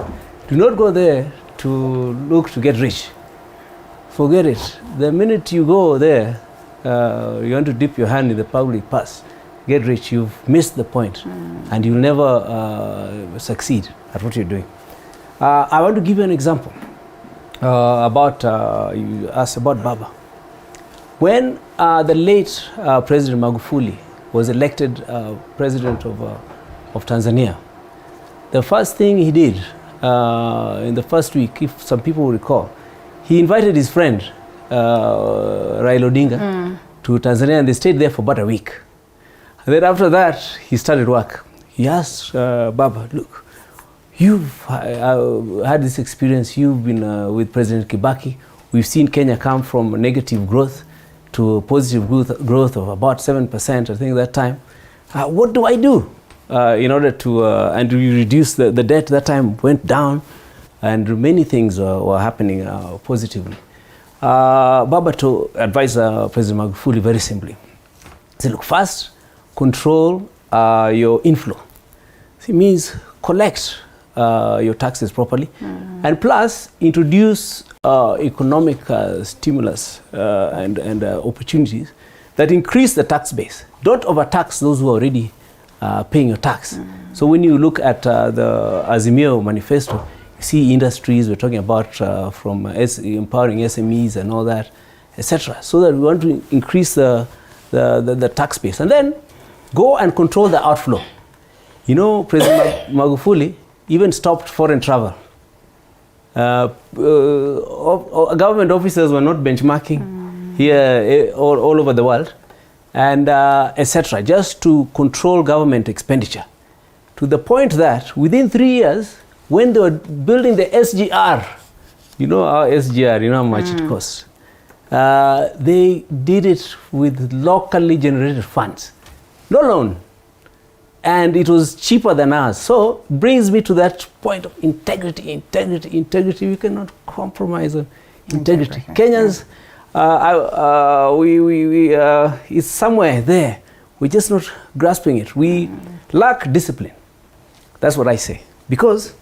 do not go there to look to get rich. Forget it. The minute you go there, you want to dip your hand in the public purse, get rich, you've missed the point, and you'll never succeed at what you're doing. I want to give you an example about, you asked about Baba. When the late President Magufuli was elected president of Tanzania, the first thing he did in the first week, if some people will recall, he invited his friend, Raila Odinga, to Tanzania, and they stayed there for about a week. And then after that, he started work. He asked Baba, look, you've had this experience, you've been with President Kibaki, we've seen Kenya come from negative growth to positive growth of about 7%, I think, that time. What do I do in order to, and we reduce the debt that time went down, and many things were happening positively. Baba advised President Magufuli very simply. He said, look, first, control your inflow. It means collect your taxes properly, and plus introduce economic stimulus and opportunities that increase the tax base. Don't overtax those who are already paying your tax. So when you look at the Azimio manifesto, you see industries, we're talking about from empowering SMEs and all that, etc. So that we want to increase the tax base. And then go and control the outflow. You know, President Magufuli even stopped foreign travel. Government officers were not benchmarking here all over the world, and etc. just to control government expenditure. To the point that within 3 years, when they were building the SGR, you know our SGR, you know how much it costs. They did it with locally generated funds, no loan. And it was cheaper than ours. So brings me to that point of integrity, integrity, integrity. We cannot compromise on integrity. Kenyans, it's somewhere there. We're just not grasping it. We lack discipline. That's what I say. Because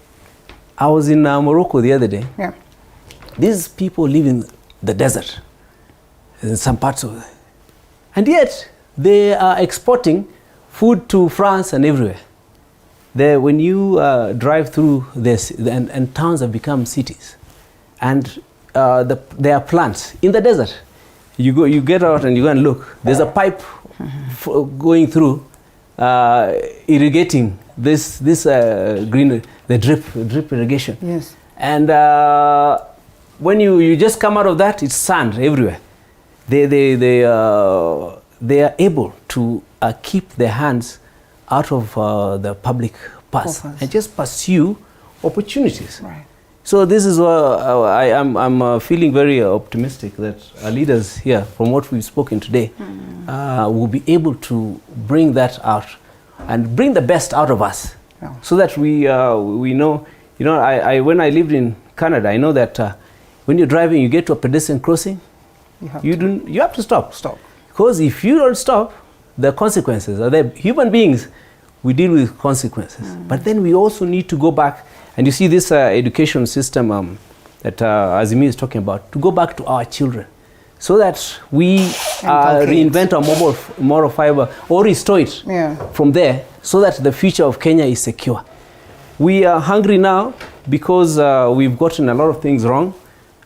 I was in Morocco the other day. Yeah. These people live in the desert, in some parts of it. And yet, they are exporting food to France and everywhere. When you drive through this, and towns have become cities. And there are plants in the desert. You get out and you go and look. There's a pipe going through, irrigating this greenery, the drip irrigation. Yes. And when you just come out of that, it's sand everywhere. They are able to keep their hands out of the public purse and just pursue opportunities. Right. So this is I'm feeling very optimistic that our leaders here, from what we've spoken today, will be able to bring that out and bring the best out of us, so that we know. You know, when I lived in Canada, I know that when you're driving, you get to a pedestrian crossing, you have to stop. Because if you don't stop, the consequences are there. Human beings, we deal with consequences. But then we also need to go back, and you see this education system that Azimio is talking about, to go back to our children, so that we reinvent our moral fiber or restore it from there, so that the future of Kenya is secure. We are hungry now because we've gotten a lot of things wrong.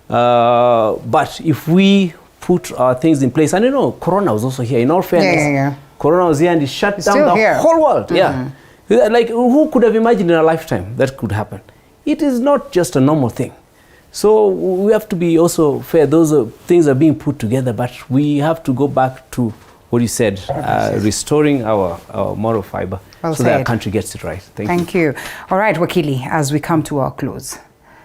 But if we put our things in place, and you know, Corona was also here, in all fairness. Corona was here and it shut down the whole world. Like, who could have imagined in a lifetime that could happen? It is not just a normal thing. So we have to be also fair. Those things are being put together, but we have to go back to what you said, restoring our moral fiber, so that our country gets it right. Thank you. All right, Wakili, as we come to our close,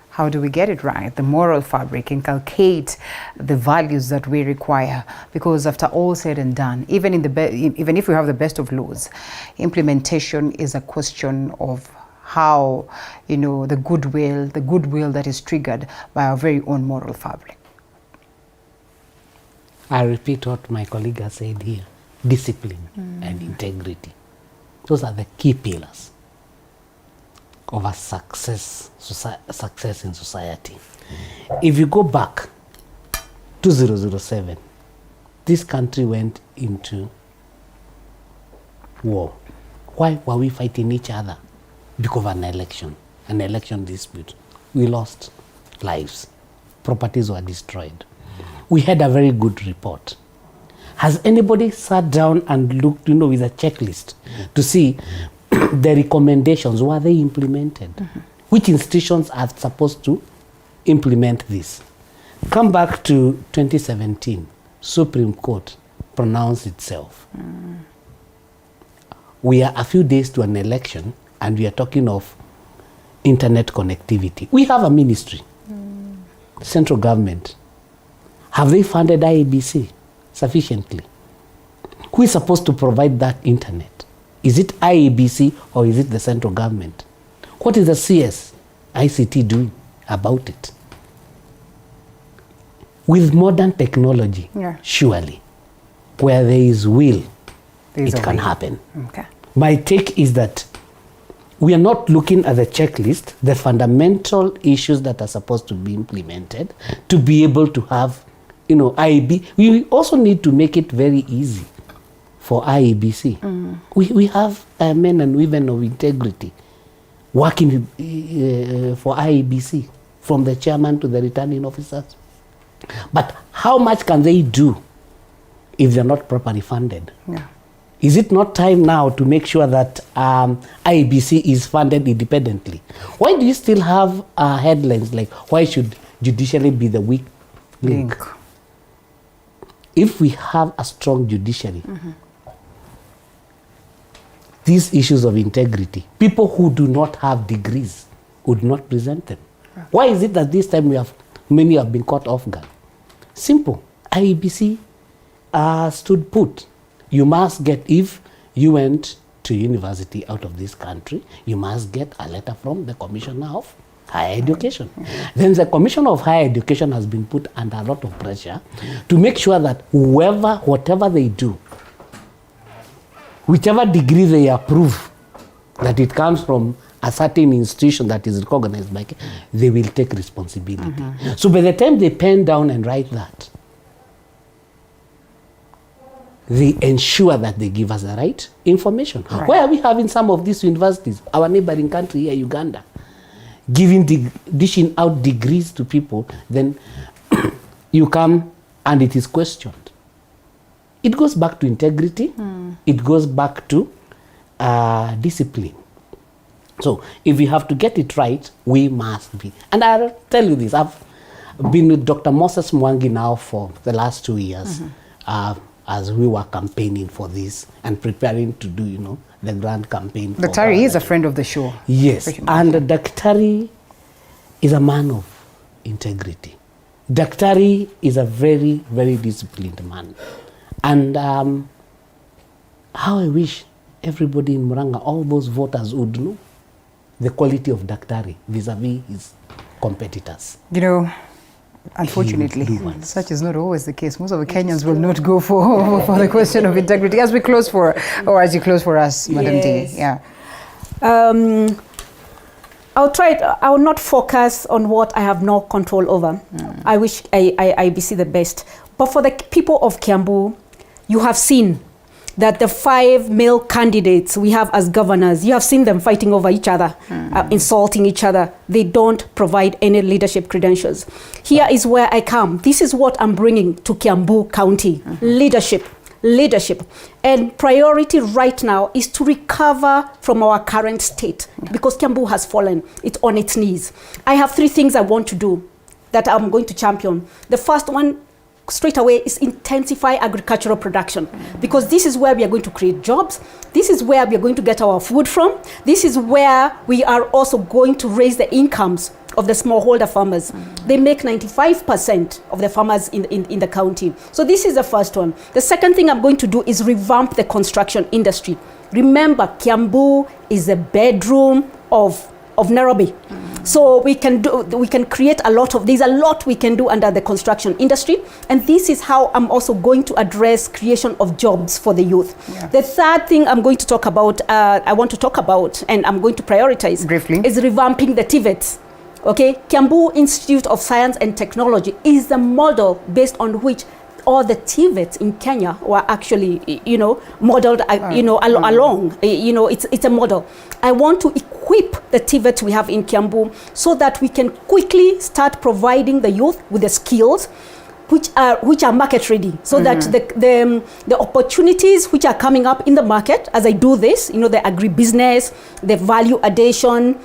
how do we get it right? The moral fabric, inculcate the values that we require, because after all said and done, even if we have the best of laws, implementation is a question of how, you know, the goodwill that is triggered by our very own moral fabric. I repeat what my colleague has said here: discipline and integrity. Those are the key pillars of a success in society. If you go back to 2007, this country went into war. Why were we fighting each other? Because of an election dispute. We lost lives. Properties were destroyed. We had a very good report. Has anybody sat down and looked, you know, with a checklist to see the recommendations, were they implemented? Which institutions are supposed to implement this? Come back to 2017, Supreme Court pronounced itself. We are a few days to an election and we are talking of internet connectivity. We have a ministry, central government. Have they funded IABC sufficiently? Who is supposed to provide that internet? Is it IABC or is it the central government? What is the CS ICT doing about it? With modern technology, surely, where there is will, it can happen. Okay. My take is that we are not looking at the checklist, the fundamental issues that are supposed to be implemented to be able to have, you know, IAB. We also need to make it very easy for IABC. We have men and women of integrity working for IABC, from the chairman to the returning officers. But how much can they do if they're not properly funded? Is it not time now to make sure that IABC is funded independently? Why do you still have headlines like, why should judiciary be the weak link? If we have a strong judiciary, these issues of integrity, people who do not have degrees would not present them. Why is it that this time many have been caught off guard? Simple. IABC stood put. You must get, if you went to university out of this country, you must get a letter from the Commissioner of Higher Education. Then the Commissioner of Higher Education has been put under a lot of pressure to make sure that whatever they do, whichever degree they approve that it comes from a certain institution that is recognized by, they will take responsibility. So by the time they pen down and write that, they ensure that they give us the right information. Right. Why are we having some of these universities, our neighboring country here, Uganda, dishing out degrees to people, then you come and it is questioned. It goes back to integrity. It goes back to discipline. So if we have to get it right, we must be. And I'll tell you this, I've been with Dr. Moses Mwangi now for the last 2 years, as we were campaigning for this and preparing to do, you know, the grand campaign. Daktari is a friend of the show. Yes, and Daktari is a man of integrity. Daktari is a very, very disciplined man. And how I wish everybody in Murang'a, all those voters would know the quality of Daktari vis-a-vis his competitors. You know, unfortunately, such is not always the case. Most of the Kenyans will not go for the question of integrity. As we close for, or as you close for us, Madam D. Yeah. I will not focus on what I have no control over. I wish IABC the best. But for the people of Kiambu, you have seen that the 5 male candidates we have as governors, you have seen them fighting over each other, insulting each other. They don't provide any leadership credentials. Here is where I come. This is what I'm bringing to Kiambu County. Leadership. And priority right now is to recover from our current state, because Kiambu has fallen. It's on its knees. I have 3 things I want to do that I'm going to champion. The first one, straight away, is intensify agricultural production, because this is where we are going to create jobs. This is where we are going to get our food from. This is where we are also going to raise the incomes of the smallholder farmers. They make 95% of the farmers in the county. So this is the first one. The second thing I'm going to do is revamp the construction industry. Remember, Kiambu is a bedroom of Nairobi. So we can create there's a lot we can do under the construction industry. And this is how I'm also going to address creation of jobs for the youth. Yeah. The third thing I'm going to talk about, and I'm going to prioritize, briefly, is revamping the TVETs. Okay, Kiambu Institute of Science and Technology is the model based on which all the TVETs in Kenya were actually, modeled, along. It's a model. I want to equip the TVETs we have in Kiambu so that we can quickly start providing the youth with the skills which are market ready, so that the opportunities which are coming up in the market as I do this, the agribusiness, the value addition,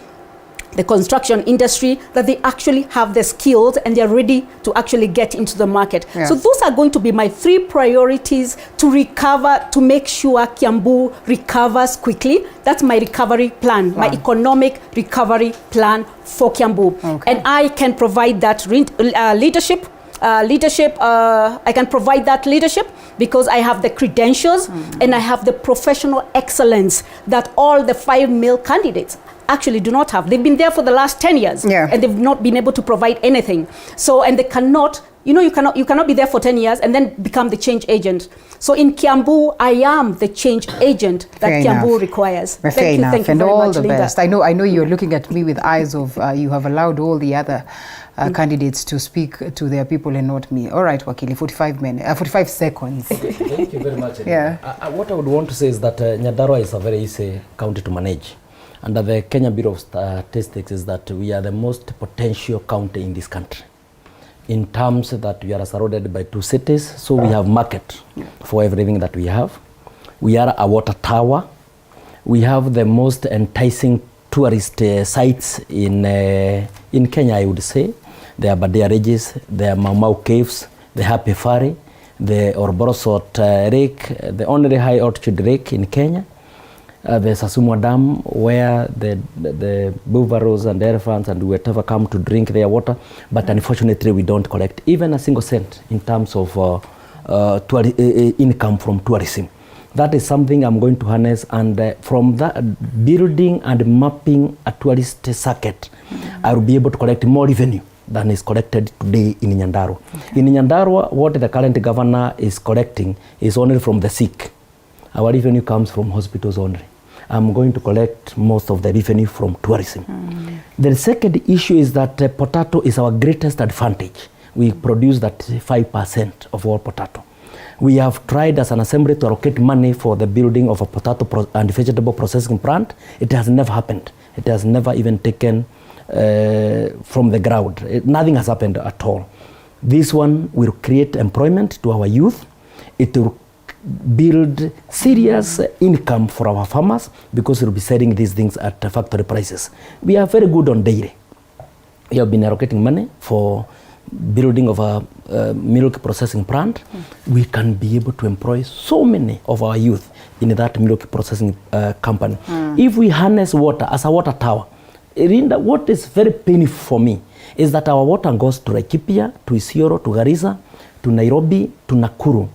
the construction industry, that they actually have the skills and they're ready to actually get into the market. Yes. So those are going to be my 3 priorities to recover, to make sure Kiambu recovers quickly. That's my recovery plan, my economic recovery plan for Kiambu. Okay. And I can provide that leadership. I can provide that leadership because I have the credentials and I have the professional excellence that all the 5 male candidates actually do not have. They've been there for the last 10 years and they've not been able to provide anything. So, and they cannot, you cannot be there for 10 years and then become the change agent. So in Kiambu, I am the change agent that Kiambu requires. Thank you very much, all the best. I know you're looking at me with eyes of you have allowed all the other candidates to speak to their people and not me. All right, Wakili, 45 seconds. Thank you very much. Yeah. What I would want to say is that Nyandarua is a very easy county to manage. Under the Kenya Bureau of Statistics is that we are the most potential county in this country, in terms that we are surrounded by 2 cities, so we have market for everything that we have. We are a water tower. We have the most enticing tourist sites in Kenya, I would say. There are Badia Ridges, there are Mau Mau Caves, the Happy Ferry, the Orborosot Lake, the only high altitude lake in Kenya. The Sasumwa Dam, where the buffaloes and elephants and whatever come to drink their water, but unfortunately we don't collect even a single cent in terms of income from tourism. That is something I'm going to harness, and from that, building and mapping a tourist circuit, I will be able to collect more revenue than is collected today in Nyandarua. In Nyandarua, what the current governor is collecting is only from the sick. Our revenue comes from hospitals only. I'm going to collect most of the revenue from tourism. The second issue is that potato is our greatest advantage. We produce that 5% of all potato. We have tried as an assembly to allocate money for the building of a potato and vegetable processing plant. It has never happened. It has never even taken from the ground. Nothing has happened at all. This one will create employment to our youth. It will build serious income for our farmers because we'll be selling these things at factory prices. We are very good on dairy. We have been allocating money for building of a milk processing plant. We can be able to employ so many of our youth in that milk processing company. If we harness water as a water tower, what is very painful for me is that our water goes to Laikipia, to Isiolo, to Garissa, to Nairobi, to Nakuru.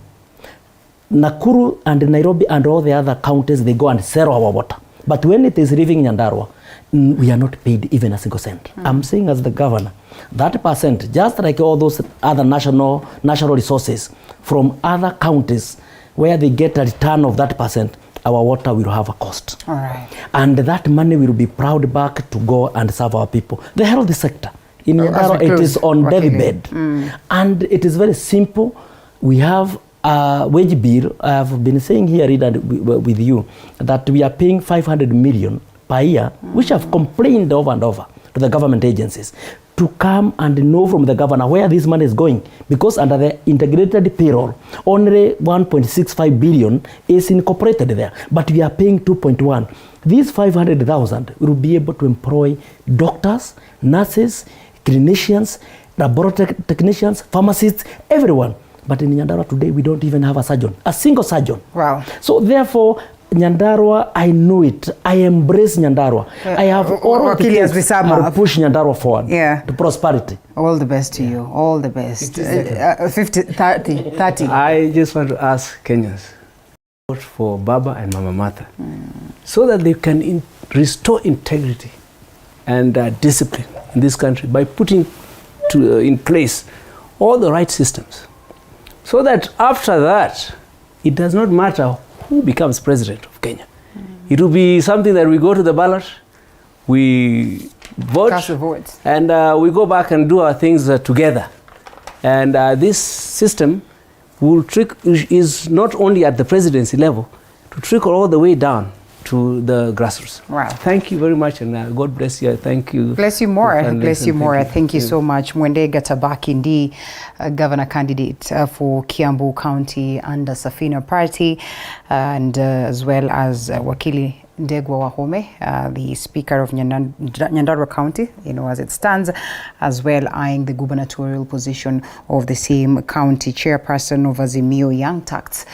Nakuru and Nairobi and all the other counties, they go and sell our water. But when it is leaving Nyandarua, we are not paid even a single cent. I'm saying as the governor, that percent, just like all those other national resources from other counties where they get a return of that percent, our water will have a cost. All right. And that money will be plowed back to go and serve our people. The health sector, in Nyandarua, it is on deathbed. And it is very simple. We have a wage bill. I have been saying here with you that we are paying 500 million per year, which I've complained over and over to the government agencies to come and know from the governor where this money is going, because under the integrated payroll, only 1.65 billion is incorporated there, but we are paying 2.1. These 500,000 will be able to employ doctors, nurses, clinicians, laboratory technicians, pharmacists, everyone. But in Nyandarua today, we don't even have a surgeon, a single surgeon. Wow. So therefore, Nyandarua, I know it. I embrace Nyandarua. I have all the things to push Nyandarua forward to prosperity. All the best to you. All the best. 30. I just want to ask Kenyans vote for Baba and Mama Martha so that they can restore integrity and discipline in this country by putting in place all the right systems, so that after that, it does not matter who becomes president of Kenya. It will be something that we go to the ballot, we vote, and we go back and do our things together. And this system will is not only at the presidency level, to trickle all the way down to the grassroots. Wow. Thank you very much, and God bless you. Thank you. Bless you more. Bless you more. Thank you Yeah. so much. Mwende Gatabakindi, governor candidate for Kiambu County under Safina Party, and as well as Wakili Ndegwa Wahome, the Speaker of Nyandarua County, as it stands, as well eyeing the gubernatorial position of the same county. Chairperson of Azimio Young Turks,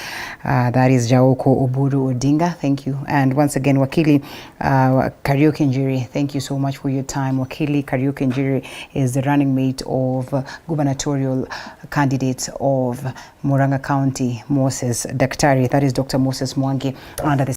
that is Jaoko Oburu Odinga. Thank you. And once again, Wakili Kariuki Njeri, thank you so much for your time. Wakili Kariuki Njeri is the running mate of gubernatorial candidate of Murang'a County, Moses Daktari. That is Dr. Moses Mwangi, under the